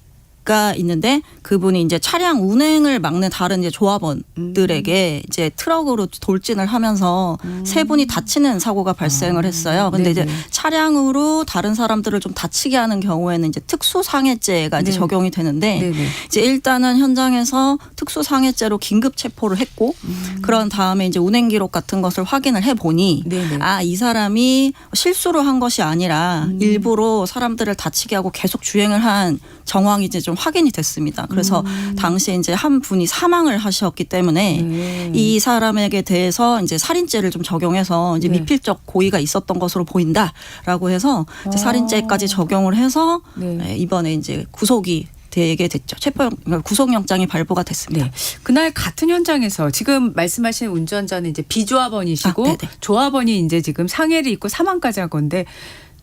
가 있는데 그분이 이제 차량 운행을 막는 다른 이제 조합원들에게 이제 트럭으로 돌진을 하면서 세 분이 다치는 사고가 발생을 했어요. 근데 이제 차량으로 다른 사람들을 좀 다치게 하는 경우에는 이제 특수상해죄가 이제 적용이 되는데 이제 일단은 현장에서 특수상해죄로 긴급 체포를 했고 그런 다음에 이제 운행 기록 같은 것을 확인을 해 보니 아, 이 사람이 실수로 한 것이 아니라 일부러 사람들을 다치게 하고 계속 주행을 한 정황이 이제 좀 확인이 됐습니다. 그래서 당시에 이제 한 분이 사망을 하셨기 때문에 이 사람에게 대해서 이제 살인죄를 좀 적용해서 이제 미필적 고의가 있었던 것으로 보인다라고 해서 이제 살인죄까지 적용을 해서 이번에 이제 구속이 되게 됐죠. 구속영장이 발부가 됐습니다. 네. 그날 같은 현장에서 지금 말씀하신 운전자는 이제 비조합원이시고 조합원이 이제 지금 상해를 입고 사망까지 한 건데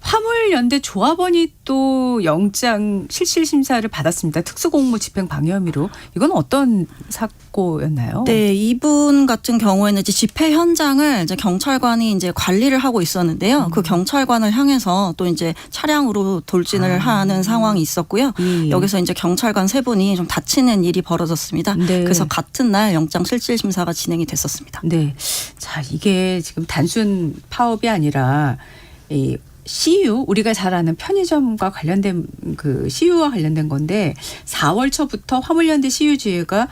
화물연대 조합원이 또 영장 실질심사를 받았습니다. 특수공무 집행 방해 혐의로. 이건 어떤 사고였나요? 네, 이분 같은 경우에는 이제 집회 현장을 이제 경찰관이 이제 관리를 하고 있었는데요. 그 경찰관을 향해서 또 이제 차량으로 돌진을 하는 상황이 있었고요. 여기서 이제 경찰관 세 분이 좀 다치는 일이 벌어졌습니다. 그래서 같은 날 영장 실질심사가 진행이 됐었습니다. 네, 자 이게 지금 단순 파업이 아니라 이 CU 우리가 잘 아는 편의점과 관련된 그 CU와 관련된 건데 4월 초부터 화물연대 CU지회가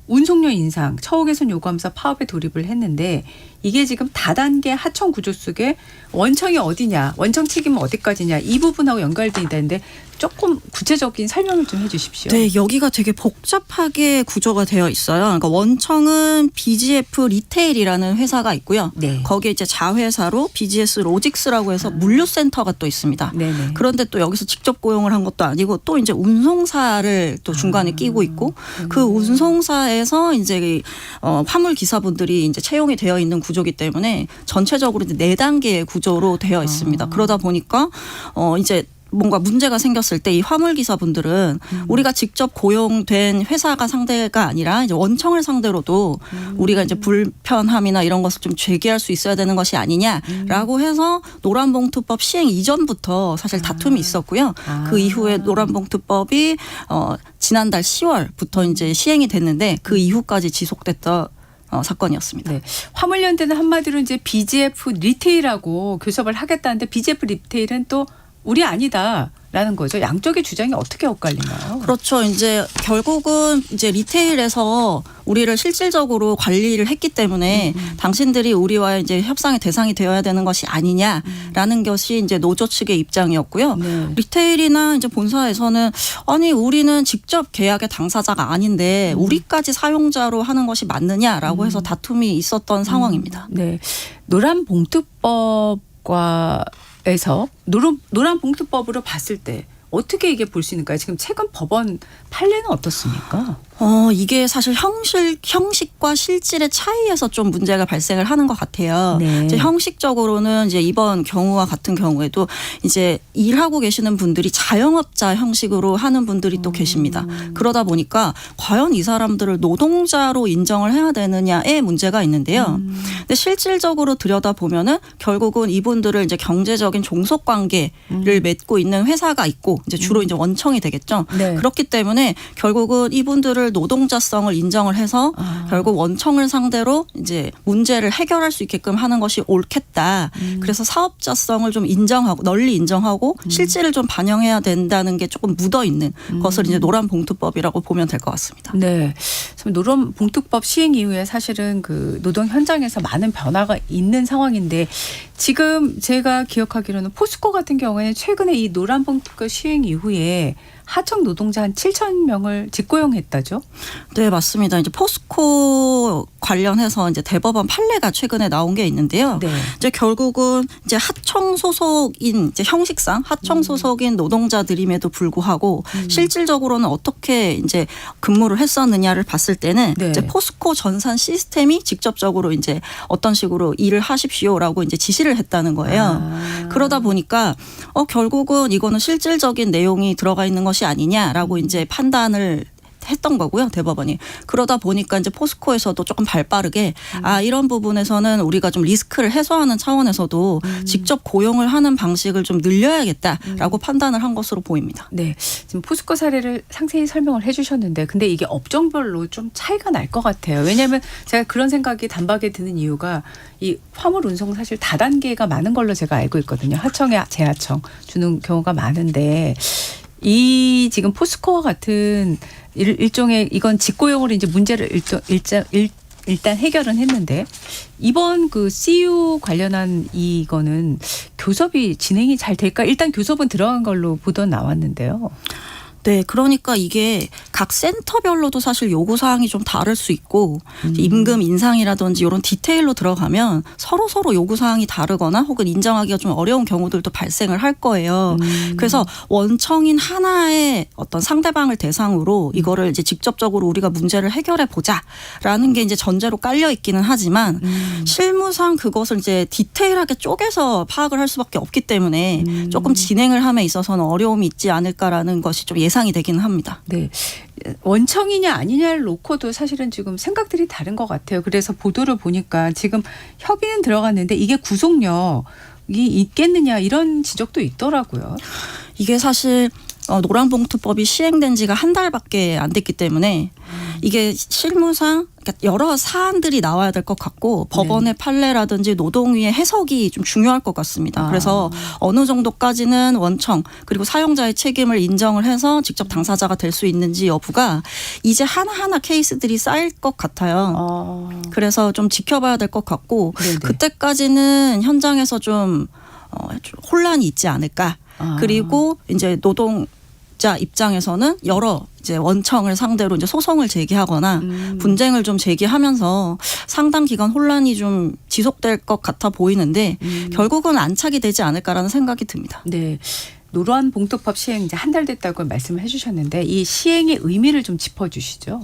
운송료 인상, 처우 개선 요구하면서 파업에 돌입을 했는데 이게 지금 다단계 하청 구조 속에 원청이 어디냐, 원청 책임은 어디까지냐 이 부분하고 연결돼 있다는데 조금 구체적인 설명을 좀 해 주십시오. 네, 여기가 되게 복잡하게 구조가 되어 있어요. 그러니까 원청은 BGF 리테일이라는 회사가 있고요. 거기에 이제 자회사로 BGS 로직스라고 해서 물류센터가 또 있습니다. 그런데 또 여기서 직접 고용을 한 것도 아니고 또 이제 운송사를 또 중간에 끼고 있고 그 운송사에서 이제 화물 기사분들이 이제 채용이 되어 있는 구조이기 때문에 전체적으로 이제 4단계의 구조로 되어 있습니다. 그러다 보니까 이제 뭔가 문제가 생겼을 때 이 화물기사분들은 우리가 직접 고용된 회사가 상대가 아니라 이제 원청을 상대로도 우리가 이제 불편함이나 이런 것을 좀 제기할 수 있어야 되는 것이 아니냐라고 해서 노란봉투법 시행 이전부터 사실 다툼이 있었고요. 그 이후에 노란봉투법이 지난달 10월부터 이제 시행이 됐는데 그 이후까지 지속됐던 사건이었습니다. 네. 화물연대는 한마디로 이제 BGF 리테일하고 교섭을 하겠다는데 BGF 리테일은 또 우리 아니다라는 거죠. 양쪽의 주장이 어떻게 엇갈리나요? 그렇죠. 이제 결국은 이제 리테일에서 우리를 실질적으로 관리를 했기 때문에 당신들이 우리와 이제 협상의 대상이 되어야 되는 것이 아니냐라는 것이 이제 노조 측의 입장이었고요. 리테일이나 이제 본사에서는 아니 우리는 직접 계약의 당사자가 아닌데 우리까지 사용자로 하는 것이 맞느냐라고 해서 다툼이 있었던 상황입니다. 네, 노란봉투법과 에서 노란봉투법으로 봤을 때 어떻게 이게 볼 수 있는가요? 지금 최근 법원 판례는 어떻습니까? 이게 사실 형식과 실질의 차이에서 좀 문제가 발생을 하는 것 같아요. 이제 형식적으로는 이제 이번 경우와 같은 경우에도 이제 일하고 계시는 분들이 자영업자 형식으로 하는 분들이 또 계십니다. 그러다 보니까 과연 이 사람들을 노동자로 인정을 해야 되느냐에 문제가 있는데요. 근데 실질적으로 들여다보면은 결국은 이분들을 이제 경제적인 종속 관계를 맺고 있는 회사가 있고 이제 주로 이제 원청이 되겠죠. 그렇기 때문에 결국은 이분들을 노동자성을 인정을 해서 결국 원청을 상대로 이제 문제를 해결할 수 있게끔 하는 것이 옳겠다. 그래서 사업자성을 좀 인정하고 널리 인정하고 실질을 좀 반영해야 된다는 게 조금 묻어 있는 것을 이제 노란봉투법이라고 보면 될 것 같습니다. 네, 노란봉투법 시행 이후에 사실은 그 노동 현장에서 많은 변화가 있는 상황인데 지금 제가 기억하기로는 포스코 같은 경우에는 최근에 이 노란봉투법 시행 이후에 하청 노동자 한 7,000명을 직고용했다죠? 네, 맞습니다. 이제 포스코 관련해서 이제 대법원 판례가 최근에 나온 게 있는데요. 네. 이제 결국은 이제 하청 소속인 이제 형식상 하청 소속인 노동자들임에도 불구하고 실질적으로는 어떻게 이제 근무를 했었느냐를 봤을 때는 네. 이제 포스코 전산 시스템이 직접적으로 이제 어떤 식으로 일을 하십시오라고 이제 지시를 했다는 거예요. 그러다 보니까 결국은 이거는 실질적인 내용이 들어가 있는 것이 아니냐라고 이제 판단을 했던 거고요, 대법원이. 그러다 보니까 이제 포스코에서도 조금 발빠르게 이런 부분에서는 우리가 좀 리스크를 해소하는 차원에서도 직접 고용을 하는 방식을 좀 늘려야겠다라고 판단을 한 것으로 보입니다. 네, 지금 포스코 사례를 상세히 설명을 해주셨는데, 근데 이게 업종별로 좀 차이가 날 것 같아요. 왜냐하면 제가 그런 생각이 단박에 드는 이유가 이 화물 운송 사실 다단계가 많은 걸로 제가 알고 있거든요. 하청에 재하청 주는 경우가 많은데. 이 지금 포스코와 같은 일종의 이건 직고용으로 이제 문제를 일단 해결은 했는데 이번 그 CU 관련한 이거는 교섭이 진행이 잘 될까? 일단 교섭은 들어간 걸로 보도 나왔는데요. 네, 그러니까 이게 각 센터별로도 사실 요구사항이 좀 다를 수 있고 임금 인상이라든지 이런 디테일로 들어가면 서로 요구사항이 다르거나 혹은 인정하기가 좀 어려운 경우들도 발생을 할 거예요. 그래서 원청인 하나의 어떤 상대방을 대상으로 이거를 이제 직접적으로 우리가 문제를 해결해 보자라는 게 이제 전제로 깔려 있기는 하지만 실무상 그것을 이제 디테일하게 쪼개서 파악을 할 수밖에 없기 때문에 조금 진행을 함에 있어서는 어려움이 있지 않을까라는 것이 좀 예상이 되기는 합니다. 네. 원청이냐 아니냐를 놓고도 사실은 지금 생각들이 다른 것 같아요. 그래서 보도를 보니까 지금 협의는 들어갔는데 이게 구속력이 있겠느냐 이런 지적도 있더라고요. 이게 사실 노란봉투법이 시행된 지가 한 달밖에 안 됐기 때문에 이게 실무상 여러 사안들이 나와야 될 것 같고 법원의 판례라든지 노동위의 해석이 좀 중요할 것 같습니다. 그래서 어느 정도까지는 원청 그리고 사용자의 책임을 인정을 해서 직접 당사자가 될 수 있는지 여부가 이제 하나하나 케이스들이 쌓일 것 같아요. 그래서 좀 지켜봐야 될 것 같고 그때까지는 현장에서 좀 혼란이 있지 않을까. 그리고 이제 노동자 입장에서는 여러 이제 원청을 상대로 이제 소송을 제기하거나 분쟁을 좀 제기하면서 상당 기간 혼란이 좀 지속될 것 같아 보이는데 결국은 안착이 되지 않을까라는 생각이 듭니다. 네. 노란봉투법 시행 이제 한 달 됐다고 말씀을 해주셨는데 이 시행의 의미를 좀 짚어주시죠.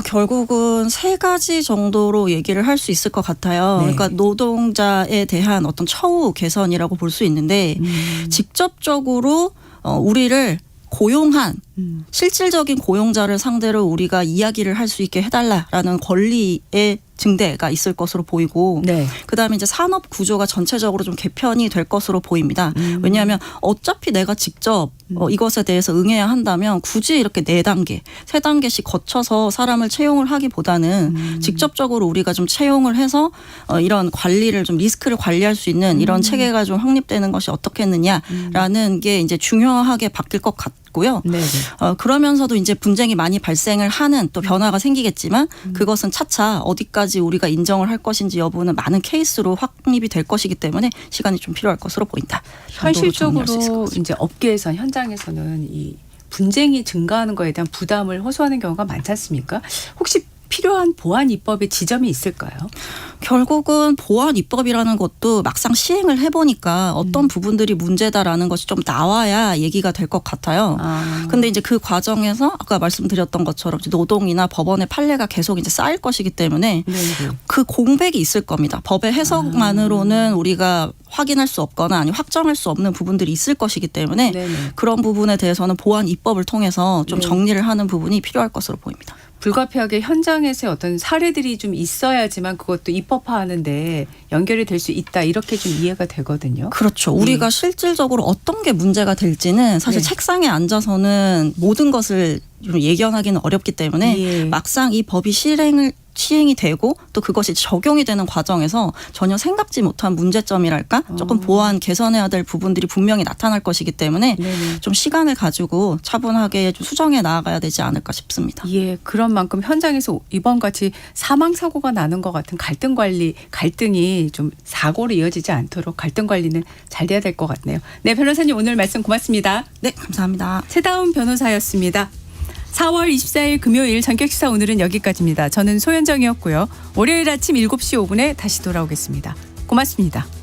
결국은 세 가지 정도로 얘기를 할 수 있을 것 같아요. 네. 그러니까 노동자에 대한 어떤 처우 개선이라고 볼 수 있는데 직접적으로 우리를 고용한 실질적인 고용자를 상대로 우리가 이야기를 할 수 있게 해달라라는 권리의 증대가 있을 것으로 보이고 그다음에 이제 산업 구조가 전체적으로 좀 개편이 될 것으로 보입니다. 왜냐하면 어차피 내가 직접 이것에 대해서 응해야 한다면 굳이 이렇게 4단계, 3단계씩 거쳐서 사람을 채용을 하기보다는 직접적으로 우리가 좀 채용을 해서 이런 관리를 좀 리스크를 관리할 수 있는 이런 체계가 좀 확립되는 것이 어떻겠느냐라는 게 이제 중요하게 바뀔 것 같고요. 그러면서도 이제 분쟁이 많이 발생을 하는 또 변화가 생기겠지만 그것은 차차 어디까지 우리가 인정을 할 것인지 여부는 많은 케이스로 확립이 될 것이기 때문에 시간이 좀 필요할 것으로 보인다. 현실적으로 이제 업계에서 현장에서는 이 분쟁이 증가하는 거에 대한 부담을 호소하는 경우가 많지 않습니까? 혹시 필요한 보완 입법의 지점이 있을까요? 결국은 보완 입법이라는 것도 막상 시행을 해보니까 어떤 부분들이 문제다라는 것이 좀 나와야 얘기가 될 것 같아요. 근데 이제 그 과정에서 아까 말씀드렸던 것처럼 노동이나 법원의 판례가 계속 이제 쌓일 것이기 때문에 그 공백이 있을 겁니다. 법의 해석만으로는 우리가 확인할 수 없거나 아니 확정할 수 없는 부분들이 있을 것이기 때문에 그런 부분에 대해서는 보완 입법을 통해서 좀 정리를 하는 부분이 필요할 것으로 보입니다. 불가피하게 현장에서의 어떤 사례들이 좀 있어야지만 그것도 입법화하는데 연결이 될 수 있다 이렇게 좀 이해가 되거든요. 그렇죠. 우리가 실질적으로 어떤 게 문제가 될지는 사실 책상에 앉아서는 모든 것을 좀 예견하기는 어렵기 때문에 막상 이 법이 시행이 되고 또 그것이 적용이 되는 과정에서 전혀 생각지 못한 문제점이랄까 조금 보완 개선해야 될 부분들이 분명히 나타날 것이기 때문에 좀 시간을 가지고 차분하게 좀 수정해 나아가야 되지 않을까 싶습니다. 예, 그런 만큼 현장에서 이번 같이 사망 사고가 나는 것 같은 갈등이 좀 사고로 이어지지 않도록 갈등 관리는 잘 돼야 될 것 같네요. 네, 변호사님 오늘 말씀 고맙습니다. 네, 감사합니다. 최다운 변호사였습니다. 4월 24일 금요일 전격시사 오늘은 여기까지입니다. 저는 소현정이었고요. 월요일 아침 7시 5분에 다시 돌아오겠습니다. 고맙습니다.